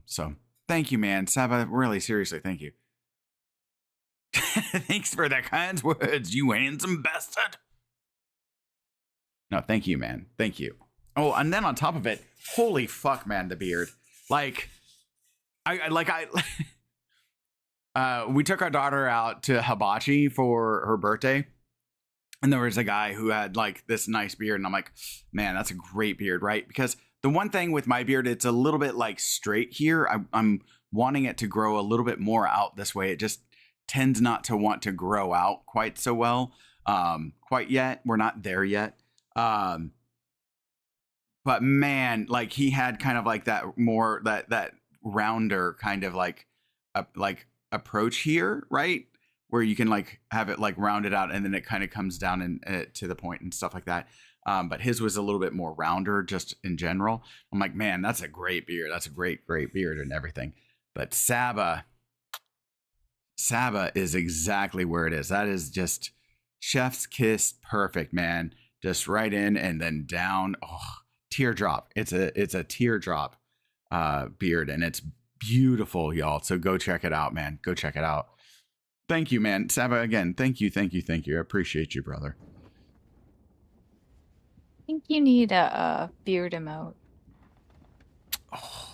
So thank you, man. Saba, really, seriously, thank you. Thanks for the kind words, you handsome bastard. No, thank you, man. Thank you. Oh, and then on top of it, holy fuck, man, the beard. Like, we took our daughter out to Hibachi for her birthday, and there was a guy who had like this nice beard, and I'm like, man, that's a great beard, right? Because the one thing with my beard, it's a little bit like straight here. I'm wanting it to grow a little bit more out this way. It just tends not to want to grow out quite so well, quite yet. We're not there yet. But man, like, he had kind of like that more that rounder kind of like approach here, right? Where you can like have it like rounded out and then it kind of comes down and to the point and stuff like that. But his was a little bit more rounder just in general. I'm like, man, that's a great beard. That's a great beard and everything. But Saba is exactly where it is. That is just chef's kiss perfect, man. Just right in and then down. Oh, teardrop. It's a teardrop beard, and it's beautiful, y'all. So go check it out, man. Go check it out. Thank you, man. Saba, again, thank you. I appreciate you, brother. I think you need a beard emote. Oh.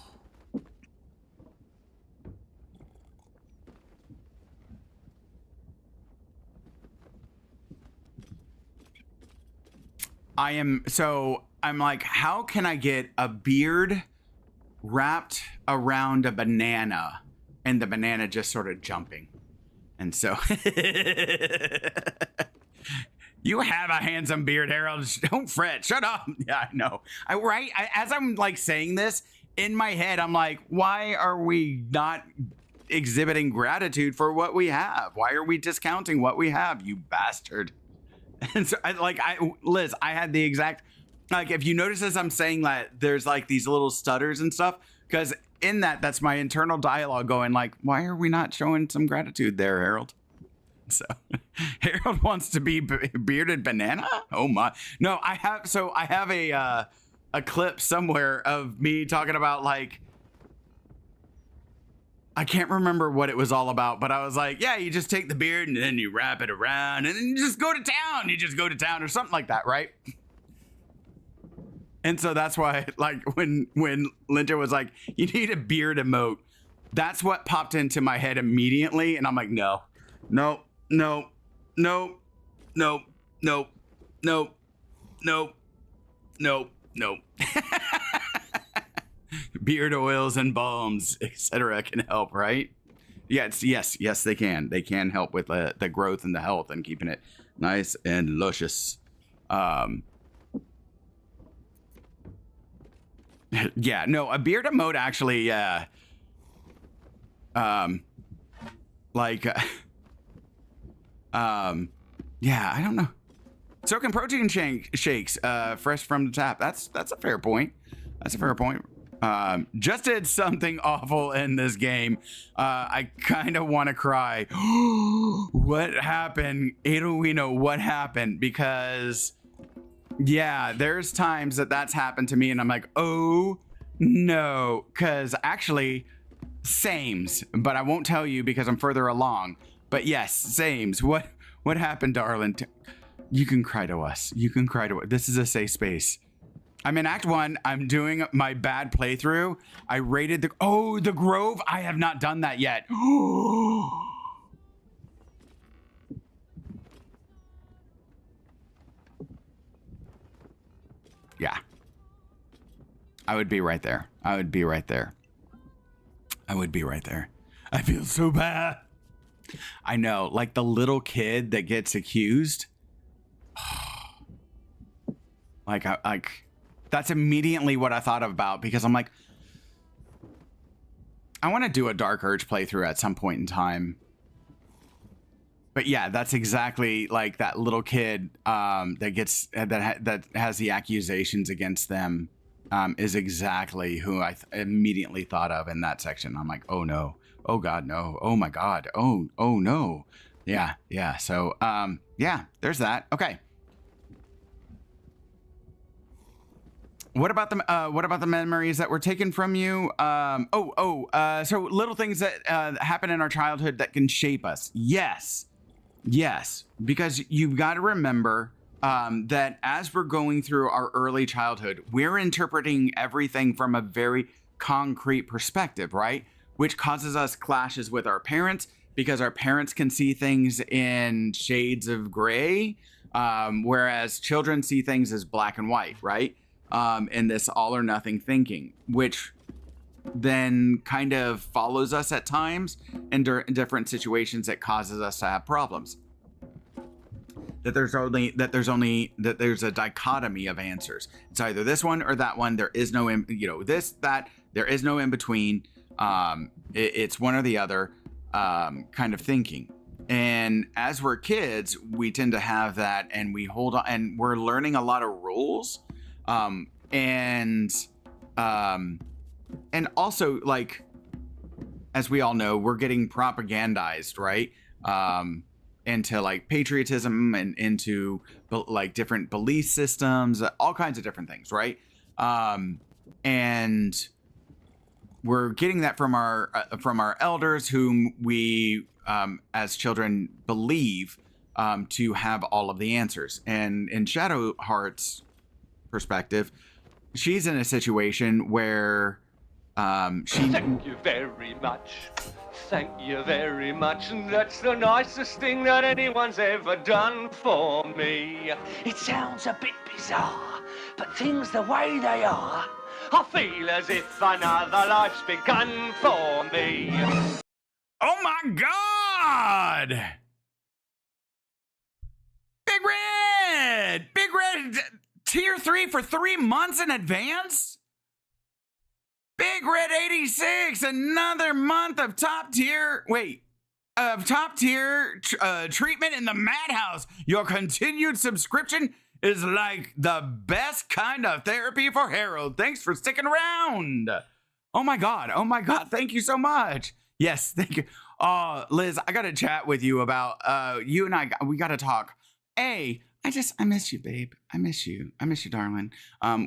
I'm like, how can I get a beard wrapped around a banana and the banana just sort of jumping? And so you have a handsome beard, Harold. Don't fret. Shut up. Yeah, I know. As I'm like saying this in my head, I'm like, why are we not exhibiting gratitude for what we have? Why are we discounting what we have, you bastard? And so Liz, I had the exact, like, if you notice as I'm saying that, there's like these little stutters and stuff, because in that's my internal dialogue going like, why are we not showing some gratitude there, Harold? So Harold wants to be bearded banana. Oh my, no, I have a clip somewhere of me talking about, like, I can't remember what it was all about, but I was like, yeah, you just take the beard and then you wrap it around and then you just go to town. You just go to town or something like that, right? And so that's why, like, when Linda was like, you need a beard emote, that's what popped into my head immediately. And I'm like, no. Beard oils and balms, etc. can help, right? Yes, they can. They can help with the growth and the health and keeping it nice and luscious. Yeah, no, a beard emote actually, yeah, I don't know. Soaking protein shakes, fresh from the tap. That's a fair point. Just did something awful in this game. I kind of want to cry. What happened? We know what happened, because yeah, there's times that's happened to me and I'm like, oh No, because actually, sames, but I won't tell you because I'm further along. But yes, sames. What happened, darling? You can cry to us. You can cry to us. This is a safe space. I'm in Act 1. I'm doing my bad playthrough. I raided the Grove. I have not done that yet. Yeah. I would be right there. I would be right there. I would be right there. I feel so bad. I know, like the little kid that gets accused. Like, that's immediately what I thought about, because I'm like, I want to do a Dark Urge playthrough at some point in time. But yeah, that's exactly like that little kid that has the accusations against them is exactly who I immediately thought of in that section. I'm like, oh no, oh god, no, oh my god, oh no, yeah. So yeah, there's that. Okay. What about the memories that were taken from you? So little things that happen in our childhood that can shape us. Yes, because you've got to remember that as we're going through our early childhood, we're interpreting everything from a very concrete perspective, right? Which causes us clashes with our parents, because our parents can see things in shades of gray, whereas children see things as black and white, right? And this all or nothing thinking, which then kind of follows us at times in different situations that causes us to have problems. That there's a dichotomy of answers. It's either this one or that one. There is no there is no in between. It's one or the other kind of thinking. And as we're kids, we tend to have that, and we hold on, and we're learning a lot of rules. And also, like, as we all know, we're getting propagandized, right? Into like patriotism and into like different belief systems, all kinds of different things, right? And we're getting that from our elders, whom we, as children, believe to have all of the answers. And in Shadowheart's perspective, she's in a situation where Thank you very much. Thank you very much. And that's the nicest thing that anyone's ever done for me. It sounds a bit bizarre, but things the way they are, I feel as if another life's begun for me. Oh my god! Big Red tier 3 for 3 months in advance? Big Red 86, another month of top tier treatment in the madhouse. Your continued subscription is like the best kind of therapy for Harold. Thanks for sticking around. Oh my god, thank you so much. Yes, thank you. Liz, I gotta chat with you about you and we gotta talk. I miss you, babe. I miss you, darling.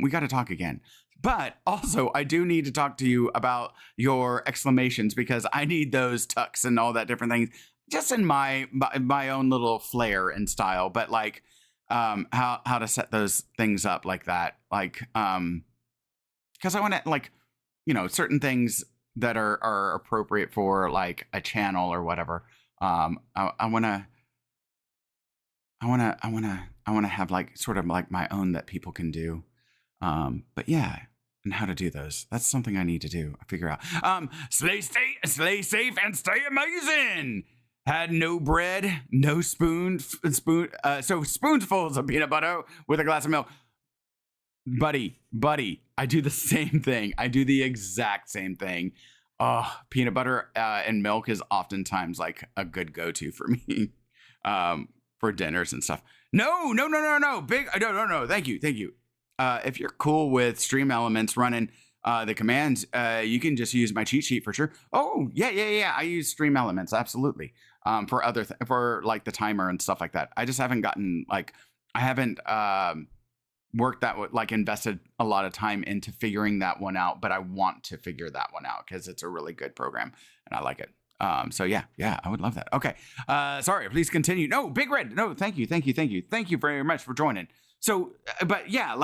We gotta talk again. But also, I do need to talk to you about your exclamations, because I need those tucks and all that different things, just in my own little flair and style. But like, how to set those things up like that, like, because I want to, like, certain things that are appropriate for like a channel or whatever. I want to have like sort of like my own that people can do. But yeah, and how to do those. That's something I need to do. I figure out. Slay safe and stay amazing. Had no bread, no so spoonfuls of peanut butter with a glass of milk. Buddy, I do the same thing. I do the exact same thing. Peanut butter and milk is oftentimes like a good go-to for me for dinners and stuff. No. Big, no. Thank you. If you're cool with Stream Elements running the commands, you can just use my cheat sheet for sure. Oh, yeah. I use Stream Elements, absolutely. For for like the timer and stuff like that. I just haven't gotten, like, I haven't worked that like invested a lot of time into figuring that one out, but I want to figure that one out because it's a really good program and I like it. So yeah, I would love that. Okay. Sorry, please continue. No, Big Red. No, thank you. Thank you very much for joining. So, but yeah,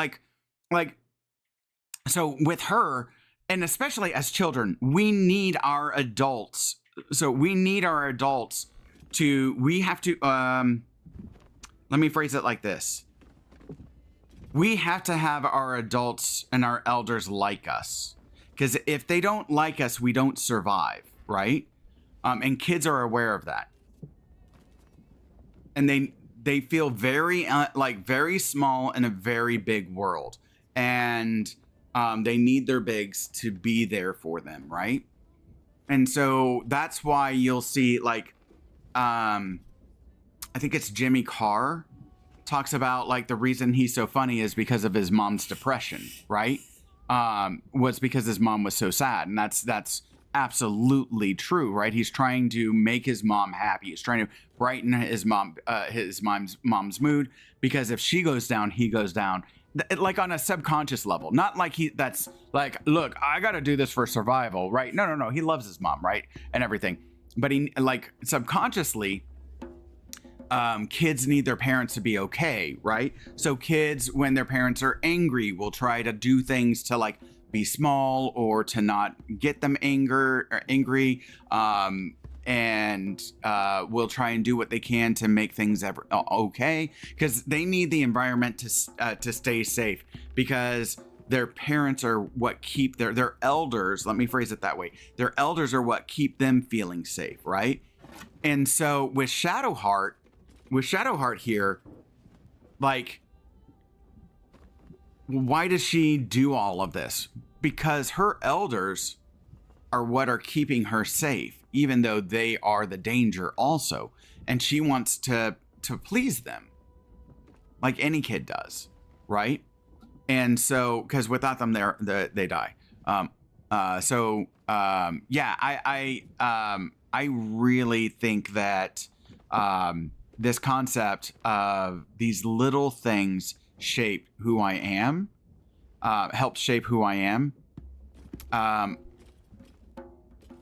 so with her, and especially as children, we need our adults. So we need our adults we have to, let me phrase it like this. We have to have our adults and our elders like us, because if they don't like us, we don't survive, right? And kids are aware of that, and they feel very very small in a very big world, and they need their bigs to be there for them, right? And so that's why you'll see I think it's Jimmy Carr talks about like the reason he's so funny is because of his mom's depression, right? Was because his mom was so sad, and that's absolutely true, right? He's trying to make his mom happy. He's trying to brighten his mom's mood, because if she goes down, he goes down, like on a subconscious level. Not like that's like, look, I got to do this for survival, right? No. He loves his mom, right, and everything, but he like subconsciously. Kids need their parents to be okay, right? So kids, when their parents are angry, will try to do things to like be small or to not get them angry, and will try and do what they can to make things okay, because they need the environment to stay safe, because their parents are what keep their elders. Let me phrase it that way. Their elders are what keep them feeling safe, right? And so with Shadowheart here, like, why does she do all of this? Because her elders are what are keeping her safe, even though they are the danger also. And she wants to please them, like any kid does, right? And so, because without them, they die. I really think that this concept of these little things shape who I am, helps shape who I am.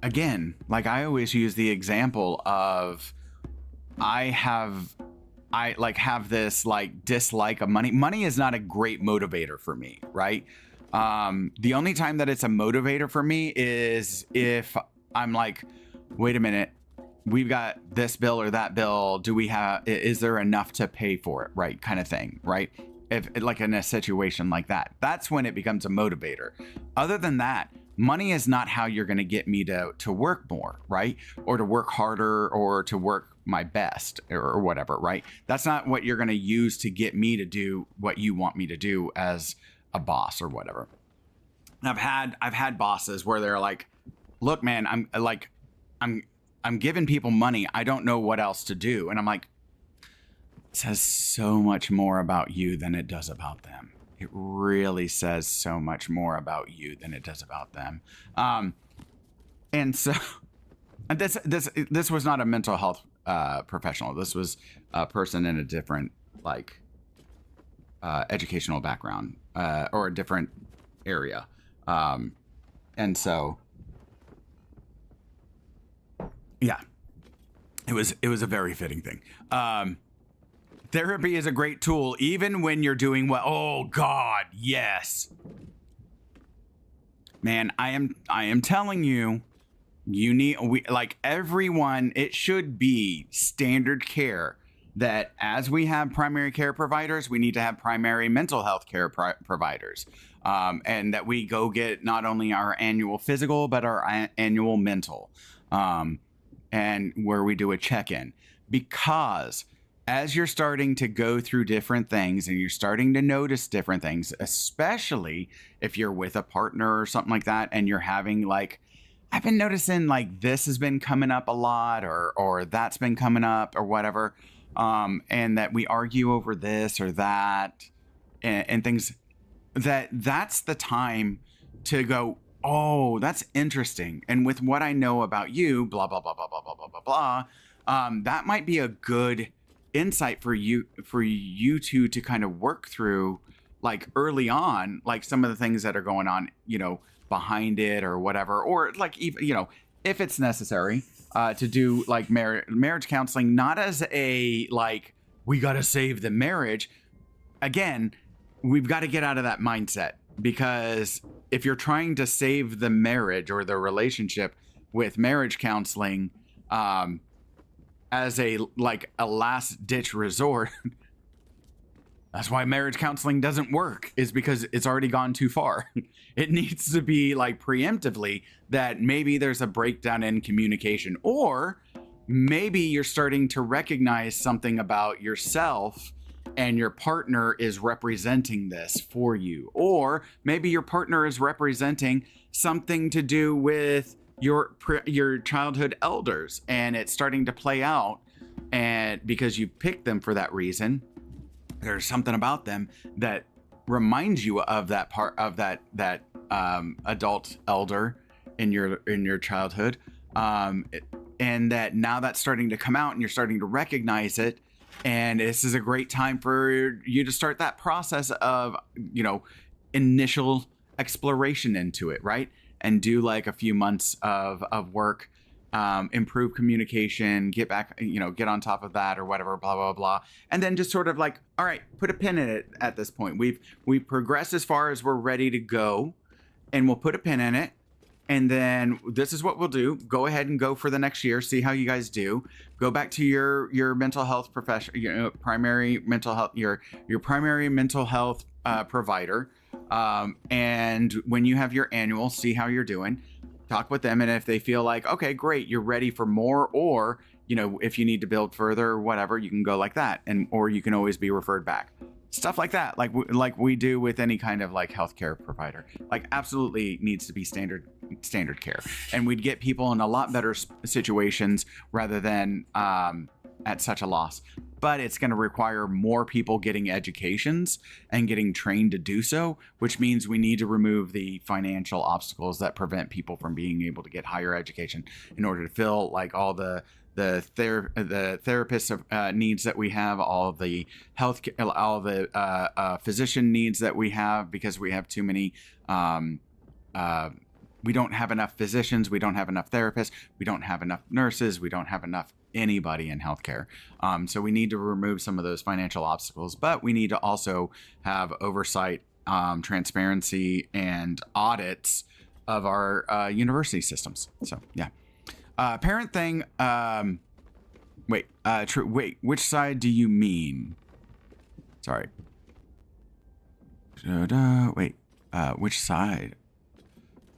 Again, like I always use the example of I have this like dislike of money. Money is not a great motivator for me, right? The only time that it's a motivator for me is if I'm like, wait a minute, we've got this bill or that bill. Is there enough to pay for it? Right. Kind of thing. Right. If like in a situation like that, that's when it becomes a motivator. Other than that, money is not how you're going to get me to work more, right? Or to work harder, or to work my best, or whatever, right? That's not what you're going to use to get me to do what you want me to do as a boss or whatever. And I've had bosses where they're like, look, man, I'm giving people money. I don't know what else to do. And I'm like, it says so much more about you than it does about them. It really says so much more about you than it does about them. And so this was not a mental health professional. This was a person in a different educational background, or a different area. And so, yeah, it was a very fitting thing. Therapy is a great tool, even when you're doing well. Oh God, yes. Man, I am telling you, everyone, it should be standard care that as we have primary care providers, we need to have primary mental health care providers. And that we go get not only our annual physical, but our annual mental, and where we do a check-in. Because as you're starting to go through different things and you're starting to notice different things, especially if you're with a partner or something like that, and you're having I've been noticing this has been coming up a lot, or that's been coming up or whatever. And that we argue over this or that and things, that's the time to go, oh, that's interesting. And with what I know about you, blah, blah, blah, blah, blah, blah, blah, blah, blah, that might be a good insight for you two to kind of work through like early on, like some of the things that are going on, you know, behind it or whatever, or like even, you know, if it's necessary, to do like marriage counseling, not as a like, we got to save the marriage. Again, we've got to get out of that mindset, because if you're trying to save the marriage or the relationship with marriage counseling, as a like a last ditch resort, that's why marriage counseling doesn't work, is because it's already gone too far. It needs to be like preemptively that maybe there's a breakdown in communication, or maybe you're starting to recognize something about yourself and your partner is representing this for you, or maybe your partner is representing something to do with your childhood elders, and it's starting to play out, and because you picked them for that reason, there's something about them that reminds you of that part of that adult elder in your childhood, and that now that's starting to come out and you're starting to recognize it, and this is a great time for you to start that process of, you know, initial exploration into it, right? And do like a few months of work, improve communication, get back, you know, get on top of that or whatever, blah, blah, blah. And then just sort of like, all right, put a pin in it at this point. We've progressed as far as we're ready to go, and we'll put a pin in it. And then this is what we'll do. Go ahead and go for the next year. See how you guys do. Go back to your mental health profession, primary mental health, your primary mental health provider. And when you have your annual, see how you're doing. Talk with them, and if they feel like, okay, great, you're ready for more, or, you know, if you need to build further or whatever, you can go like that, and or you can always be referred back. Stuff like that, like we do with any kind of like healthcare provider. Like absolutely needs to be standard care, and we'd get people in a lot better situations rather than at such a loss. But it's going to require more people getting educations and getting trained to do so, which means we need to remove the financial obstacles that prevent people from being able to get higher education in order to fill like all the therapist needs that we have, all the health, all the physician needs that we have, because we have too many. We don't have enough physicians. We don't have enough therapists. We don't have enough nurses. We don't have enough anybody in healthcare. So we need to remove some of those financial obstacles, but we need to also have oversight, transparency, and audits of our university systems. So yeah. Parent thing. Wait, which side do you mean? Sorry. Wait, which side?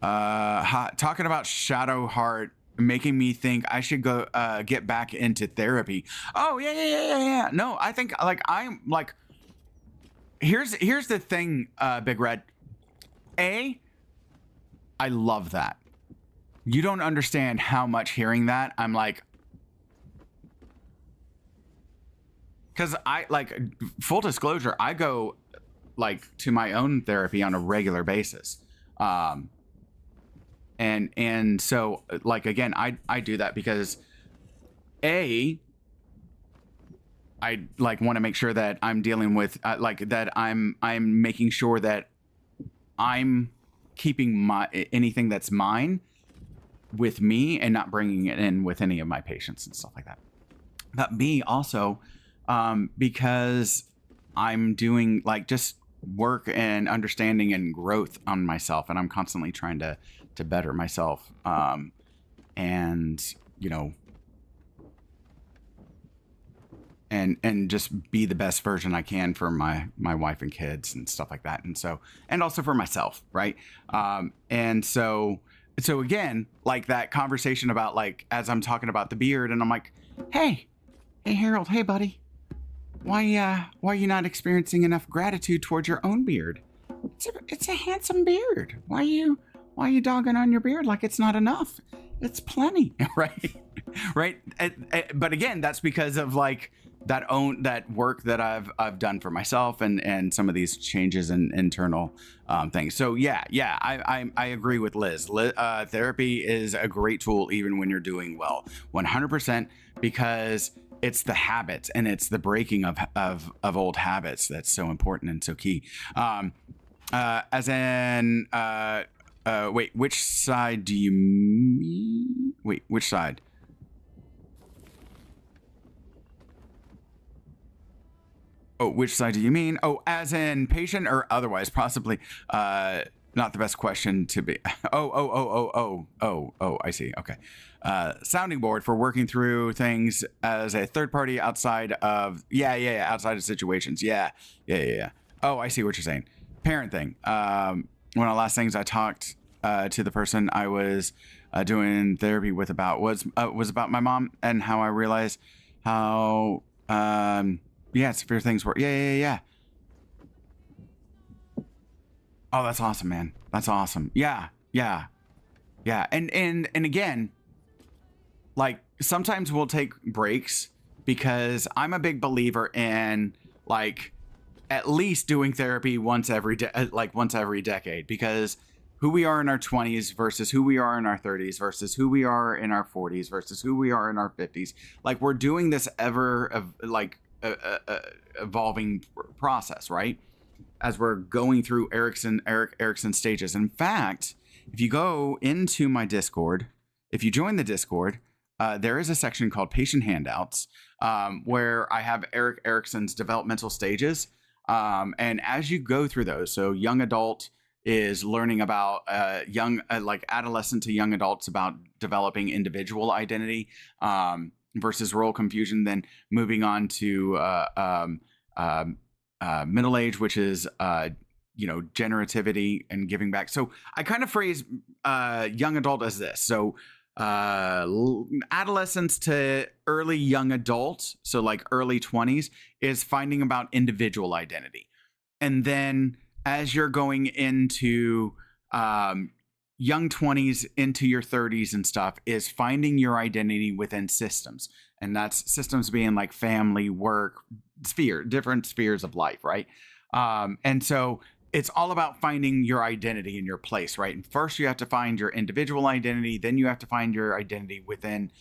Talking about Shadowheart making me think I should go get back into therapy. Oh yeah. No, I think like I'm like, here's the thing, Big Red. I love that. You don't understand how much hearing that I'm like, because I like, full disclosure, I go like to my own therapy on a regular basis. And so like, again, I do that because I like want to make sure that I'm dealing with like that I'm making sure that I'm keeping anything that's mine with me and not bringing it in with any of my patients and stuff like that. But B also, because I'm doing like just work and understanding and growth on myself, and I'm constantly trying to better myself, and you know, and just be the best version I can for my wife and kids and stuff like that, and so, and also for myself, right? And so again, like that conversation about like, as I'm talking about the beard, and I'm like, hey Harold, hey buddy, why are you not experiencing enough gratitude towards your own beard? It's a handsome beard. Why are you dogging on your beard like it's not enough? It's plenty, right? Right. But again, that's because of like that work that I've done for myself and some of these changes in internal things. So yeah, I agree with Liz. Therapy is a great tool even when you're doing well, 100%, because it's the habits and it's the breaking of old habits that's so important and so key. As in, wait, which side do you mean? Wait, which side? Oh, which side do you mean? Oh, as in patient or otherwise, possibly. Not the best question to be. Oh, I see. Okay. Sounding board for working through things as a third party outside of, outside of situations. Yeah. Oh, I see what you're saying. Parent thing. One of the last things I talked to the person I was doing therapy with about was about my mom and how I realized how, severe things were. Yeah. Oh, that's awesome, man. That's awesome. Yeah. And again, like sometimes we'll take breaks because I'm a big believer in like at least doing therapy once every decade, because who we are in our 20s versus who we are in our 30s versus who we are in our 40s versus who we are in our 50s. Like we're doing this evolving process, right? As we're going through Erickson stages. In fact, if you go into my Discord, if you join the Discord, there is a section called Patient Handouts, where I have Erik Erickson's developmental stages. And as you go through those, so young adult is learning about adolescent to young adults about developing individual identity versus role confusion, then moving on to middle age, which is generativity and giving back. So I kind of phrase young adult as this. So adolescence to early young adult, so like early 20s, is finding about individual identity. And then as you're going into young 20s into your 30s and stuff, is finding your identity within systems. And that's systems being like family, work, different spheres of life, right? And so it's all about finding your identity in your place, right? And first you have to find your individual identity, then you have to find your identity within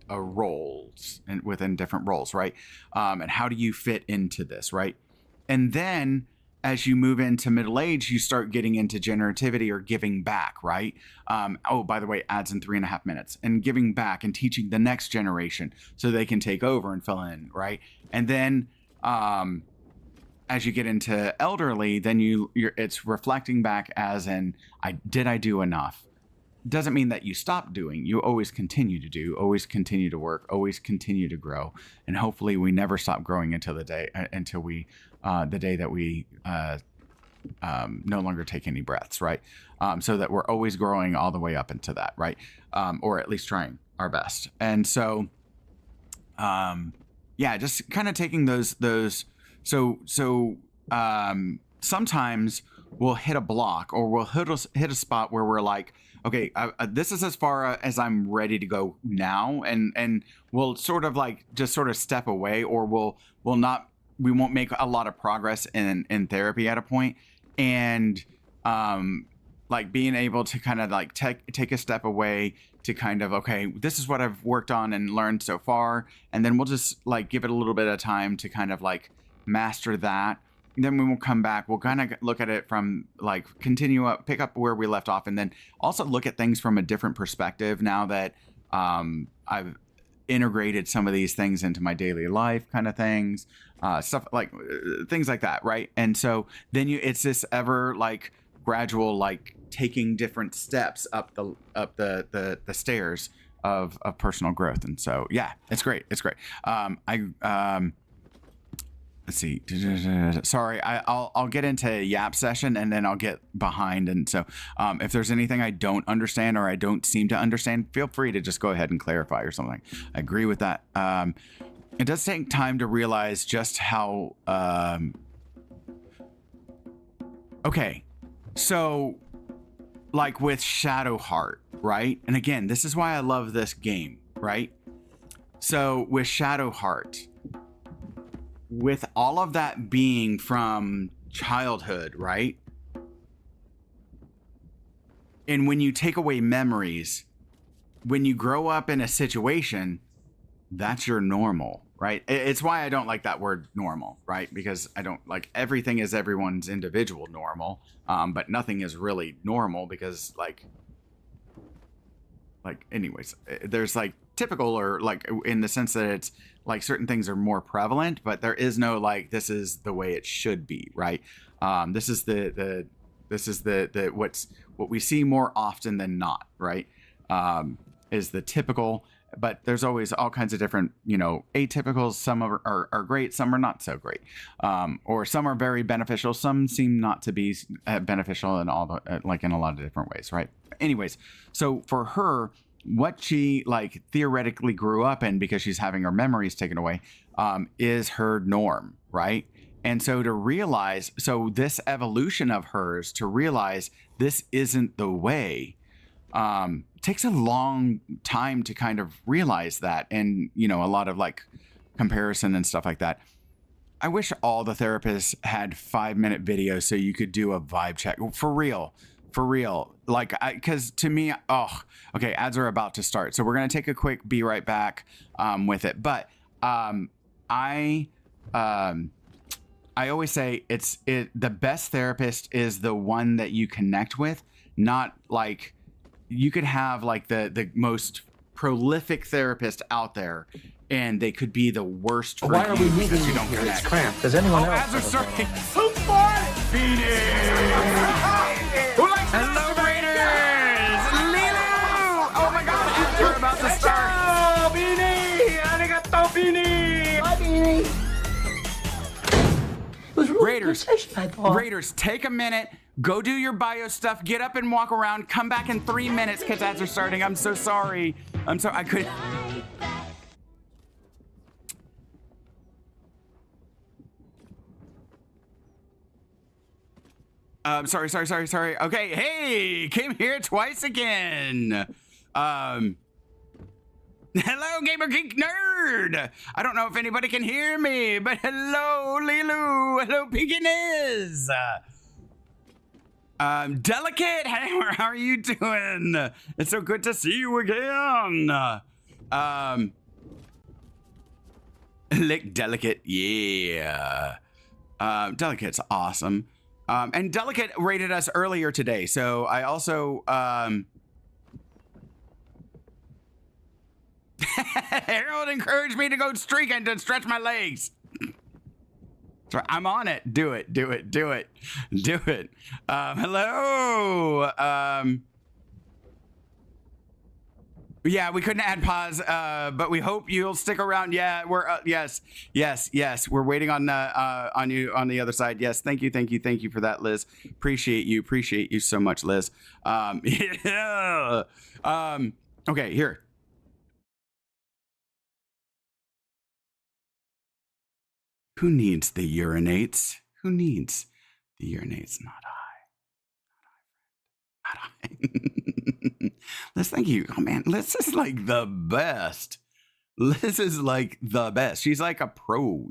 roles and within different roles, right? And how do you fit into this, right? And then as you move into middle age, you start getting into generativity or giving back, right? Oh, by the way, ads in 3.5 minutes, and giving back and teaching the next generation so they can take over and fill in, right? And then as you get into elderly, then it's reflecting back as in, did I do enough? Doesn't mean that you stop doing. You always continue to do, always continue to work, always continue to grow, and hopefully we never stop growing until the day that we no longer take any breaths, right? So that we're always growing all the way up into that, right? Or at least trying our best. And so, just kind of taking those. So sometimes we'll hit a block or we'll hit a spot where we're like, okay, this is as far as I'm ready to go now, and we'll sort of step away, or we won't make a lot of progress in therapy at a point, and being able to kind of take a step away to kind of, okay, this is what I've worked on and learned so far, and then we'll just give it a little bit of time to kind of master that. And then when we'll come back, we'll kind of look at it from pick up where we left off, and then also look at things from a different perspective now that I've integrated some of these things into my daily life, kind of things, things like that, right? And so then it's this ever gradual taking different steps up the stairs of personal growth. And so it's great. Let's see. Sorry, I'll get into Yap session and then I'll get behind. And so if there's anything I don't understand or I don't seem to understand, feel free to just go ahead and clarify or something. I agree with that. It does take time to realize just how... Okay, so with Shadowheart, right? And again, this is why I love this game, right? So with Shadowheart, with all of that being from childhood, right? And when you take away memories, when you grow up in a situation, that's your normal, right? It's why I don't like that word normal, right? Because I don't like everything is everyone's individual normal, but nothing is really normal because like anyways, there's like typical or like in the sense that it's like certain things are more prevalent, but there is no like this is the way it should be, right? This is what we see more often than not, right? Is the typical, but there's always all kinds of different, you know, atypicals. Some are great, some are not so great, or some are very beneficial, some seem not to be beneficial in all the like in a lot of different ways, right? Anyways, so for her, what she like theoretically grew up in, because she's having her memories taken away, is her norm, right? And so to realize, so this evolution of hers to realize this isn't the way, takes a long time to kind of realize that. And, you know, a lot of like comparison and stuff like that. I wish all the therapists had 5-minute videos so you could do a vibe check for real. Like, because to me, okay, ads are about to start. So we're going to take a quick be right back with it. But I always say the best therapist is the one that you connect with, not like you could have like the most prolific therapist out there and they could be the worst for Why are we moving you don't here? connect. It's cramped. Does anyone else? Ads are starting. Who fought it? Hello, Raiders! Lilu! Oh my God, ads are about to start. Oh, Beanie! Arigato, Beanie! Bye, Beanie! It was really good session, I thought. Raiders, take a minute, go do your bio stuff, get up and walk around, come back in 3 minutes because ads are starting. I'm so sorry. I'm sorry, I couldn't. Sorry. Okay, hey, came here twice again. Hello, Gamer Geek Nerd. I don't know if anybody can hear me, but hello, Lilu. Hello, Pekiniz. Delicate, hey, how are you doing? It's so good to see you again. Lick Delicate, yeah. Delicate's awesome. And Delicate rated us earlier today, so I also Harold encouraged me to go streaking to stretch my legs. So I'm on it. Do it. Hello. Yeah, we couldn't add pause, but we hope you'll stick around. Yeah, we're yes. We're waiting on you on the other side. Yes, thank you for that, Liz. Appreciate you so much, Liz. Yeah. Okay, here. Who needs the urinates? Who needs the urinates? Not I. Liz, thank you. Oh man, Liz is like the best. Liz is like the best. She's like a pro.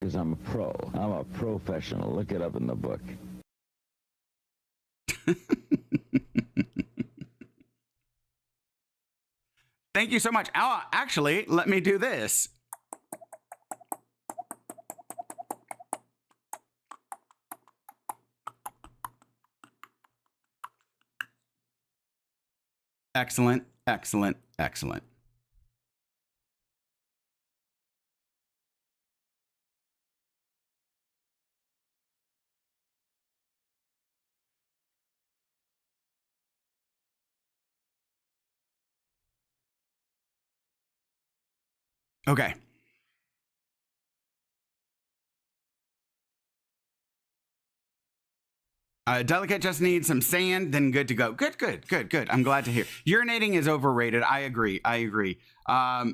Because I'm a pro. I'm a professional. Look it up in the book. Thank you so much. Actually, let me do this. Excellent. Okay. Delicate just needs some sand, then good to go. Good. I'm glad to hear. Urinating is overrated. I agree. Hello,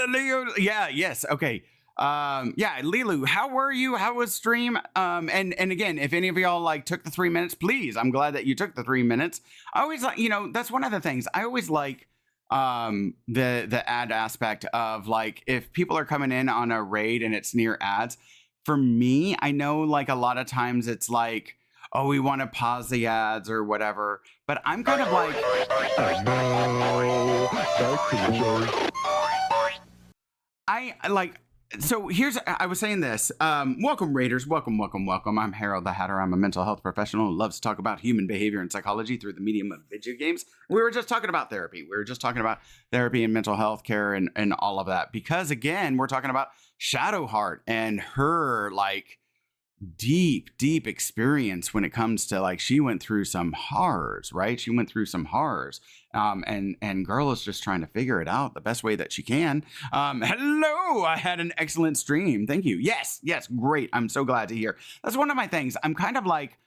Leo. Yeah, yes. Okay. Yeah, Lilu, how were you? How was stream? And again, if any of y'all like took the 3 minutes, please, I'm glad that you took the 3 minutes. I always like, that's one of the things I always like, the ad aspect of like, if people are coming in on a raid and it's near ads, for me, I know like a lot of times it's like, oh, we want to pause the ads or whatever. But I'm kind of like, so here's, I was saying this. Welcome, Raiders. Welcome, welcome, welcome. I'm Harold the Hatter. I'm a mental health professional who loves to talk about human behavior and psychology through the medium of video games. We were just talking about therapy. We were just talking about therapy and mental health care and all of that. Because, again, we're talking about Shadowheart and her, like, deep experience when it comes to, like, she went through some horrors, right? She went through some horrors. And girl is just trying to figure it out the best way that she can. Hello, I had an excellent stream. Thank you. Yes, great. I'm so glad to hear. That's one of my things. I'm kind of like,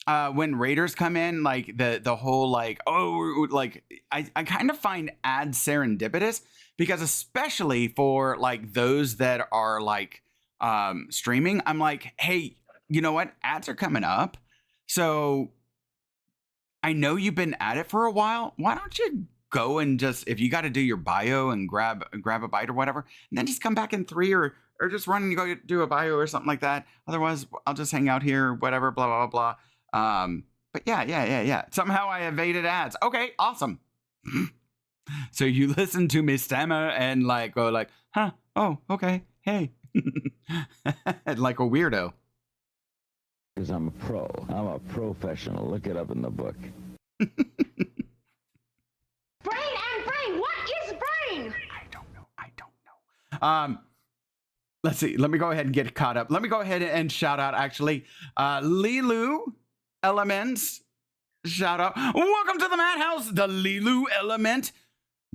when Raiders come in, like the whole like, oh, like I kind of find ads serendipitous because especially for like those that are like streaming, I'm like, hey, you know what? Ads are coming up. So I know you've been at it for a while. Why don't you go and just, if you got to do your bio and grab a bite or whatever, and then just come back in 3 or just run and go do a bio or something like that. Otherwise, I'll just hang out here, whatever, blah, blah, blah, blah. But yeah. Somehow I evaded ads. Okay, awesome. So you listen to me stammer and like go like, huh? Oh, okay. Hey. Like a weirdo. Because I'm a pro. I'm a professional. Look it up in the book. Brain and brain. What is brain? I don't know. Let's see. Let me go ahead and get caught up. Let me go ahead and shout out actually. Lilu Elements. Shout out. Welcome to the Madhouse, the Lilu Element.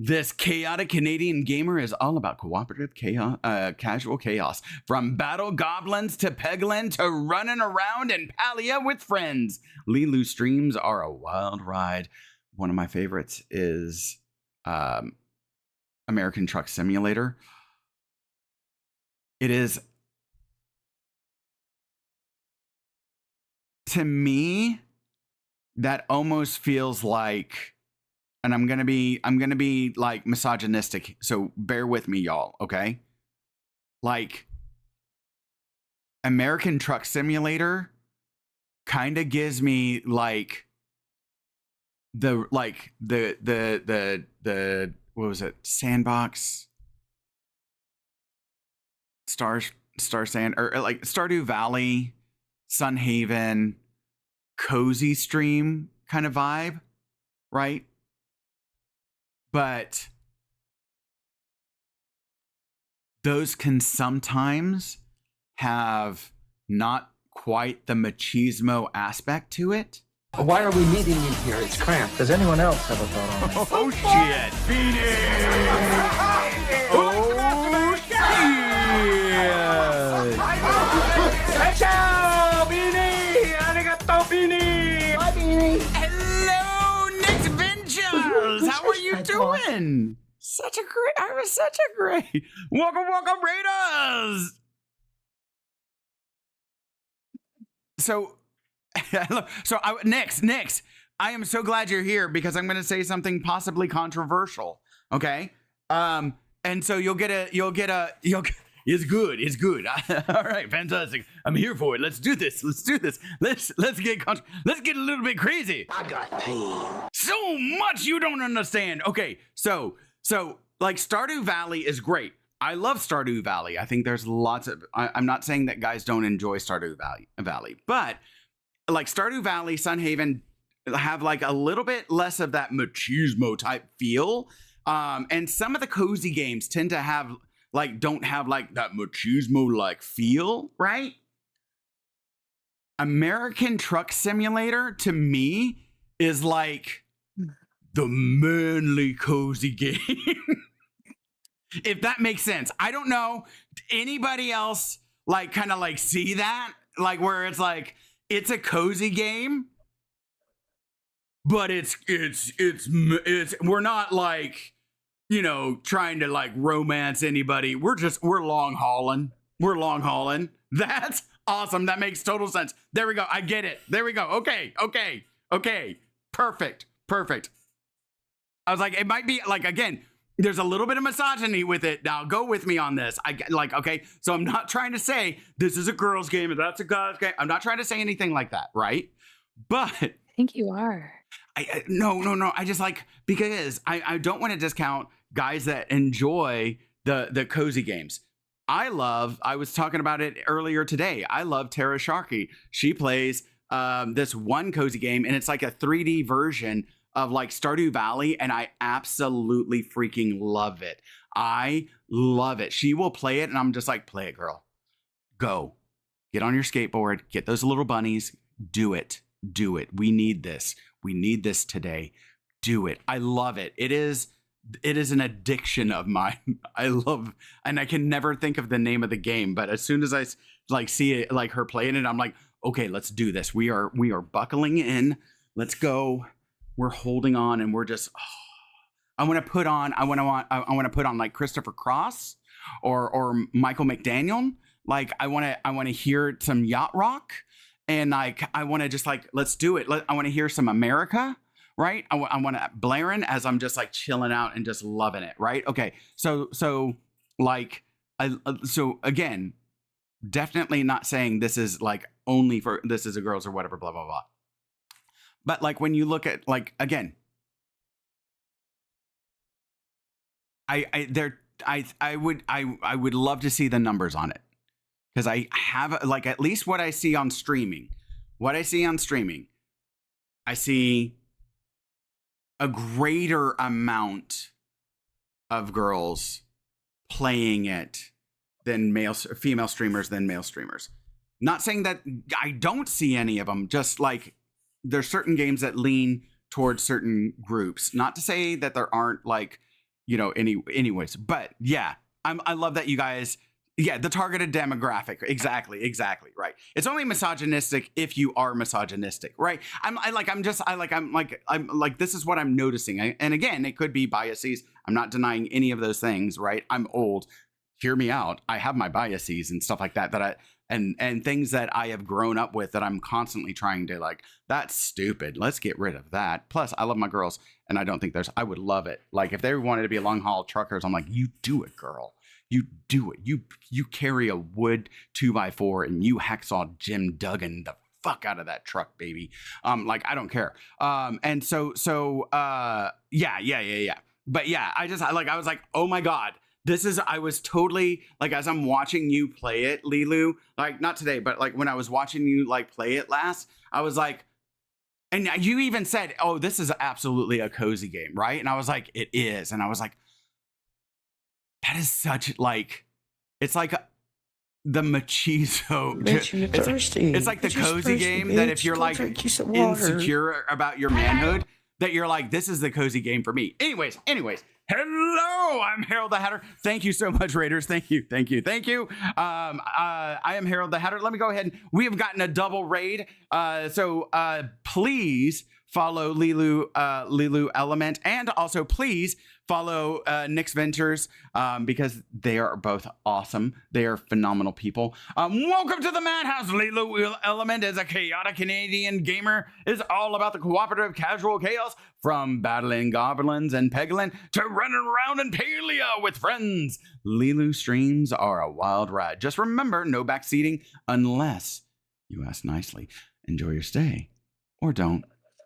This chaotic Canadian gamer is all about cooperative chaos, casual chaos. From battle goblins to peglin to running around in Palia with friends. Lilu streams are a wild ride. One of my favorites is American Truck Simulator. It is, to me, that almost feels like, and I'm gonna be like misogynistic, so bear with me, y'all, okay? Like, American Truck Simulator kind of gives me like the what was it? Sandbox, Star Sand, or like Stardew Valley, Sunhaven, cozy stream kind of vibe, right? But those can sometimes have not quite the machismo aspect to it. Why are we meeting in here? It's cramped. Does anyone else have a thought on this? Oh shit! Oh shit! Ciao, Beanie! Arigato, Beanie! Bye, Beanie! Hello, Nick Ventures! How are you doing? I was such a great. Welcome, Raiders! So, Nix, I am so glad you're here because I'm going to say something possibly controversial. Okay, and so you'll get a. It's good. All right, fantastic. I'm here for it. Let's do this. Let's get a little bit crazy. I got pain. So much you don't understand. Okay, so like Stardew Valley is great. I love Stardew Valley. I think there's lots of. I'm not saying that guys don't enjoy Stardew Valley, but like Stardew Valley, Sunhaven have like a little bit less of that machismo type feel, and some of the cozy games tend to have don't have like that machismo like feel, right? American Truck Simulator to me is like the manly cozy game. If that makes sense. I don't know anybody else like kind of like see that, like where it's like it's a cozy game, but it's we're not like, you know, trying to like romance anybody. We're long hauling. That's awesome. That makes total sense. There we go. I get it. There we go. Okay. Perfect. I was like, it might be like, again, there's a little bit of misogyny with it. Now go with me on this. Okay. So I'm not trying to say this is a girl's game and that's a guy's game. I'm not trying to say anything like that. Right. But I think you are. No. I just like, because I don't want to discount guys that enjoy the cozy games. I was talking about it earlier today. I love Tara Sharkey. She plays this one cozy game, and it's like a 3D version of like Stardew Valley, and I absolutely freaking love it. I love it. She will play it, and I'm just like, play it, girl. Go. Get on your skateboard. Get those little bunnies. Do it. Do it. We need this. We need this today. Do it. I love it. It is an addiction of mine. I love, and I can never think of the name of the game, but as soon as I like see it, like her playing it, I'm like, okay, let's do this. We are buckling in. Let's go. We're holding on, and we're just, I want to put on like Christopher Cross or Michael McDaniel. Like I want to hear some yacht rock, and like I want to just like, let's do it. I want to hear some America. Right. I want to blaring as I'm just like chilling out and just loving it. Right. Okay. So like, so again, definitely not saying this is like only for, this is a girls or whatever, blah, blah, blah. But like, when you look at like, again, I would love to see the numbers on it. Cause I have like, at least what I see on streaming, I see a greater amount of girls playing it than female streamers than male streamers. Not saying that I don't see any of them, just like there's certain games that lean towards certain groups. Not to say that there aren't like, anyways, but yeah, I love that you guys, the targeted demographic. Exactly. Right. It's only misogynistic if you are misogynistic, right? I'm like, this is what I'm noticing. And again, it could be biases. I'm not denying any of those things, right? I'm old. Hear me out. I have my biases and stuff like that, and things that I have grown up with that I'm constantly trying to like, that's stupid. Let's get rid of that. Plus I love my girls, and I don't think I would love it. Like if they wanted to be long haul truckers, I'm like, you do it, girl. You do it. You carry a wood 2x4 and you hacksaw Jim Duggan the fuck out of that truck, baby. Like I don't care. And so yeah. But yeah, I was like, oh my God, I was totally like, as I'm watching you play it, Lilu, like not today, but like when I was watching you like play it last, I was like, and you even said, oh, this is absolutely a cozy game, right? And I was like, it is. And I was like, that is such like, it's like the machizo. Bitch, you're thirsty. It's like the You're just cozy thirsty, game bitch. that if you're Go like drink you some water. insecure about your manhood, that you're like, this is the cozy game for me. Anyways. Hello, I'm Harold the Hatter. Thank you so much, Raiders. Thank you. I am Harold the Hatter. Let me go ahead. We have gotten a double raid. So please follow Lilu Element, and also please follow Nick's Ventures because they are both awesome. They are phenomenal people. Welcome to the Madhouse. Lilu Element is a chaotic Canadian gamer. Is all about the cooperative casual chaos, from battling goblins and peglin to running around in Palia with friends. Lilu streams are a wild ride. Just remember, no backseating unless you ask nicely. Enjoy your stay, or don't.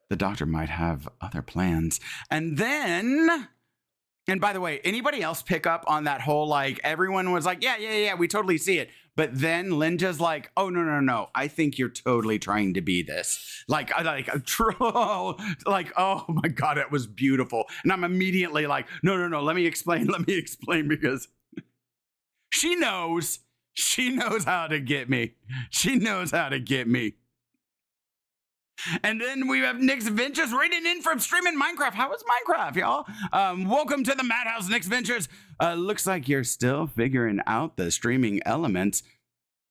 The doctor might have other plans. And by the way, anybody else pick up on that whole, like, everyone was like, yeah, we totally see it. But then Linja's like, oh, no. I think you're totally trying to be this. Like, troll. Like, oh my God, it was beautiful. And I'm immediately like, no. Let me explain because she knows how to get me. And then we have Nick's Ventures rating in from streaming Minecraft. How is Minecraft, y'all? Welcome to the Madhouse, Nick's Ventures. Looks like you're still figuring out the streaming elements,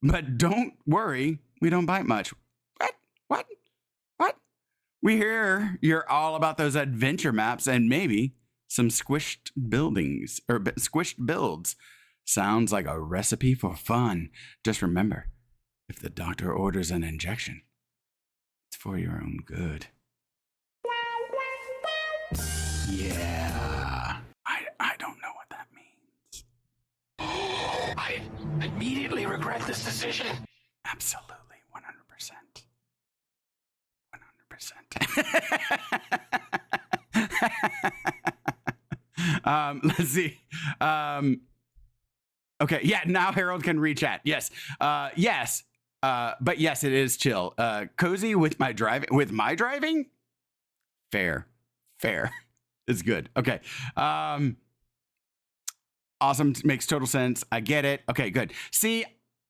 but don't worry, we don't bite much. What? We hear you're all about those adventure maps and maybe some squished builds. Sounds like a recipe for fun. Just remember, if the doctor orders an injection, it's for your own good. Yeah. I don't know what that means. I immediately regret this decision. Absolutely. 100%. Let's see. Okay, yeah, now Harold can rechat. Yes. Yes. But yes, it is chill. Cozy with my driving? Fair. It's good. Okay. Awesome. Makes total sense. I get it. Okay, good. See,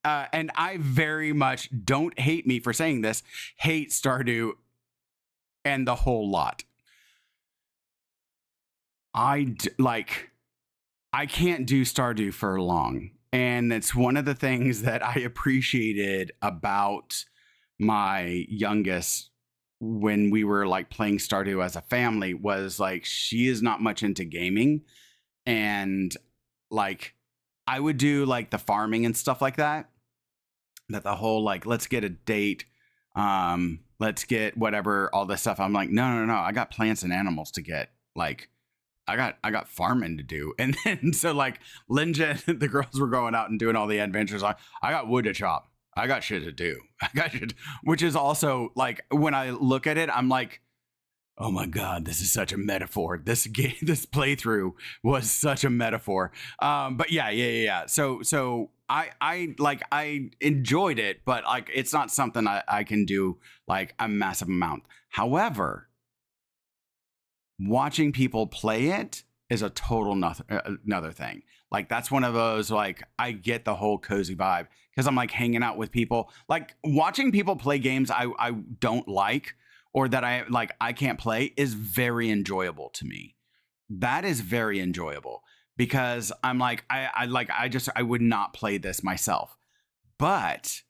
and I very much, don't hate me for saying this, hate Stardew and the whole lot. I can't do Stardew for long. And it's one of the things that I appreciated about my youngest when we were like playing Stardew as a family was like, she is not much into gaming. And like, I would do like the farming and stuff like that. That the whole like, let's get a date. Let's get whatever, all this stuff. I'm like, no. I got plants and animals to get. Like, I got farming to do. And then so like Linja, the girls were going out and doing all the adventures. I got wood to chop. I got shit to do. Which is also like, when I look at it, I'm like, oh my God, this is such a metaphor. This game, this playthrough was such a metaphor. But yeah. So I enjoyed it, but like, it's not something I can do like a massive amount. However, watching people play it is a total another thing. Like, that's one of those, like, I get the whole cozy vibe because I'm like hanging out with people. Like, watching people play games I don't like or that I can't play is very enjoyable to me. That is very enjoyable because I'm like, I would not play this myself. But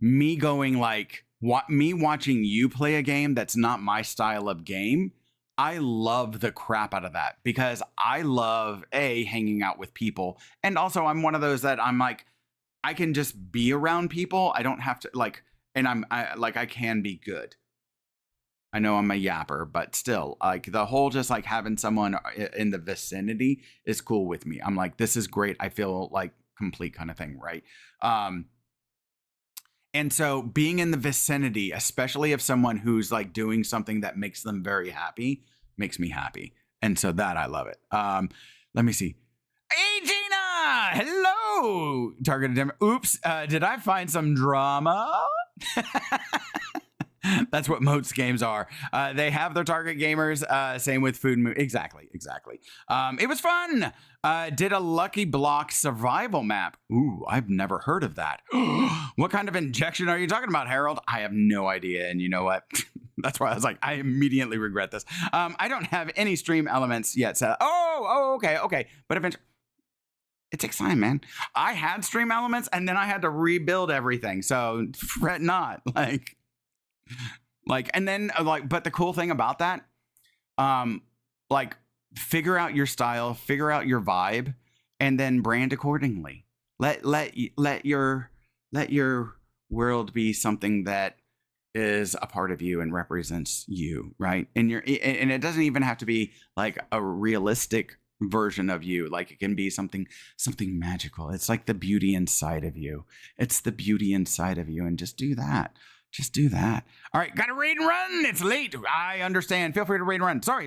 me going like, me watching you play a game that's not my style of game, I love the crap out of that because I love hanging out with people. And also I'm one of those that I'm like, I can just be around people. I don't have to like, and I can be good. I know I'm a yapper, but still like the whole, just like having someone in the vicinity is cool with me. I'm like, this is great. I feel like complete kind of thing. Right. And so being in the vicinity, especially of someone who's like doing something that makes them very happy, makes me happy. And so that I love it. Let me see. Hey, Gina! Hello! Targeted demo. Oops. Did I find some drama? That's what most games are. They have their target gamers. Same with food. Exactly. It was fun. Did a Lucky Block survival map. Ooh, I've never heard of that. What kind of injection are you talking about, Harold? I have no idea. And you know what? That's why I was like, I immediately regret this. I don't have any stream elements yet set up. Oh, okay. But eventually, it takes time, man. I had stream elements and then I had to rebuild everything. So fret not. And then but the cool thing about that, like, figure out your style, figure out your vibe, and then brand accordingly. Let your world be something that is a part of you and represents you, right? And it doesn't even have to be like a realistic version of you. Like, it can be something magical. It's like the beauty inside of you. It's the beauty inside of you, and just do that. Just do that. All right, got to raid and run. It's late. I understand. Feel free to raid and run. Sorry.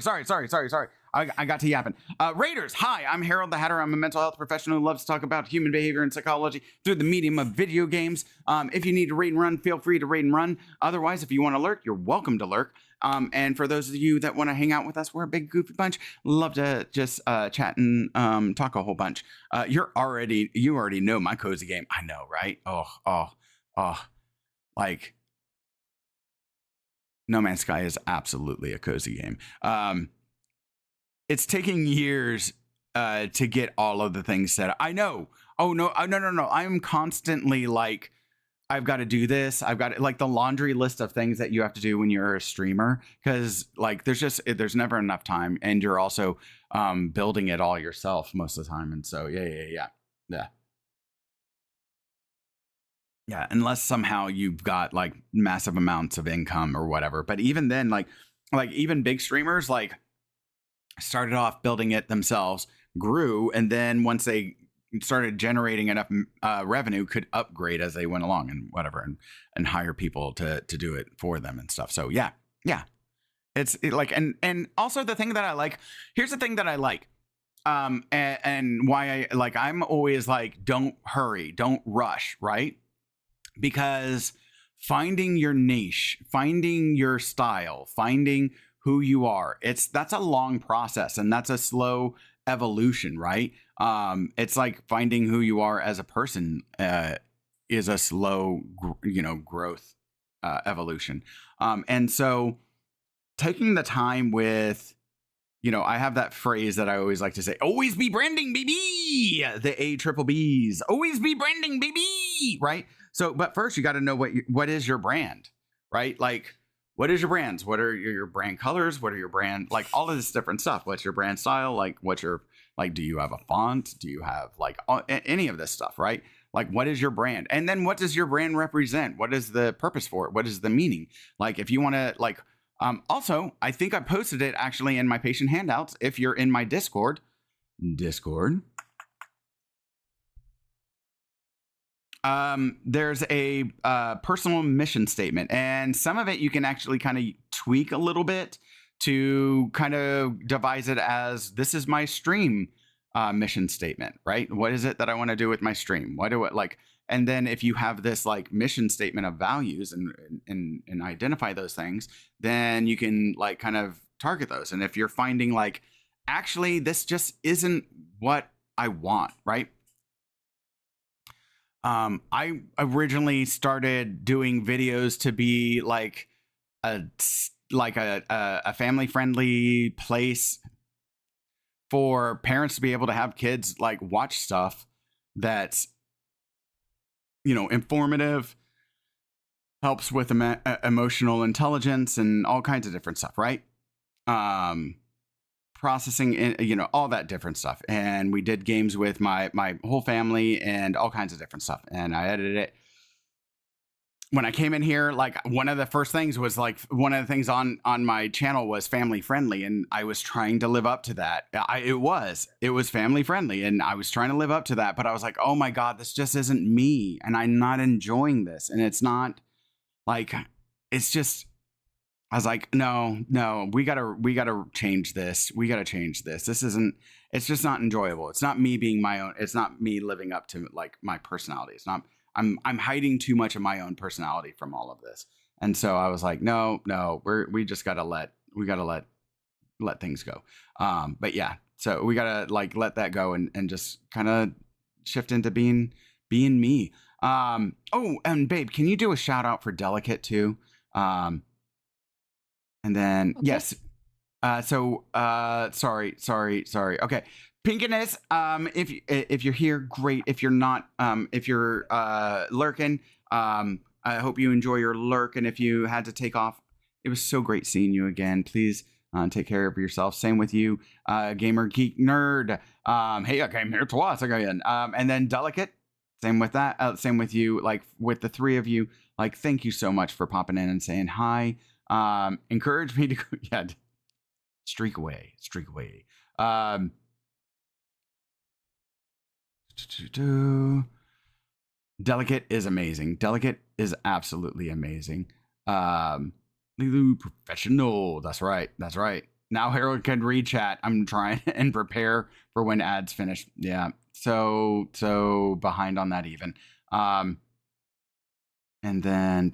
I got to yapping. Raiders, hi, I'm Harold the Hatter. I'm a mental health professional who loves to talk about human behavior and psychology through the medium of video games. If you need to raid and run, feel free to raid and run. Otherwise, if you want to lurk, you're welcome to lurk. And for those of you that want to hang out with us, we're a big goofy bunch. Love to just chat and talk a whole bunch. You already know my cozy game. I know, right? Oh, like, NoManssky is absolutely a cozy game. It's taking years to get all of the things set up. I know. Oh, no. I'm constantly like, I've got to do this. I've got like the laundry list of things that you have to do when you're a streamer. Because like, there's never enough time. And you're also building it all yourself most of the time. And so, yeah. Yeah, unless somehow you've got like massive amounts of income or whatever. But even then, like even big streamers like started off building it themselves, grew, and then once they started generating enough revenue, could upgrade as they went along and whatever, and hire people to do it for them and stuff. So yeah, Yeah. Like, and also the thing that I like, here's the thing that I like. And why I'm always like, don't hurry, don't rush, right? Because finding your niche, finding your style, finding who you are, that's a long process, and that's a slow evolution, right? It's like finding who you are as a person is a slow, growth evolution. And so taking the time with, I have that phrase that I always like to say, always be branding, baby. The ABBs, always be branding, baby. Right. So, but first you got to know what is your brand, right? Like, what is your brands? What are your brand colors? What are your brand, like all of this different stuff? What's your brand style? Like, what's your, like, do you have a font? Do you have like any of this stuff, right? Like, what is your brand? And then what does your brand represent? What is the purpose for it? What is the meaning? Like, if you want to, like, also, I think I posted it actually in my patient handouts. If you're in my Discord, there's a personal mission statement, and some of it you can actually kind of tweak a little bit to kind of devise it as, this is my stream mission statement, right? What is it that I want to do with my stream? What do it like? And then if you have this like mission statement of values and identify those things, then you can like kind of target those. And if you're finding like, actually, this just isn't what I want, right? I originally started doing videos to be like a family friendly place for parents to be able to have kids like watch stuff that's, informative, helps with emotional intelligence and all kinds of different stuff, right? Processing, all that different stuff. And we did games with my whole family and all kinds of different stuff. And I edited it. When I came in here, like one of the first things was like, one of the things on my channel was family friendly. And I was trying to live up to that. It was family friendly. And I was trying to live up to that. But I was like, oh my God, this just isn't me. And I'm not enjoying this. And it's not like, it's just, I was like, no, we gotta change this. We gotta change this. It's just not enjoyable. It's not me being my own. It's not me living up to like my personality. It's not, I'm hiding too much of my own personality from all of this. And so I was like, no, we just gotta let things go. But yeah, so we gotta like let that go and just kind of shift into being me. Oh, and babe, can you do a shout out for Delicate too? And then, okay. Yes. Sorry. Okay. Pinkiness, if you're here, great. If you're not, if you're lurking, I hope you enjoy your lurk. And if you had to take off, it was so great seeing you again. Please take care of yourself. Same with you, Gamer Geek Nerd. Hey, I came here twice again. And then Delicate, same with that. Same with you, like with the three of you. Like, thank you so much for popping in and saying hi. Encourage me to go, yeah, streak away. Delicate is amazing. Delicate is absolutely amazing. Lulu professional. That's right. Now Harold can read chat. I'm trying and prepare for when ads finish. Yeah. So behind on that even. And then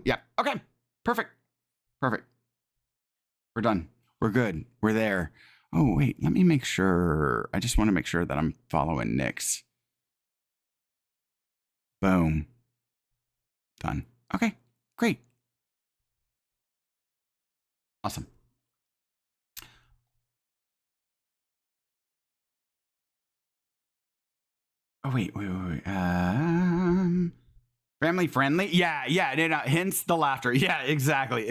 yeah. Okay. Perfect. We're done. We're good. We're there. Oh, wait, let me make sure. I just want to make sure that I'm following Nick's. Boom. Done. Okay, great. Awesome. Oh, wait. Family friendly? Yeah. Hence the laughter. Yeah, exactly.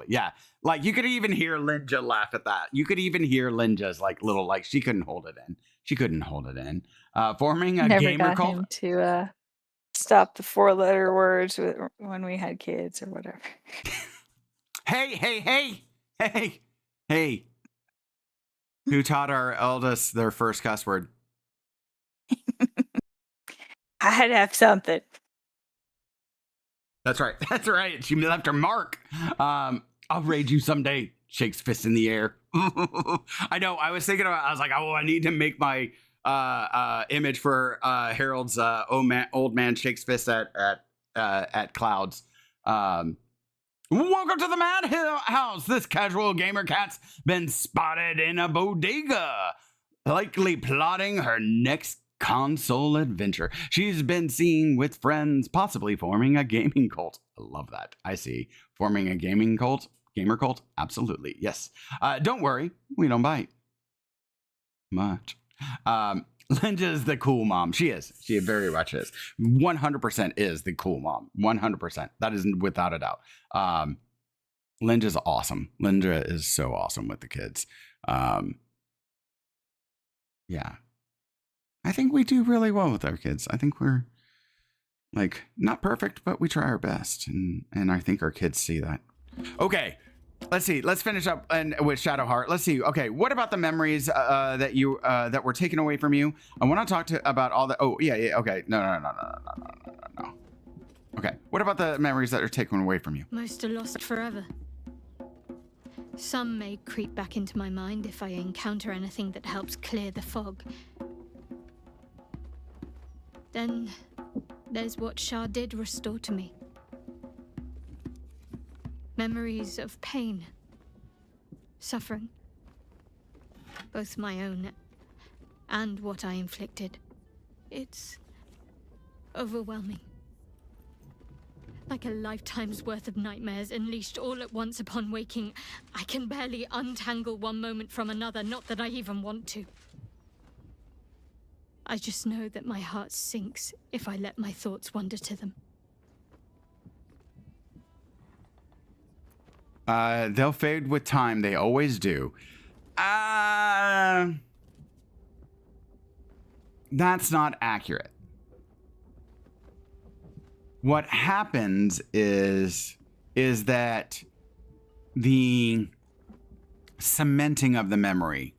Yeah. Like, you could even hear Linja laugh at that. You could even hear Linja's like little, like, she couldn't hold it in. Forming a Never gamer got cult. him to stop the 4-letter words when we had kids or whatever. Hey. Who taught our eldest their first cuss word? I had to have something. That's right. That's right. She left her mark. I'll raid you someday. Shakes fist in the air. I know. I was thinking about. I was like, oh, I need to make my image for Harold's old man shakes fist at clouds. Welcome to the Madhouse. This casual gamer cat's been spotted in a bodega, likely plotting her next console adventure. She's been seen with friends, possibly forming a gaming cult. I love that. I see. Forming a gaming cult? Gamer cult? Absolutely. Yes. Don't worry. We don't bite much. Linda is the cool mom. She is. She very much is. 100% is the cool mom. 100%. That is without a doubt. Linda's awesome. Linda is so awesome with the kids. Yeah. I think we do really well with our kids. I think we're like not perfect, but we try our best. And I think our kids see that. Okay. Let's see. Let's finish up with Shadowheart. Let's see. Okay, what about the memories that you that were taken away from you? I want to talk about all the. Oh yeah. Okay. No. Okay. What about the memories that are taken away from you? Most are lost forever. Some may creep back into my mind if I encounter anything that helps clear the fog. Then there's what Shah did restore to me. Memories of pain, suffering, both my own and what I inflicted. It's overwhelming. Like a lifetime's worth of nightmares unleashed all at once upon waking. I can barely untangle one moment from another, not that I even want to. I just know that my heart sinks if I let my thoughts wander to them. They'll fade with time. They always do. That's not accurate. What happens is that the cementing of the memory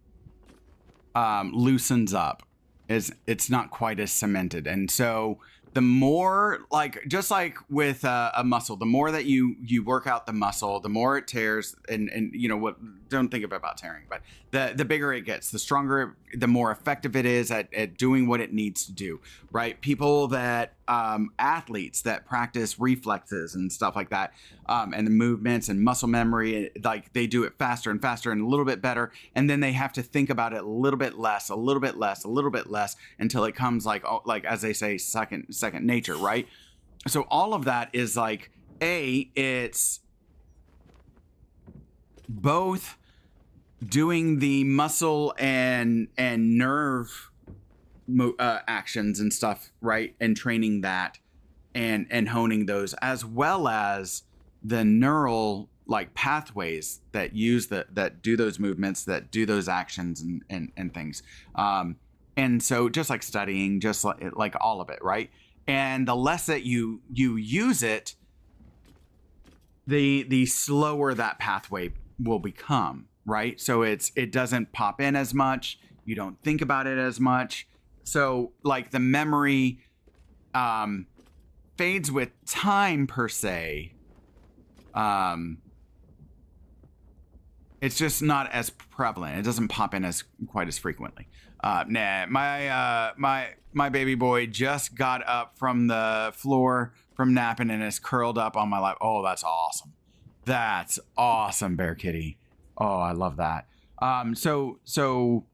loosens up. It's not quite as cemented, and so the more, like, just like with a muscle, the more that you work out the muscle, the more it tears, and you know what, don't think about tearing, but the bigger it gets, the stronger, the more effective it is at doing what it needs to do, right? People that, athletes that practice reflexes and stuff like that, and the movements and muscle memory, like they do it faster and faster and a little bit better, and then they have to think about it a little bit less until it comes like as they say, second nature, right? So all of that is like, it's both doing the muscle and nerve actions and stuff, right? And training that and honing those, as well as the neural like pathways that that do those movements, that do those actions and things. And so just like studying, just like all of it, right? And the less that you use it, the slower that pathway will become, right? So it doesn't pop in as much. You don't think about it as much. So like the memory fades with time per se. It's just not as prevalent. It doesn't pop in quite as frequently. Nah, my baby boy just got up from the floor from napping and is curled up on my lap. Oh, that's awesome. That's awesome, Bear Kitty. Oh, I love that. So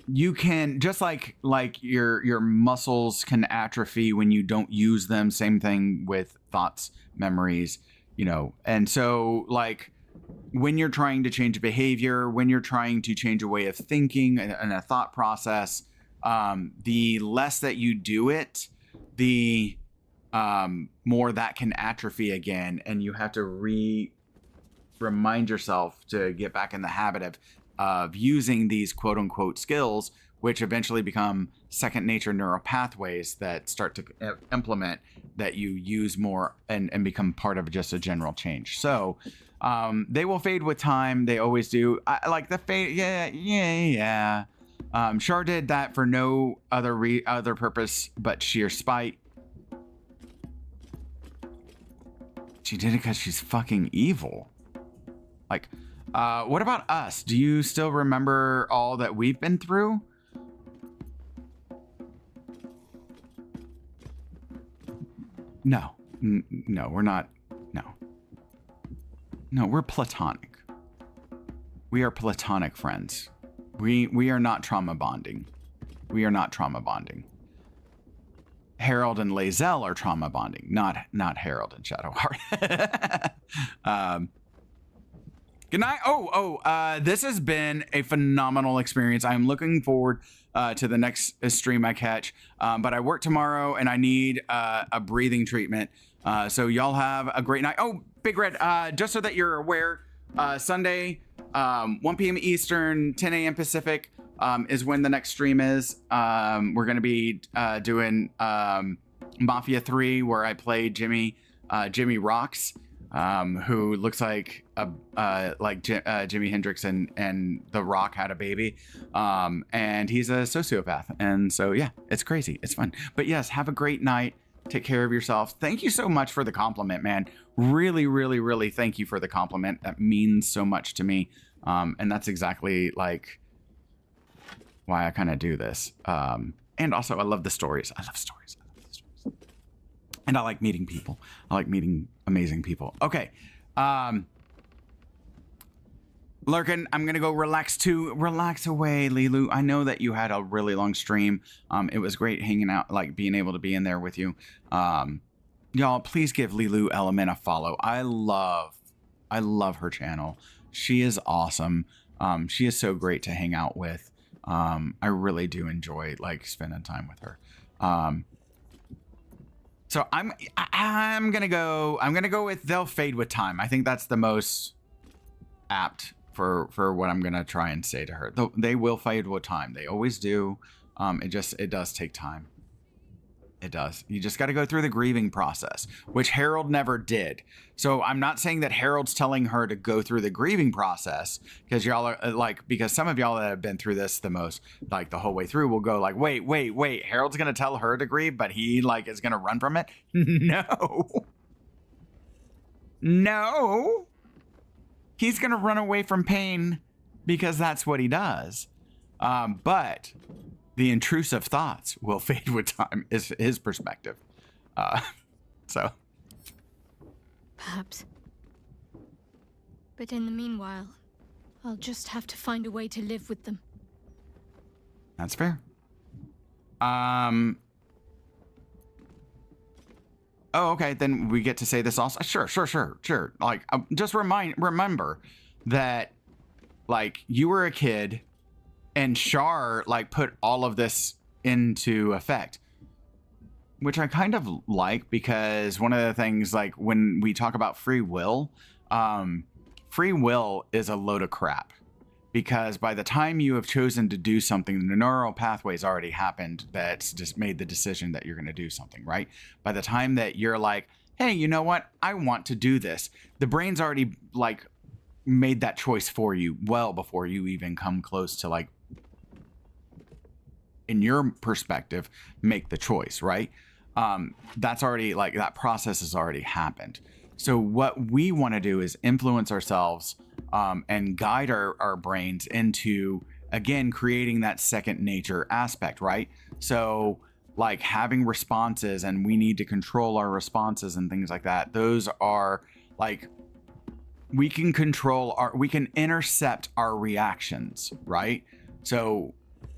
you can, just like your muscles can atrophy when you don't use them. Same thing with thoughts, memories, you know. And so like when you're trying to change behavior, when you're trying to change a way of thinking and a thought process, the less that you do it, the more that can atrophy again, and you have to remind yourself to get back in the habit of using these quote unquote skills, which eventually become second nature neural pathways that start to implement, that you use more and become part of just a general change. So they will fade with time. They always do. I like the fade. Yeah. Char did that for no other purpose but sheer spite. She did it because she's fucking evil. Like, what about us? Do you still remember all that we've been through? No. No, we're not. No. No, we're platonic. We are platonic friends. We are not trauma bonding. We are not trauma bonding. Harold and Lae'zel are trauma bonding, not Harold and Shadowheart. Good night. This has been a phenomenal experience. I'm looking forward to the next stream I catch. But I work tomorrow and I need a breathing treatment. So y'all have a great night. Oh, Big Red, just so that you're aware, Sunday, 1 p.m. Eastern, 10 a.m. Pacific is when the next stream is. We're going to be doing Mafia 3, where I play Jimmy Rocks, who looks like Jimi Hendrix and The Rock had a baby. And he's a sociopath. And so, yeah, it's crazy. It's fun. But yes, have a great night. Take care of yourself. Thank you so much for the compliment, man. Really, really, really thank you for the compliment. That means so much to me. And that's exactly like why I kind of do this. And also I love the stories. I love stories. And I like meeting people. I like meeting amazing people. Okay. Lurkin, I'm going to go relax away, Lilu. I know that you had a really long stream. It was great hanging out, like being able to be in there with you. Y'all, please give Lilu Element a follow. I love her channel. She is awesome. She is so great to hang out with. I really do enjoy like spending time with her. So I'm gonna go with They'll Fade with Time. I think that's the most apt for what I'm gonna try and say to her. They will fade with time. They always do. It does take time. It does. You just got to go through the grieving process, which Harold never did. So I'm not saying that Harold's telling her to go through the grieving process, because y'all are because some of y'all that have been through this the most, like the whole way through, will go like, wait, Harold's going to tell her to grieve, but he is going to run from it. No. He's going to run away from pain because that's what he does. But the intrusive thoughts will fade with time, is his perspective. So. Perhaps. But in the meanwhile, I'll just have to find a way to live with them. That's fair. Oh, okay. Then we get to say this also. Sure. Like, just remember that, like, you were a kid and Shar, like, put all of this into effect, which I kind of like, because one of the things, like, when we talk about free will is a load of crap. Because by the time you have chosen to do something, the neural pathways already happened that's just made the decision that you're going to do something, right? By the time that you're like, hey, you know what? I want to do this. The brain's already, like, made that choice for you well before you even come close to, like, in your perspective, make the choice, right? That's already, like, that process has already happened. So what we want to do is influence ourselves and guide our brains into, again, creating that second nature aspect, right? So, like, having responses, and we need to control our responses and things like that. Those are, like, we can intercept our reactions, right? So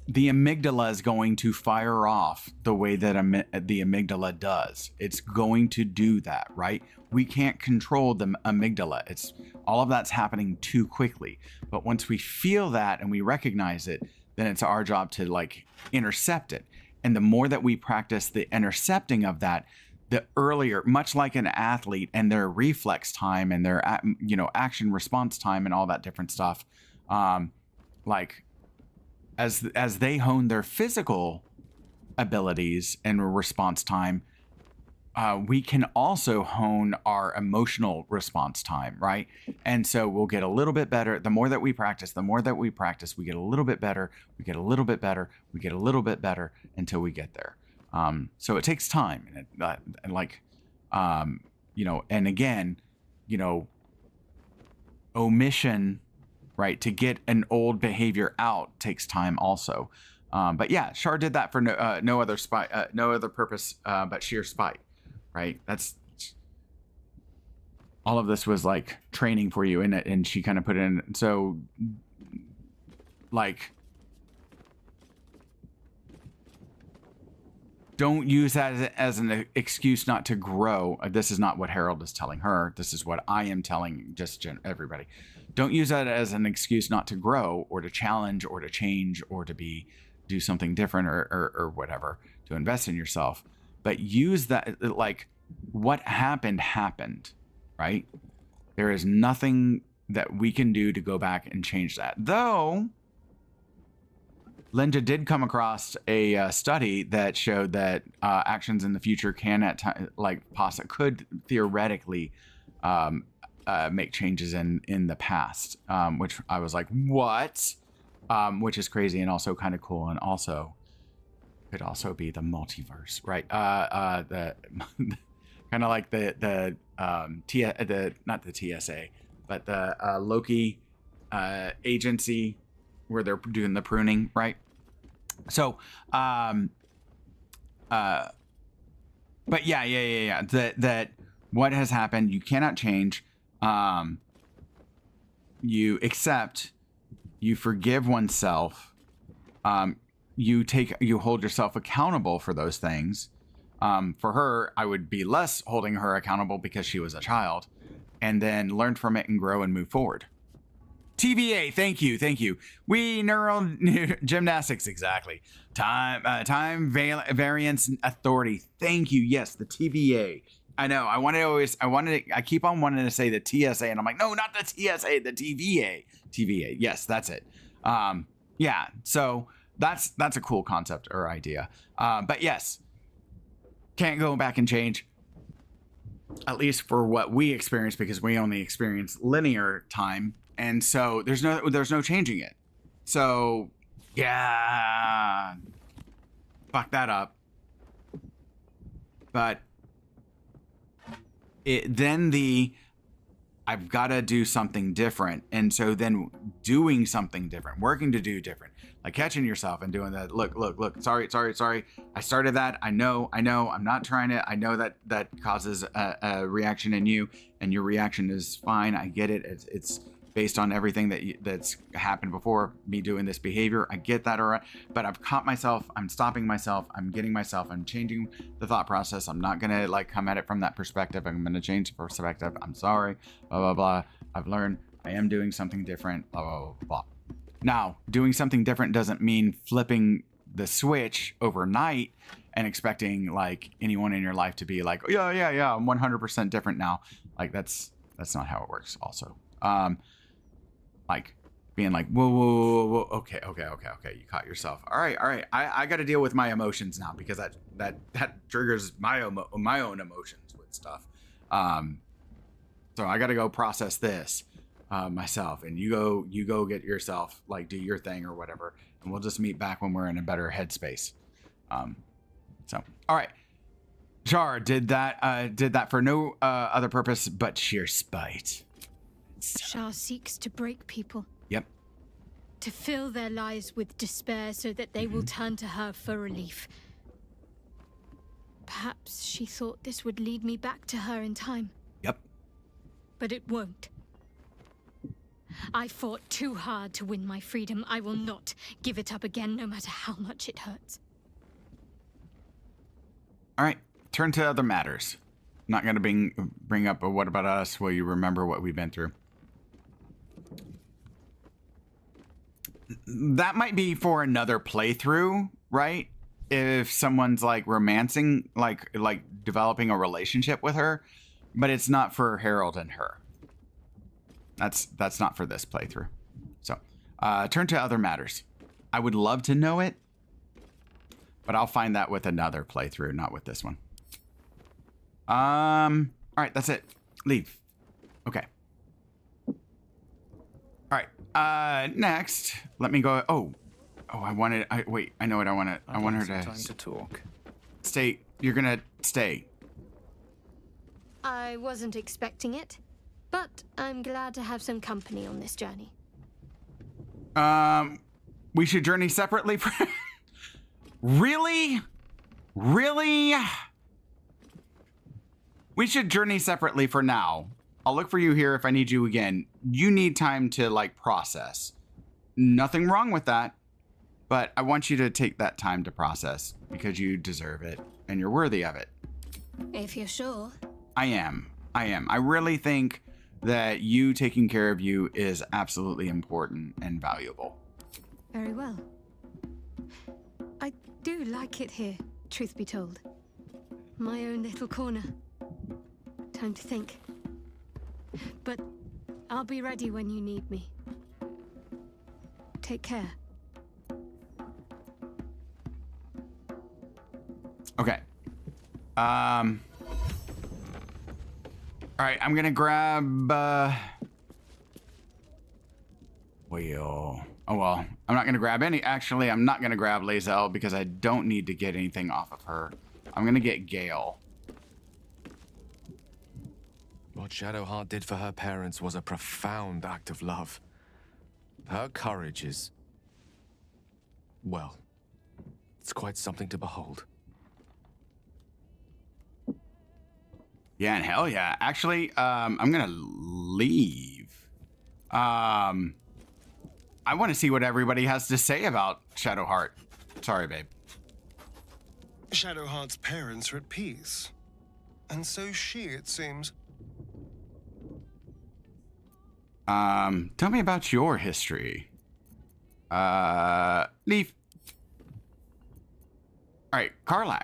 the amygdala is going to fire off the way that the amygdala does. It's going to do that, right? We can't control the amygdala. It's all of that's happening too quickly. But once we feel that and we recognize it, then it's our job to, like, intercept it. And the more that we practice the intercepting of that, the earlier, much like an athlete and their reflex time and their, action response time and all that different stuff, like, as they hone their physical abilities and response time, we can also hone our emotional response time, right? And so we'll get a little bit better. The more that we practice, we get a little bit better, we get a little bit better, we get a little bit better until we get there. So it takes time. And you know, and again, you know, omission, right, to get an old behavior out takes time also. But yeah, Shar did that for no other purpose but sheer spite, right? That's all of this was like training for you in it, and she kind of put it in. So like, don't use that as an excuse not to grow. This is not what Harold is telling her. This is what I am telling just everybody. Don't use that as an excuse not to grow or to challenge or to change or to do something different or whatever, to invest in yourself. But use that, like, what happened, right? There is nothing that we can do to go back and change that. Though, Linda did come across a study that showed that actions in the future can could theoretically make changes in the past, which I was like, what? Which is crazy and also kind of cool, and also could also be the multiverse, right? The kind of like the not the TSA, but the Loki agency where they're doing the pruning, right? So, but yeah. That what has happened, you cannot change. You accept, you forgive oneself. You hold yourself accountable for those things. For her, I would be less holding her accountable because she was a child, and then learn from it and grow and move forward. TVA, thank you. We neural gymnastics, exactly. Time variance authority, thank you. Yes, the TVA. I know. I keep on wanting to say the TSA, and I'm like, no, not the TSA, the TVA. TVA. Yes, that's it. Yeah. So that's a cool concept or idea. But yes, can't go back and change. At least for what we experience, because we only experience linear time. And so there's no changing it. So yeah, fuck that up. But I've got to do something different. And so then doing something different, working to do different, like catching yourself and doing that. Look, sorry. I started that. I know. I'm not trying to, I know that causes a reaction in you, and your reaction is fine. I get it. It's based on everything that's happened before me doing this behavior. I get that, all right. But I've caught myself. I'm stopping myself. I'm getting myself. I'm changing the thought process. I'm not going to like come at it from that perspective. I'm going to change the perspective. I'm sorry, blah, blah, blah. I've learned I am doing something different, blah, blah, blah, blah. Now, doing something different doesn't mean flipping the switch overnight and expecting like anyone in your life to be like, yeah, I'm 100% different now. Like that's not how it works also. Like being like, whoa, okay, you caught yourself. All right. I got to deal with my emotions now, because that triggers my own emotions with stuff. So I got to go process this myself, and you go get yourself, like, do your thing or whatever, and we'll just meet back when we're in a better headspace. So all right, Char did that for no other purpose but sheer spite. Shah seeks to break people. Yep. To fill their lives with despair so that they will turn to her for relief. Perhaps she thought this would lead me back to her in time. Yep. But it won't. I fought too hard to win my freedom. I will not give it up again, no matter how much it hurts. All right, turn to other matters. I'm not going to bring up a what about us. Will you remember what we've been through? That might be for another playthrough, right? If someone's like romancing, like developing a relationship with her, but it's not for Harold and her. That's not for this playthrough. So, turn to other matters. I would love to know it, but I'll find that with another playthrough, not with this one. All right, that's it. Leave. Okay. All right. Next, let me go. Oh, I know what I want to. I want her to. Time to talk. Stay. You're gonna stay. I wasn't expecting it, but I'm glad to have some company on this journey. We should journey separately for... Really? Really? We should journey separately for now. I'll look for you here if I need you again. You need time to, like, process. Nothing wrong with that, but I want you to take that time to process because you deserve it and you're worthy of it. If you're sure. I am. I really think that you taking care of you is absolutely important and valuable. Very well. I do like it here, truth be told. My own little corner. Time to think. But I'll be ready when you need me. Take care. Okay. All right, I'm gonna grab, oh well, I'm not gonna grab any. Actually, I'm not gonna grab Lae'zel because I don't need to get anything off of her. I'm gonna get Gale. What Shadowheart did for her parents was a profound act of love. Her courage is, well, it's quite something to behold. Yeah, and hell yeah. Actually, I'm gonna leave. I want to see what everybody has to say about Shadowheart. Sorry, babe. Shadowheart's parents are at peace. And so she, it seems. Tell me about your history. Leaf. All right, Karlach.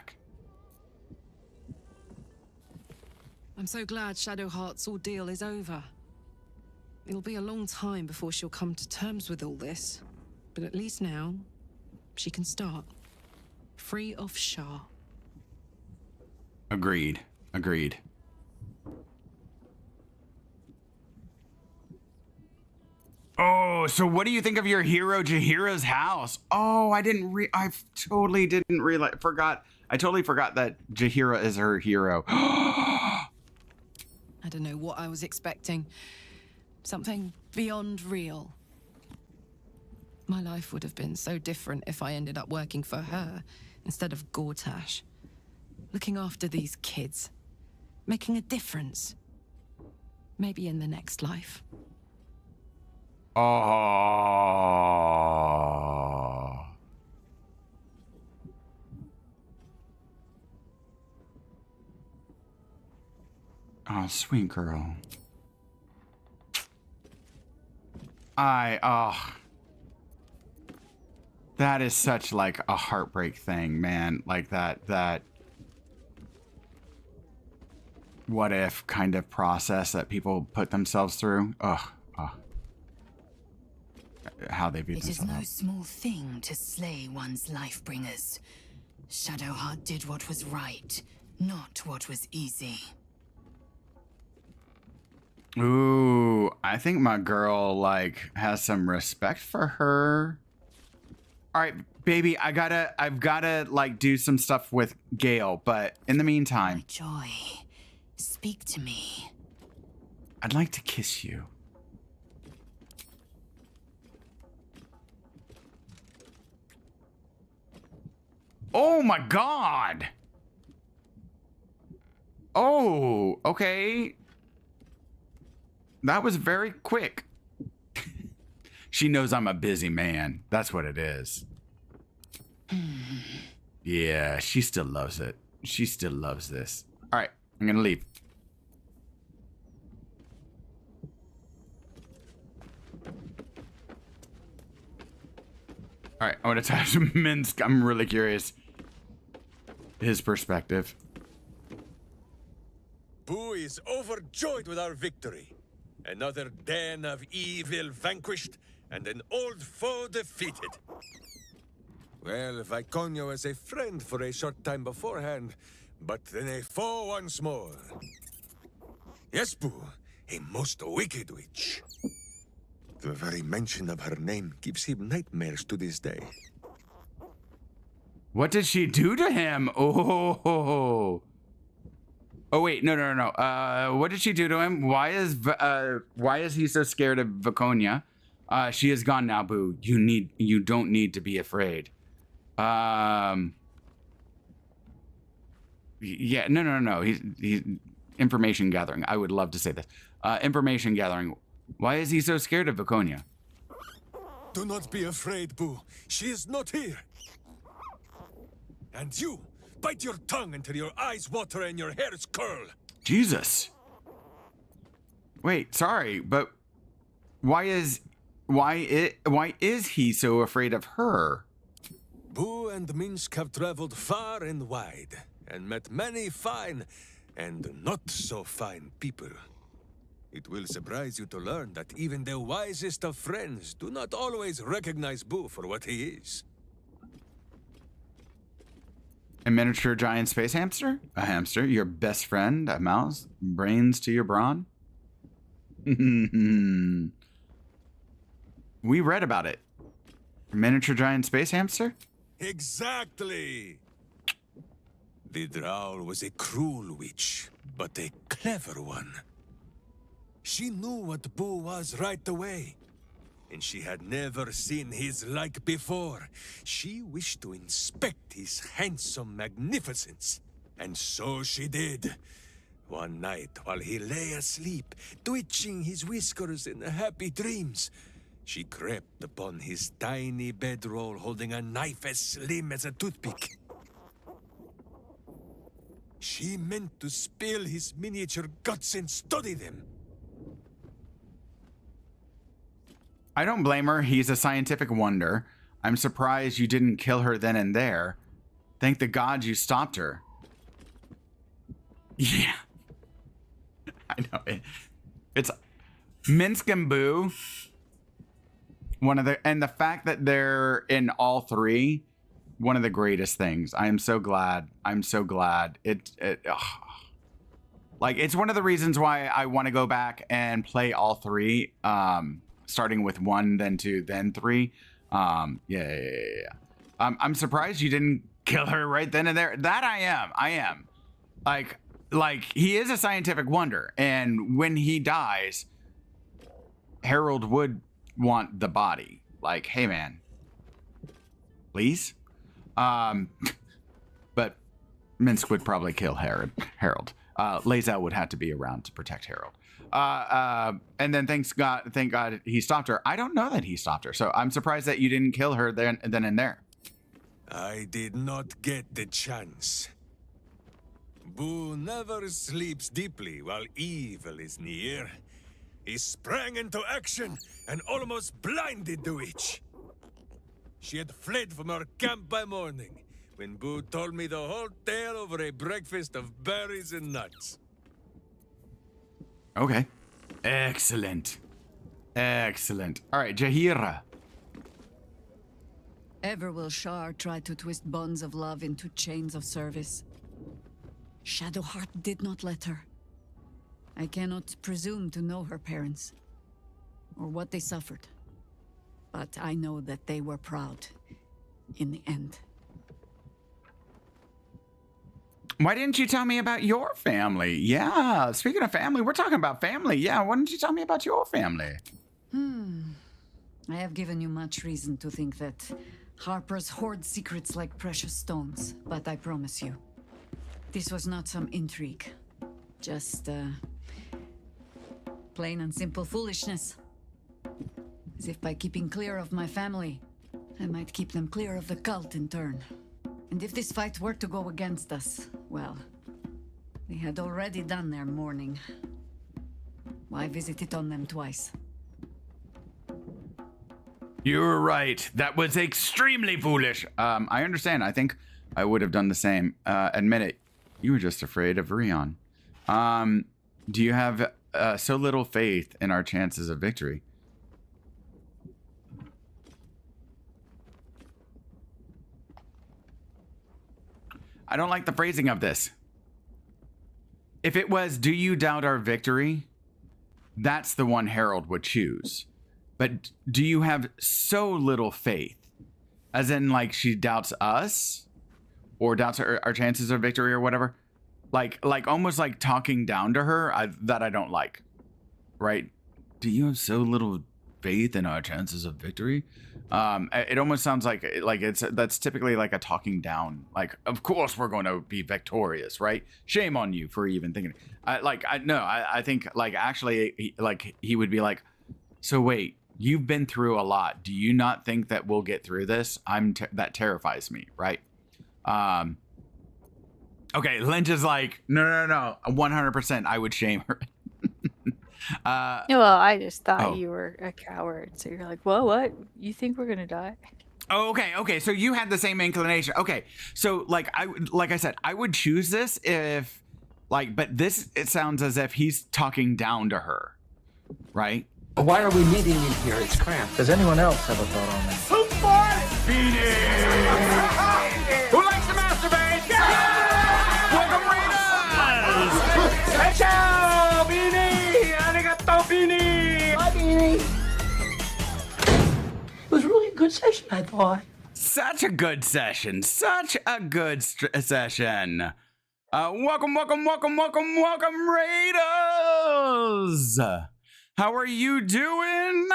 I'm so glad Shadowheart's ordeal is over. It'll be a long time before she'll come to terms with all this, but at least now, she can start. Free of Shah. Agreed. Oh, so what do you think of your hero Jaheira's house? Oh, I totally forgot that Jaheira is her hero. I don't know what I was expecting. Something beyond real. My life would have been so different if I ended up working for her instead of Gortash. Looking after these kids. Making a difference. Maybe in the next life. Oh. Oh, sweet girl. That is such like a heartbreak thing, man. Like that what if kind of process that people put themselves through. How they beat It is themselves no up. small thing to slay one's life bringers. Shadowheart did what was right, not what was easy. Ooh, I think my girl like has some respect for her. All right, baby, I've gotta like do some stuff with Gale, but in the meantime, Joy, speak to me. I'd like to kiss you. Oh my God. Oh, okay. That was very quick. She knows I'm a busy man. That's what it is. Yeah, she still loves it. She still loves this. All right, I'm gonna leave. All right, I want to touch Men's. I'm really curious. His perspective. Boo is overjoyed with our victory. Another den of evil vanquished, and an old foe defeated. Well, Viconio was a friend for a short time beforehand, but then a foe once more. Yes, Boo, a most wicked witch. The very mention of her name gives him nightmares to this day. What did she do to him? Oh. Oh wait, no. What did she do to him? Why is he so scared of Viconia? She is gone now, Boo. You don't need to be afraid. Yeah, no. He's information gathering. I would love to say this. Information gathering. Why is he so scared of Viconia? Do not be afraid, Boo. She is not here. And you, bite your tongue until your eyes water and your hairs curl. Jesus. Wait, sorry, but why is he so afraid of her? Boo and Minsk have traveled far and wide and met many fine and not so fine people. It will surprise you to learn that even the wisest of friends do not always recognize Boo for what he is. A miniature giant space hamster? A hamster? Your best friend? A mouse? Brains to your brawn? We read about it. A miniature giant space hamster? Exactly! The Drow was a cruel witch, but a clever one. She knew what Boo was right away, and she had never seen his like before. She wished to inspect his handsome magnificence, and so she did. One night, while he lay asleep, twitching his whiskers in happy dreams, she crept upon his tiny bedroll holding a knife as slim as a toothpick. She meant to spill his miniature guts and study them. I don't blame her. He's a scientific wonder. I'm surprised you didn't kill her then and there. Thank the gods you stopped her. Yeah. I know it. It's Minsk and Boo. And the fact that they're in all three, one of the greatest things. I am so glad. I'm so glad. Like, it's one of the reasons why I want to go back and play all three. Starting with 1, then 2, then 3. Yeah. I'm surprised you didn't kill her right then and there. That I am. Like he is a scientific wonder, and when he dies, Harold would want the body. Like, hey man, please. But Minsk would probably kill Harold. Lae'zel would have to be around to protect Harold. And then thank God he stopped her. I don't know that he stopped her, so I'm surprised that you didn't kill her then and there. I did not get the chance. Boo never sleeps deeply while evil is near. He sprang into action and almost blinded the witch. She had fled from our camp by morning when Boo told me the whole tale over a breakfast of berries and nuts. Okay. Excellent. All right, Jaheira. Ever will Shar try to twist bonds of love into chains of service? Shadowheart did not let her. I cannot presume to know her parents, or what they suffered. But I know that they were proud, in the end. Why didn't you tell me about your family? Yeah, speaking of family, we're talking about family. Yeah, why didn't you tell me about your family? I have given you much reason to think that Harpers hoard secrets like precious stones, but I promise you, this was not some intrigue. Just, plain and simple foolishness. As if by keeping clear of my family, I might keep them clear of the cult in turn. And if this fight were to go against us, well, they had already done their mourning. Why visit it on them twice? You're right. That was extremely foolish. I understand. I think I would have done the same. Admit it. You were just afraid of Rion. Do you have so little faith in our chances of victory? I don't like the phrasing of this. If it was, do you doubt our victory? That's the one Harold would choose. But do you have so little faith? As in, like, she doubts us? Or doubts our chances of victory or whatever? like almost like talking down to her, that I don't like. Right? Do you have so little faith in our chances of victory? It almost sounds like that's typically like a talking down. Like, of course we're going to be victorious, right? Shame on you for even thinking. I think like actually he would be like, so wait, you've been through a lot. Do you not think that we'll get through this? That terrifies me, right? Okay, Lynch is like, no, 100%. I would shame her. Well, I just thought you were a coward, so you're like, well, what? You think we're gonna die? Oh, okay. So you had the same inclination. Okay, so like I said, I would choose this if, like, but this it sounds as if he's talking down to her, right? Why are we meeting in here? It's cramped. Does anyone else have a thought on that? Who farted? Beanie! Who likes to masturbate? Welcome, Raiders! Ciao, Beanie! Arigato, Beanie! Hi, Beanie! It was really a good session, I thought. Such a good session. Such a good session. Welcome, Raiders! How are you doing?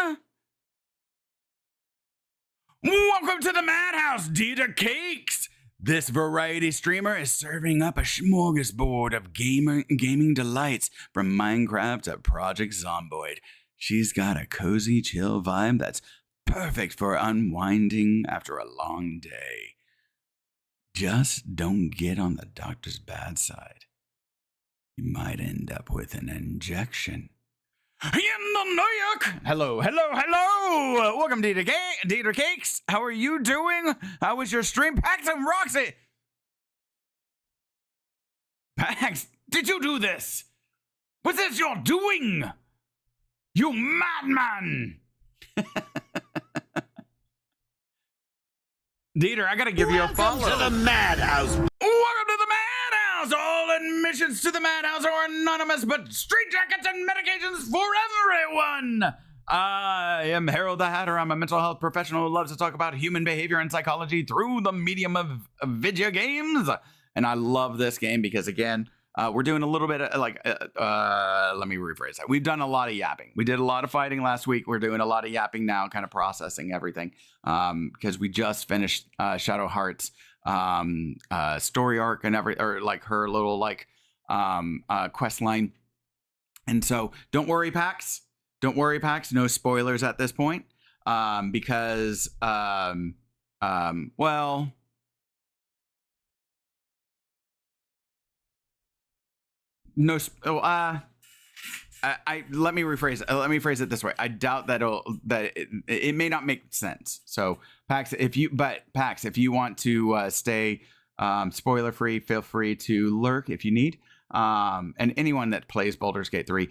Welcome to the Madhouse, Dieter Cakes. This variety streamer is serving up a smorgasbord of gaming delights from Minecraft to Project Zomboid. She's got a cozy, chill vibe that's perfect for unwinding after a long day. Just don't get on the doctor's bad side. You might end up with an injection. Hello. Welcome, Dieter Cakes. How are you doing? How was your stream? Pax and Roxy. Pax, did you do this? What's this you're doing? You madman. Dieter, I gotta give you a follow. Welcome to the Madhouse. Welcome to the Madhouse. All admissions to the Madhouse are anonymous, but straitjackets and medications for everyone. I am Harold the Hatter. I'm a mental health professional who loves to talk about human behavior and psychology through the medium of video games. And I love this game because, again, we're doing a little bit of let me rephrase that. We've done a lot of yapping. We did a lot of fighting last week. We're doing a lot of yapping now, kind of processing everything because we just finished Shadowheart's story arc and her little quest line. And so don't worry, Pax. No spoilers at this point because well. No. Let me rephrase it. Let me phrase it this way. I doubt that it may not make sense. So Pax, if you want to stay spoiler free, feel free to lurk if you need. And anyone that plays Baldur's Gate 3,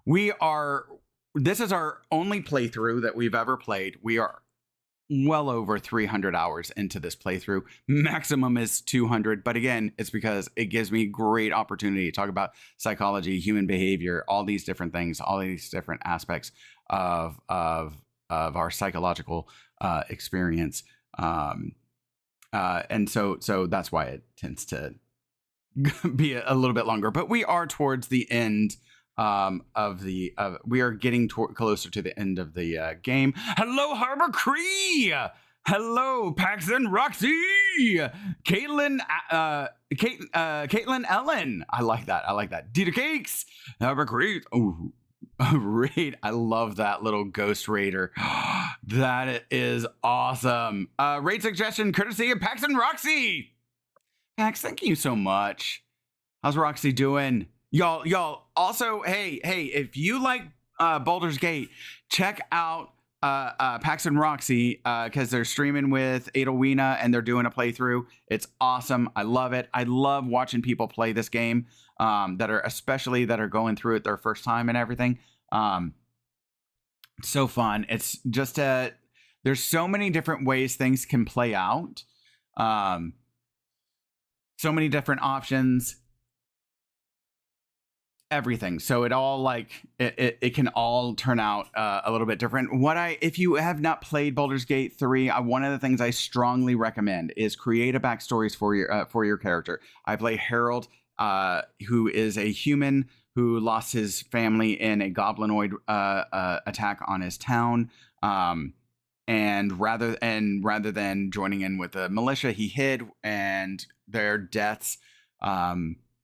we are. This is our only playthrough that we've ever played. We are well over 300 hours into this playthrough. Maximum is 200, but again, it's because it gives me great opportunity to talk about psychology, human behavior, all these different things, all these different aspects of our psychological experience. And so that's why it tends to be a little bit longer, but we are towards the end we are getting closer to the end of the game. Hello, Harbor Cree. Hello, Pax and Roxy. Caitlin Ellen. I like that. Dieter Cakes. Harbor Cree. Oh, raid. I love that little ghost raider. That is awesome. Raid suggestion courtesy of Pax and Roxy. Pax, thank you so much. How's Roxy doing? Y'all also, hey, if you like Baldur's Gate, check out Pax and Roxy because they're streaming with Adelwina and they're doing a playthrough. It's awesome. I love it. I love watching people play this game that are going through it their first time and everything. So fun. It's just there's so many different ways things can play out. So many different options. everything. So it all like it can all turn out a little bit different. If you have not played Baldur's Gate 3, one of the things I strongly recommend is create a backstories for your character. I play Harold, who is a human who lost his family in a goblinoid attack on his town. And rather than joining in with the militia, he hid, and their deaths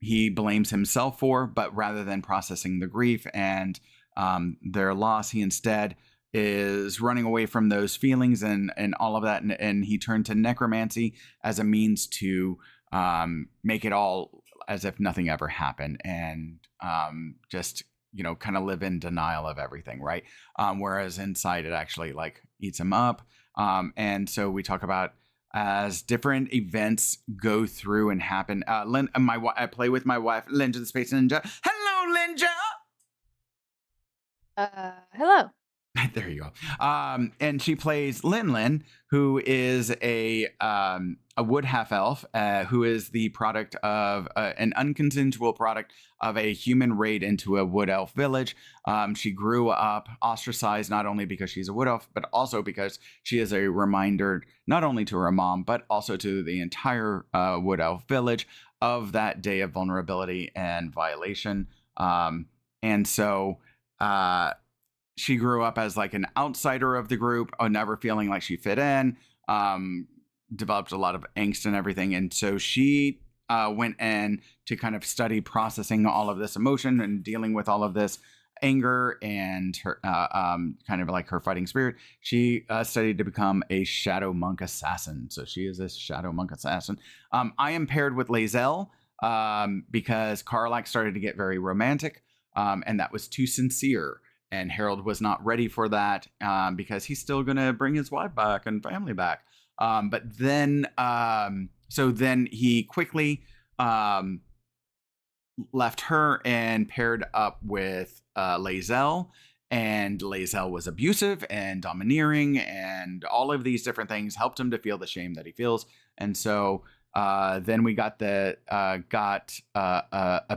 he blames himself for. But rather than processing the grief and their loss, he instead is running away from those feelings and all of that. And he turned to necromancy as a means to make it all as if nothing ever happened, and just, you know, kind of live in denial of everything, right? Whereas inside it actually like eats him up. And so we talk about as different events go through and happen. I play with my wife, Linja the Space Ninja. Hello, Linja. Hello. There you go. And she plays Lin, who is a wood half elf, who is the product of an unconsensual product of a human raid into a wood elf village. She grew up ostracized, not only because she's a wood elf, but also because she is a reminder, not only to her mom, but also to the entire wood elf village of that day of vulnerability and violation. And so she grew up as like an outsider of the group, never feeling like she fit in, developed a lot of angst and everything. And so she went in to kind of study processing all of this emotion and dealing with all of this anger and her kind of like her fighting spirit. She studied to become a shadow monk assassin. So she is a shadow monk assassin. I am paired with Lae'zel because Karlak started to get very romantic, and that was too sincere. And Harold was not ready for that because he's still going to bring his wife back and family back. But then, so then he quickly left her and paired up with Lae'zel. And Lae'zel was abusive and domineering, and all of these different things helped him to feel the shame that he feels. And so then we got a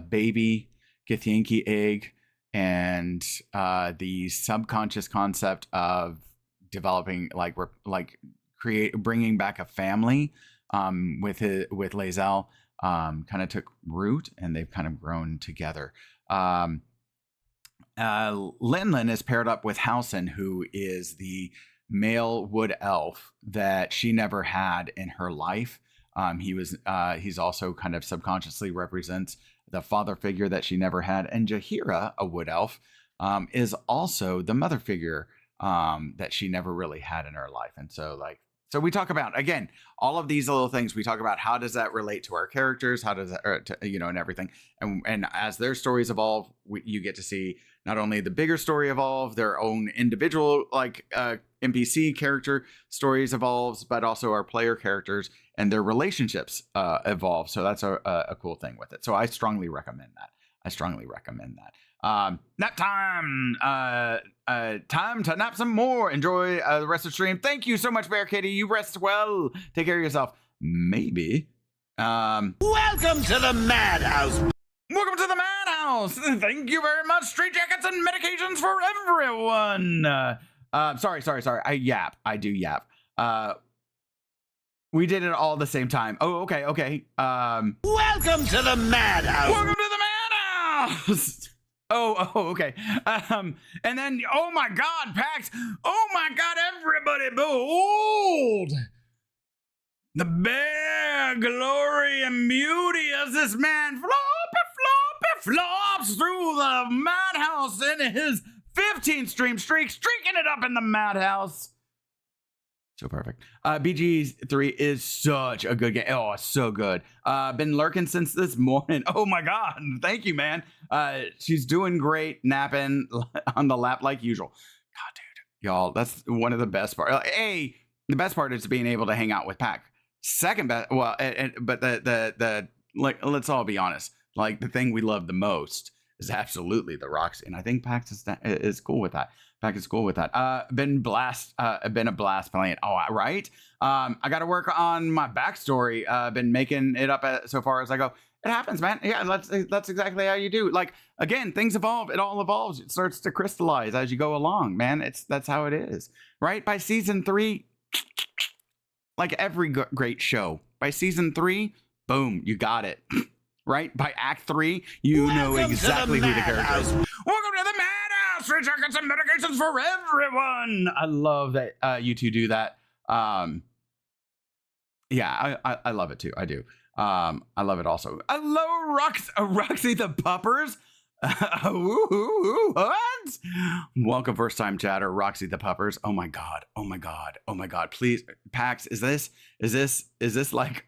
baby Githyanki egg. And the subconscious concept of developing, bringing back a family with Lae'zel kind of took root, and they've kind of grown together. Lin is paired up with Halsin, who is the male wood elf that she never had in her life. He's also kind of subconsciously represents the father figure that she never had. And Jaheira, a wood elf, is also the mother figure that she never really had in her life. And so we talk about, again, all of these little things. We talk about how does that relate to our characters? How does that, and everything. And as their stories evolve, you get to see not only the bigger story evolve, their own individual NPC character stories evolves, but also our player characters and their relationships evolve. So that's a cool thing with it. So I strongly recommend that. Nap time. Time to nap some more. Enjoy the rest of the stream. Thank you so much, Bear Kitty. You rest well. Take care of yourself. Maybe. Welcome to the madhouse. Welcome to the madhouse. Thank you very much. Straight jackets and medications for everyone. Sorry. I do yap. We did it all at the same time. Oh, okay. Welcome to the madhouse. Welcome to the madhouse. Oh, okay. And then, oh my God, Pax. Oh my God, everybody behold the bare glory and beauty as this man flops through the madhouse in his 15 stream streak, streaking it up in the madhouse. So perfect. BG3 is such a good game. Oh, it's so good. Been lurking since this morning. Oh my God. Thank you, man. She's doing great, napping on the lap like usual. God, dude. Y'all, that's one of the best parts. The best part is being able to hang out with Pac. Second best, well, but the let's all be honest. Like, the thing we love the most is absolutely the rocks, and I think Pax is cool with that. Pax is cool with that. Been a blast playing. Oh, right. I got to work on my backstory. Been making it up so far as I go. It happens, man. Yeah, that's exactly how you do. Like, again, things evolve. It all evolves. It starts to crystallize as you go along, man. That's how it is, right? By season 3, like every great show, by season 3, boom, you got it, right? By act 3, you know exactly who the character is. Welcome to the Madhouse. Rich, I got some medications for everyone. I love that you two do that. Yeah, I love it too. I do. I love it also. Hello, Roxy the Puppers. What? Welcome, first time chatter, Roxy the Puppers. Oh my god. Oh my god. Oh my god. Please, Pax, is this like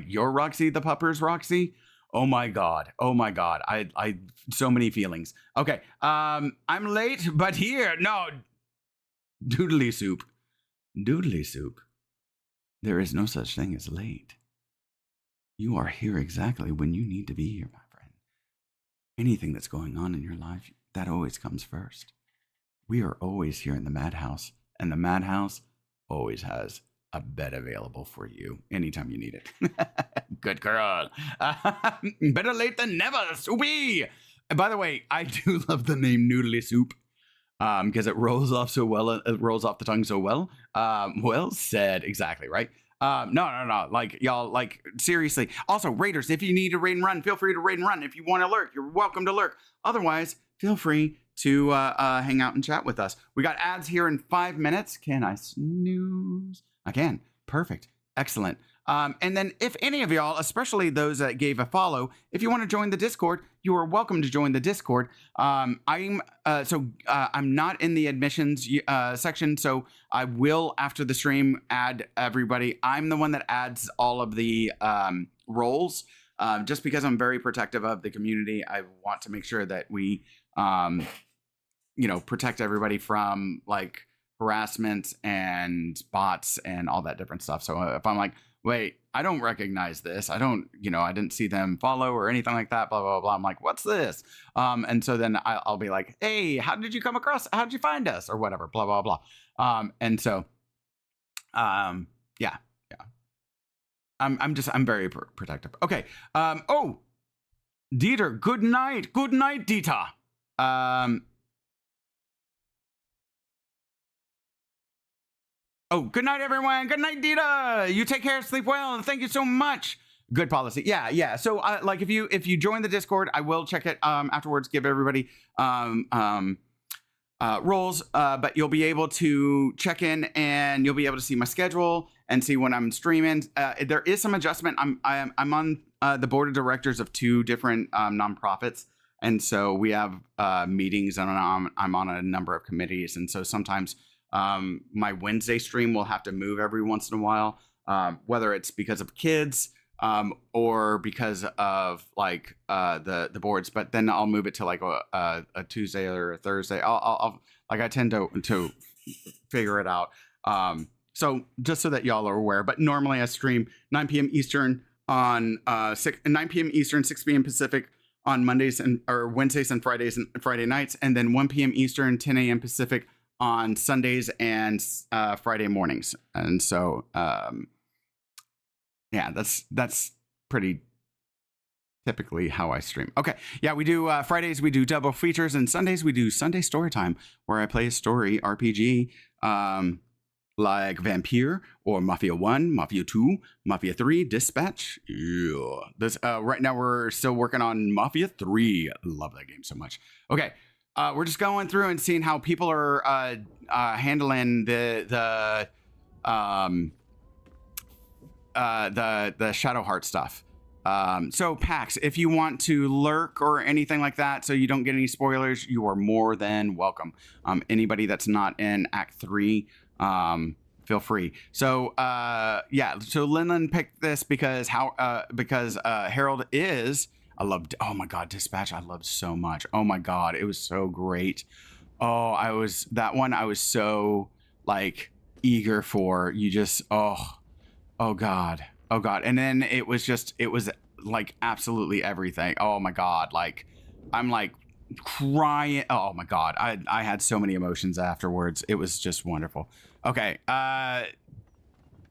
your Roxy the Puppers, Roxy? Oh my god. Oh my god. I so many feelings. Okay. I'm late, but here. No. Doodly soup. Doodly soup. There is no such thing as late. You are here exactly when you need to be here, my friend. Anything that's going on in your life, that always comes first. We are always here in the Madhouse, and the Madhouse always has a bed available for you anytime you need it. Good girl. Better late than never, Soupy. And by the way, I do love the name Noodly Soup. Because it rolls off so well, it rolls off the tongue so well. Well said, exactly, right? No, like, y'all, like, seriously. Also, raiders, if you need to raid and run, feel free to raid and run. If you want to lurk, you're welcome to lurk. Otherwise, feel free to hang out and chat with us. We got ads here in 5 minutes. Can I snooze? I can. Perfect. Excellent. And then if any of y'all, especially those that gave a follow, if you want to join the Discord, you are welcome to join the Discord. I'm not in the admissions section, so I will, after the stream, add everybody. I'm the one that adds all of the roles, just because I'm very protective of the community. I want to make sure that we, protect everybody from like harassment and bots and all that different stuff. So if I'm like, wait, I don't recognize this. I didn't see them follow or anything like that, blah, blah, blah. I'm like, what's this? And so then I'll be like, hey, how did you come across? How did you find us? Or whatever, blah, blah, blah. Yeah. I'm very protective. Okay. Dieter, good night. Good night, Dieter. Good night, everyone. Good night, Dita. You take care, sleep well, and thank you so much. Good policy. Yeah. So, like, if you join the Discord, I will check it afterwards. Give everybody roles, but you'll be able to check in and you'll be able to see my schedule and see when I'm streaming. There is some adjustment. I'm on the board of directors of 2 different nonprofits, and so we have meetings, and I'm on a number of committees, and so sometimes. My Wednesday stream will have to move every once in a while, whether it's because of kids or because of like the boards. But then I'll move it to like a Tuesday or a Thursday. I'll I tend to figure it out. So just so that y'all are aware. But normally I stream 9 p.m. Eastern on 9 p.m. Eastern, 6 p.m. Pacific on Mondays or Wednesdays and Fridays and Friday nights, and then 1 p.m. Eastern, 10 a.m. Pacific on Sundays and Friday mornings. And so that's pretty typically how I stream. Okay, yeah, we do Fridays we do double features, and Sundays we do Sunday story time, where I play a story RPG like Vampire or Mafia 1, Mafia 2, Mafia 3, Dispatch. Yeah, this right now we're still working on Mafia 3. I love that game so much. Okay. We're just going through and seeing how people are handling the Shadowheart stuff. So Pax, if you want to lurk or anything like that, so you don't get any spoilers, you are more than welcome. Anybody that's not in Act 3, feel free. So so Linlin picked this because Harold is. Oh my God, Dispatch, I loved so much. Oh my God, it was so great. I was so like eager for. You just, oh God. And then it was like absolutely everything. Oh my God, like I'm like crying. Oh my God, I had so many emotions afterwards. It was just wonderful. Okay,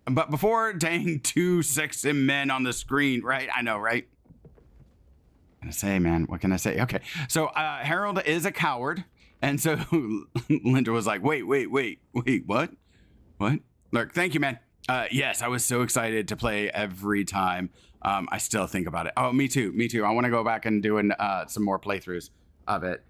but before dang 2 sexy men on the screen, right? I know, right? What can I say, man? What can I say? Okay, so Harold is a coward, and so Linda was like, wait, what? Look, thank you, man. Yes, I was so excited to play every time. I still think about it. Oh, me too. I want to go back and do some more playthroughs of it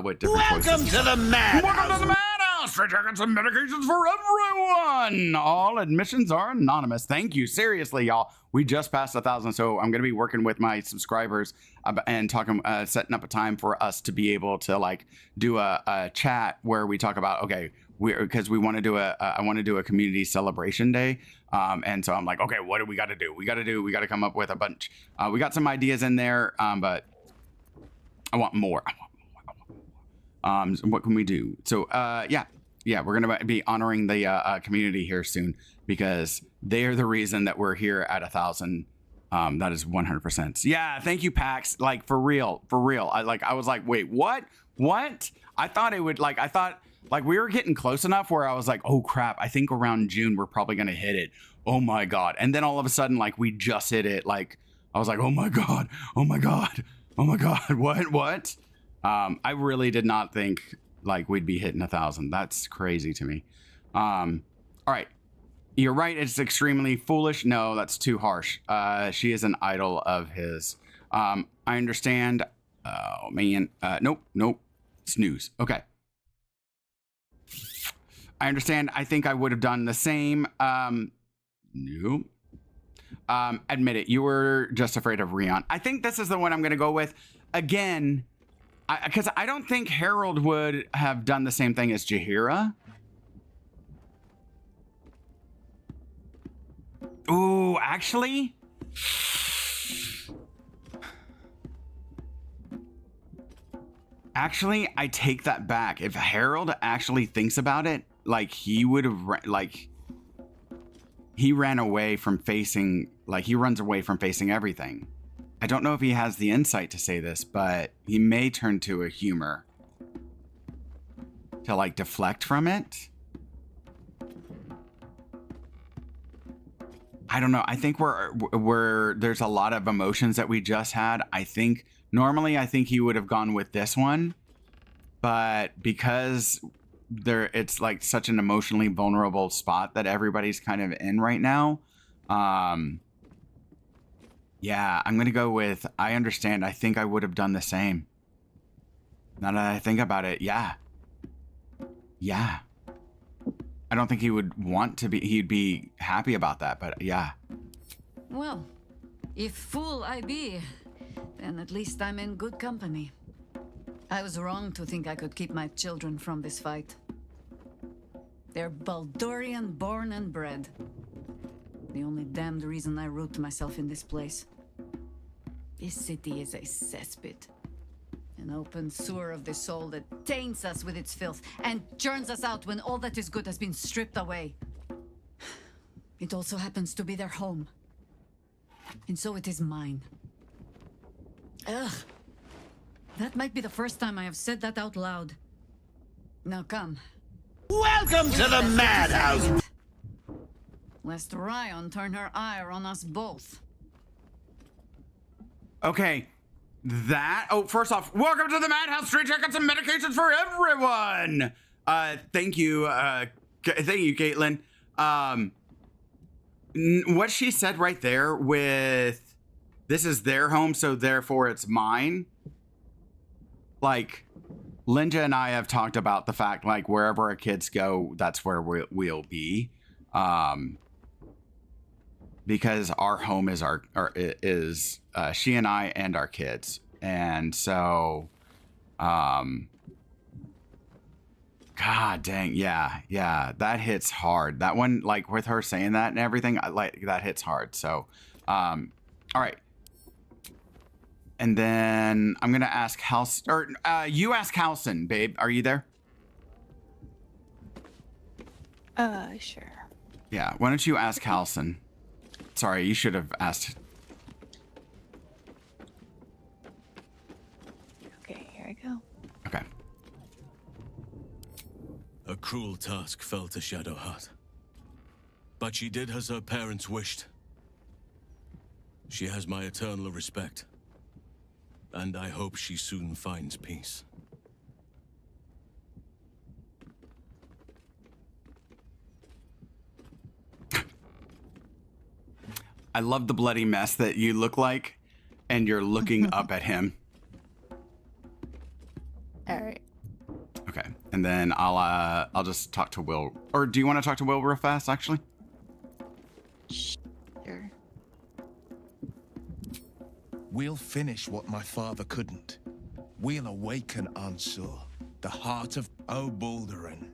with different voices. Welcome to the Madhouse. Welcome to the Madhouse. Straight jackets and medications for everyone. All admissions are anonymous. Thank you. Seriously, y'all. We just passed 1,000, so I'm going to be working with my subscribers and talking, setting up a time for us to be able to like do a chat where we talk about, okay, because we want to do I want to do a community celebration day. And so I'm like, okay, what do we got to do? We got to come up with a bunch. We got some ideas in there, but I want more. So what can we do? So, yeah, we're going to be honoring the community here soon because they are the reason that we're here at 1,000. That is 100%. Yeah. Thank you, Pax. Like for real. I was like, wait, what? I thought it would like we were getting close enough where I was like, oh crap, I think around June we're probably gonna hit it. Oh my god. And then all of a sudden, like we just hit it. Like I was like, oh my god, what? I really did not think like we'd be hitting 1,000. That's crazy to me. All right. You're right, it's extremely foolish. No, that's too harsh. She is an idol of his. I understand. Oh man. Nope. Snooze. Okay. I understand. I think I would have done the same. Nope. Admit it. You were just afraid of Rion. I think this is the one I'm going to go with. Again, because I don't think Harold would have done the same thing as Jaheira. Ooh, actually? Actually, I take that back. If Harold actually thinks about it, like he would have, like he ran away from facing, like he runs away from facing everything. I don't know if he has the insight to say this, but he may turn to a humor to like deflect from it. I don't know. I think we're there's a lot of emotions that we just had. I think normally he would have gone with this one, but because it's like such an emotionally vulnerable spot that everybody's kind of in right now. Yeah, I'm going to go with, I understand. I think I would have done the same. Now that I think about it, yeah. I don't think he would want to be, he'd be happy about that, but yeah. Well, if fool I be, then at least I'm in good company. I was wrong to think I could keep my children from this fight. They're Baldurian born and bred. The only damned reason I root myself in this place. This city is a cesspit. An open sewer of the soul that taints us with its filth and churns us out when all that is good has been stripped away. It also happens to be their home. And so it is mine. Ugh. That might be the first time I have said that out loud. Now come. Welcome to the Madhouse! Lest Rion turn her ire on us both. Okay. First off, welcome to the Madhouse. Straight jackets and medications for everyone. Thank you, Caitlin. What she said right there with, this is their home, so therefore it's mine. Like, Linda and I have talked about the fact, like, wherever our kids go, that's where we'll be. Because our home is she and I and our kids. And so, God dang, yeah, that hits hard. That one, like with her saying that and everything, that hits hard. So, all right. And then I'm gonna ask you ask Halson, babe. Are you there? Sure. Yeah. Why don't you ask Halson? Sorry, you should have asked. Okay, here I go. Okay. A cruel task fell to Shadowheart. But she did as her parents wished. She has my eternal respect. And I hope she soon finds peace. I love the bloody mess that you look like, and you're looking up at him. All right. Okay, and then I'll just talk to Will. Or do you want to talk to Will real fast, actually? Sure. We'll finish what my father couldn't. We'll awaken Ansur, the heart of Obalderan,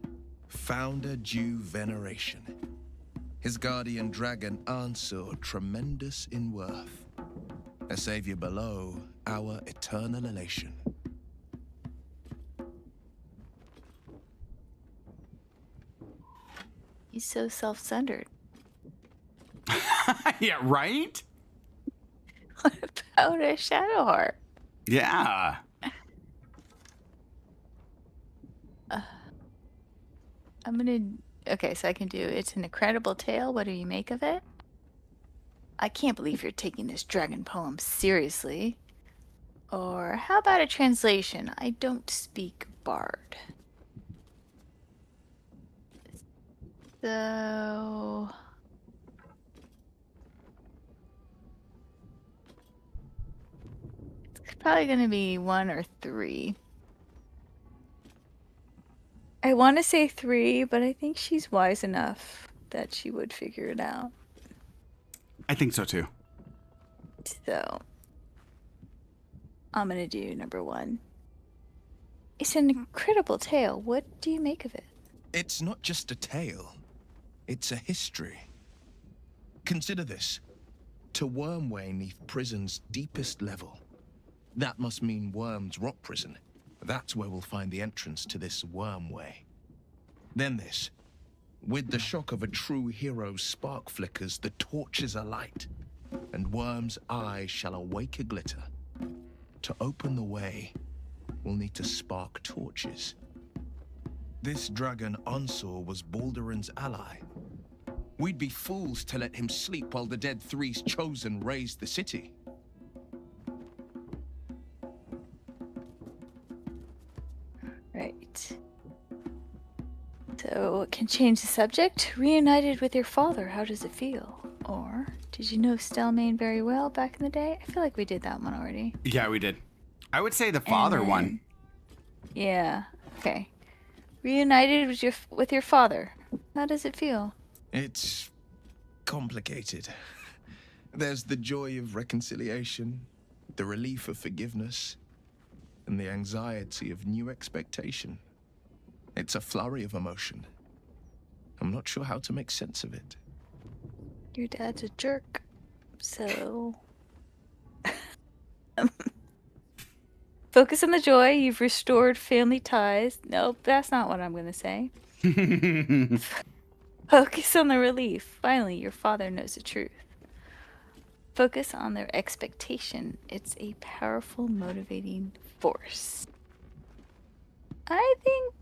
founder due veneration. His guardian dragon Ansur, tremendous in worth. A savior below, our eternal elation. He's so self-centered. Yeah, right? What about a Shadowheart? Yeah. I'm gonna... Okay, so I can do... It's an incredible tale. What do you make of it? I can't believe you're taking this dragon poem seriously. Or how about a translation? I don't speak Bard. So... It's probably going to be 1 or 3. I want to say 3, but I think she's wise enough that she would figure it out. I think so too. So, I'm going to do number 1. It's an incredible tale. What do you make of it? It's not just a tale. It's a history. Consider this. To Wormway 'neath prison's deepest level. That must mean Worm's rock prison. That's where we'll find the entrance to this Wormway. Then this. With the shock of a true hero's spark flickers, the torches alight, and Worm's eye shall awake a glitter. To open the way, we'll need to spark torches. This dragon Ansur was Balduran's ally. We'd be fools to let him sleep while the Dead Three's chosen raised the city. Right. So, can change the subject. Reunited with your father, how does it feel? Or, did you know Stelmane very well back in the day? I feel like we did that one already. Yeah, we did. I would say the father one. Yeah. Okay. Reunited with your father. How does it feel? It's complicated. There's the joy of reconciliation, the relief of forgiveness, and the anxiety of new expectation. It's a flurry of emotion. I'm not sure how to make sense of it. Your dad's a jerk, so... Focus on the joy. You've restored family ties. Nope, that's not what I'm going to say. Focus on the relief. Finally, your father knows the truth. Focus on their expectation. It's a powerful, motivating force. I think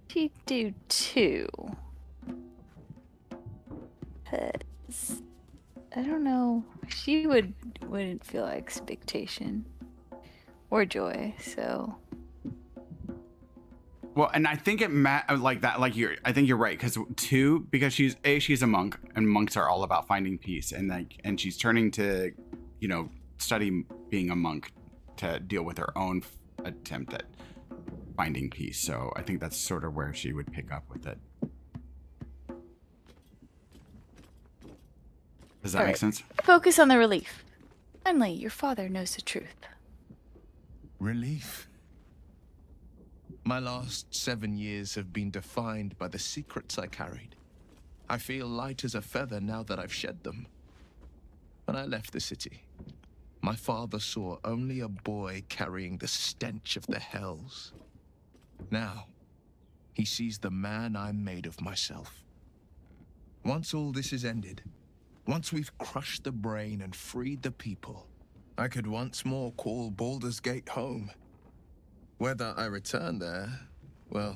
she'd do 2. Because, I don't know, she wouldn't feel expectation or joy, so... Well, and I think it like that, like I think you're right, because 2, because she's a monk, and monks are all about finding peace, and she's turning to, study being a monk to deal with her own attempt at finding peace. So I think that's sort of where she would pick up with it. Does that make sense? Focus on the relief. Finally, your father knows the truth. Relief? My last 7 years have been defined by the secrets I carried. I feel light as a feather now that I've shed them. When I left the city, my father saw only a boy carrying the stench of the hells. Now, he sees the man I made of myself. Once all this is ended, once we've crushed the brain and freed the people, I could once more call Baldur's Gate home. Whether I return there, well,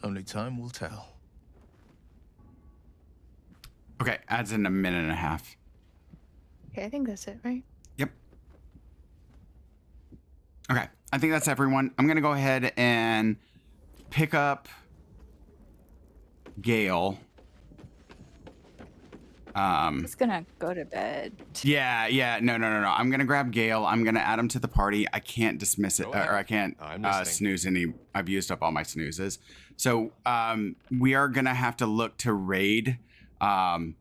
only time will tell. Okay, adds in a minute and a half. Okay, I think that's it, right? Yep. Okay, I think that's everyone. I'm gonna go ahead and pick up Gale. He's gonna go to bed. Yeah. No. I'm gonna grab Gale. I'm gonna add him to the party. I can't dismiss it, or I can't snooze any. I've used up all my snoozes. So we are gonna have to look to raid. God,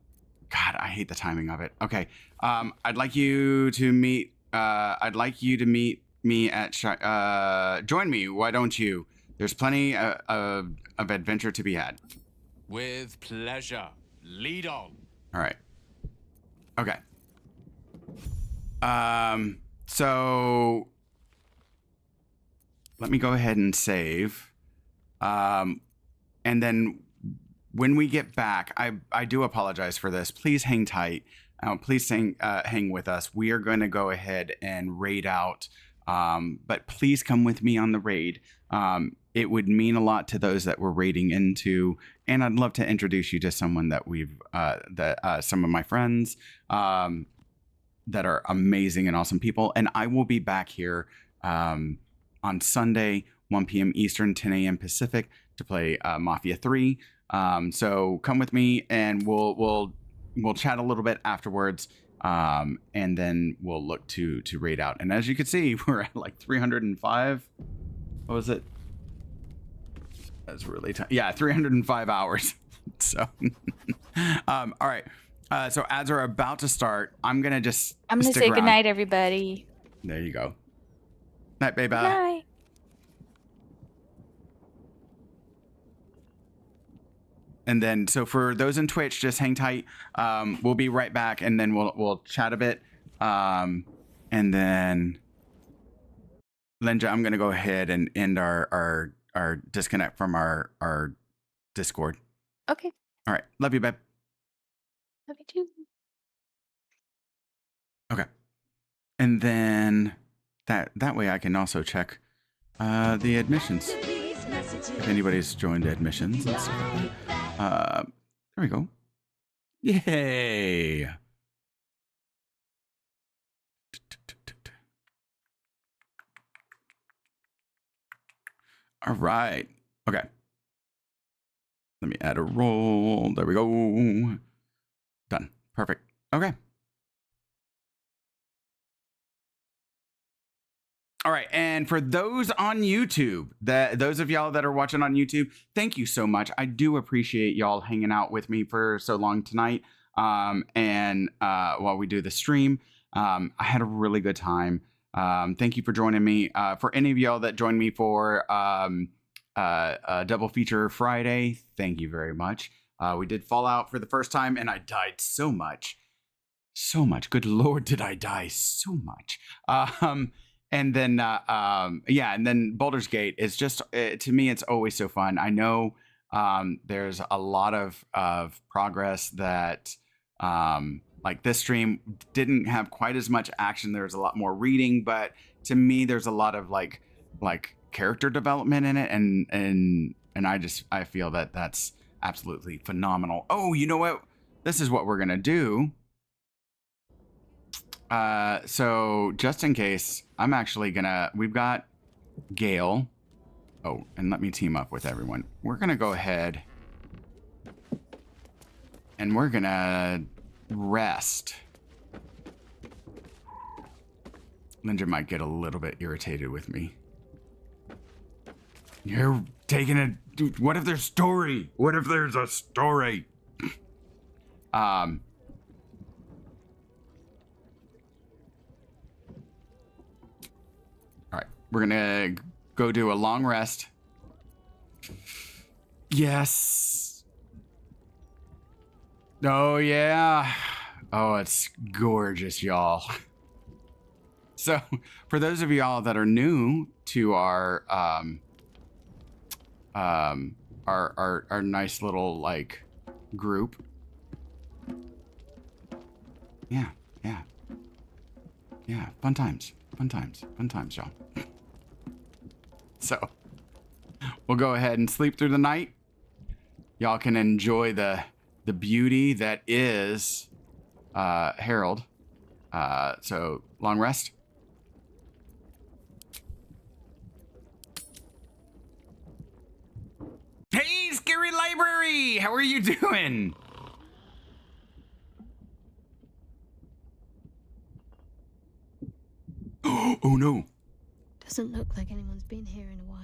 I hate the timing of it. Okay. I'd like you to meet. I'd like you to meet me at. Join me. Why don't you? There's plenty of adventure to be had. With pleasure. Lead on. All right. Okay. So let me go ahead and save. And then when we get back, I do apologize for this. Please hang tight. Please hang with us. We are going to go ahead and raid out. But please come with me on the raid. It would mean a lot to those that we're raiding into, and I'd love to introduce you to someone that some of my friends that are amazing and awesome people. And I will be back here on Sunday, 1 p.m. Eastern, 10 a.m. Pacific, to play Mafia 3. So come with me, and we'll chat a little bit afterwards. And then we'll look to raid out. And as you can see, we're at like 305. What was it? That's really tough. Yeah, 305 hours. So, all right. So ads are about to start. I'm gonna say good night, everybody. There you go. Night, baby. Night. And then, so for those in Twitch, just hang tight. We'll be right back, and then we'll chat a bit. And then, Linja, I'm gonna go ahead and end our disconnect from our Discord. Okay. All right. Love you, babe. Love you too. Okay. And then that way I can also check the admissions. If anybody's joined admissions and stuff like that. There we go. Yay. All right. Okay. Let me add a roll. There we go. Done. Perfect. Okay. All right. And for those on YouTube, those of y'all that are watching on YouTube, thank you so much. I do appreciate y'all hanging out with me for so long tonight. And while we do the stream, I had a really good time. Thank you for joining me. For any of y'all that joined me for Double Feature Friday, thank you very much. We did Fallout for the first time, and I died so much. Good Lord, did I die so much. And then, and then Baldur's Gate is just, to me, it's always so fun. I know there's a lot of progress that, like this stream didn't have quite as much action. There's a lot more reading, but to me, there's a lot of like character development in it. And I feel that that's absolutely phenomenal. Oh, you know what? This is what we're going to do. So just in case, I'm actually we've got Gale. Oh, and let me team up with everyone. We're going to go ahead and we're going to rest. Linda might get a little bit irritated with me. You're taking a... Dude, what if there's story? What if there's a story? All right, we're gonna go do a long rest. Yes. Oh, yeah. Oh, it's gorgeous, y'all. So, for those of y'all that are new to our nice little like group. Yeah, fun times, y'all. So, we'll go ahead and sleep through the night. Y'all can enjoy the the beauty that is Harold. So long rest. Hey, Scary Library! How are you doing? Oh no. Doesn't look like anyone's been here in a while.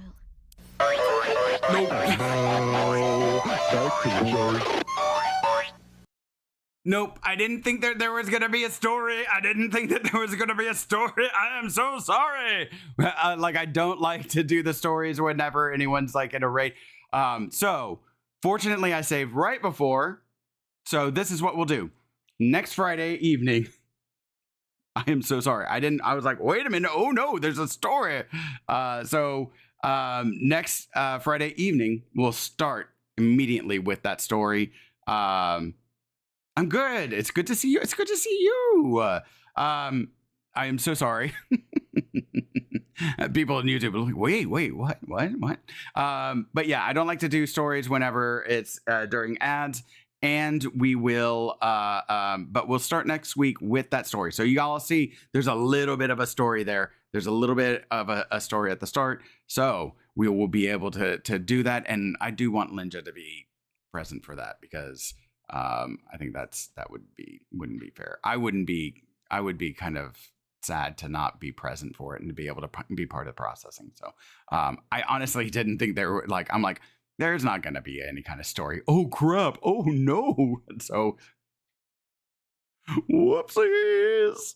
Nope, I didn't think that there was gonna be a story. I didn't think that there was gonna be a story. I am so sorry. Like, I don't like to do the stories whenever anyone's like in a raid. So fortunately I saved right before. So this is what we'll do. Next Friday evening. I am so sorry. I was like, wait a minute. Oh no, there's a story. So next Friday evening, we'll start immediately with that story. I'm good. It's good to see you. It's good to see you. I am so sorry. People on YouTube are like, wait, what? But yeah, I don't like to do stories whenever it's during ads. And we will, but we'll start next week with that story. So you all see there's a little bit of a story there. There's a little bit of a story at the start. So we will be able to do that. And I do want Linja to be present for that because I think that wouldn't be fair. I would be kind of sad to not be present for it and to be able to be part of the processing. So I honestly didn't think there were I'm like, there's not going to be any kind of story. Oh, crap. Oh, no. So, whoopsies.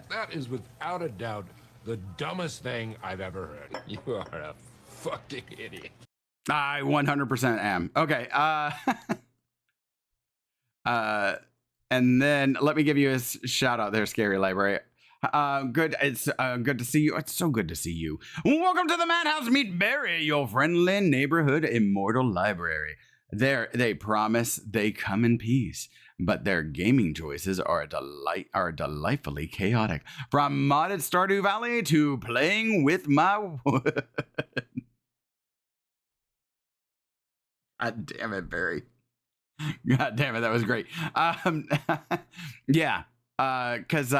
That is without a doubt the dumbest thing I've ever heard. You are a fucking idiot. I 100% am. Okay. And then let me give you a shout out there, Scary Library. Good. It's good to see you. It's so good to see you. Welcome to the Madhouse. Meet Barry, your friendly neighborhood immortal library. They promise they come in peace, but their gaming choices are delightfully chaotic. From modded Stardew Valley to playing with my wood. God damn it, Barry. God damn it, that was great. Yeah. Because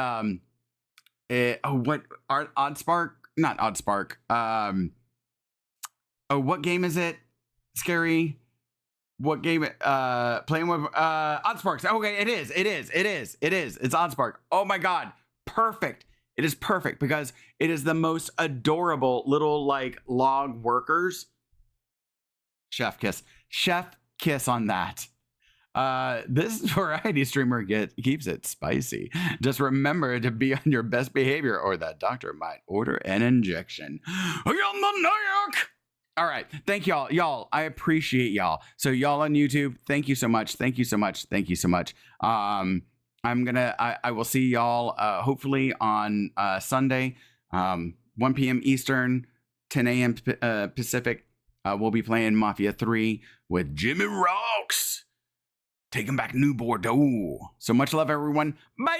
what Oddspark? Not Oddspark. What game is it? Scary. What game? Playing with Oddsparks. Okay, it is. It's Oddspark. Oh my god, perfect. It is perfect because it is the most adorable little log workers. Chef kiss on that. This variety streamer keeps it spicy. Just remember to be on your best behavior or that doctor might order an injection. All right. Thank y'all. Y'all, I appreciate y'all. So y'all on YouTube, thank you so much. Thank you so much. Thank you so much. I will see y'all hopefully on Sunday, 1 p.m. Eastern, 10 a.m. Pacific. We'll be playing Mafia 3 with Jimmy Rocks. Taking back New Bordeaux. So much love, everyone. Bye.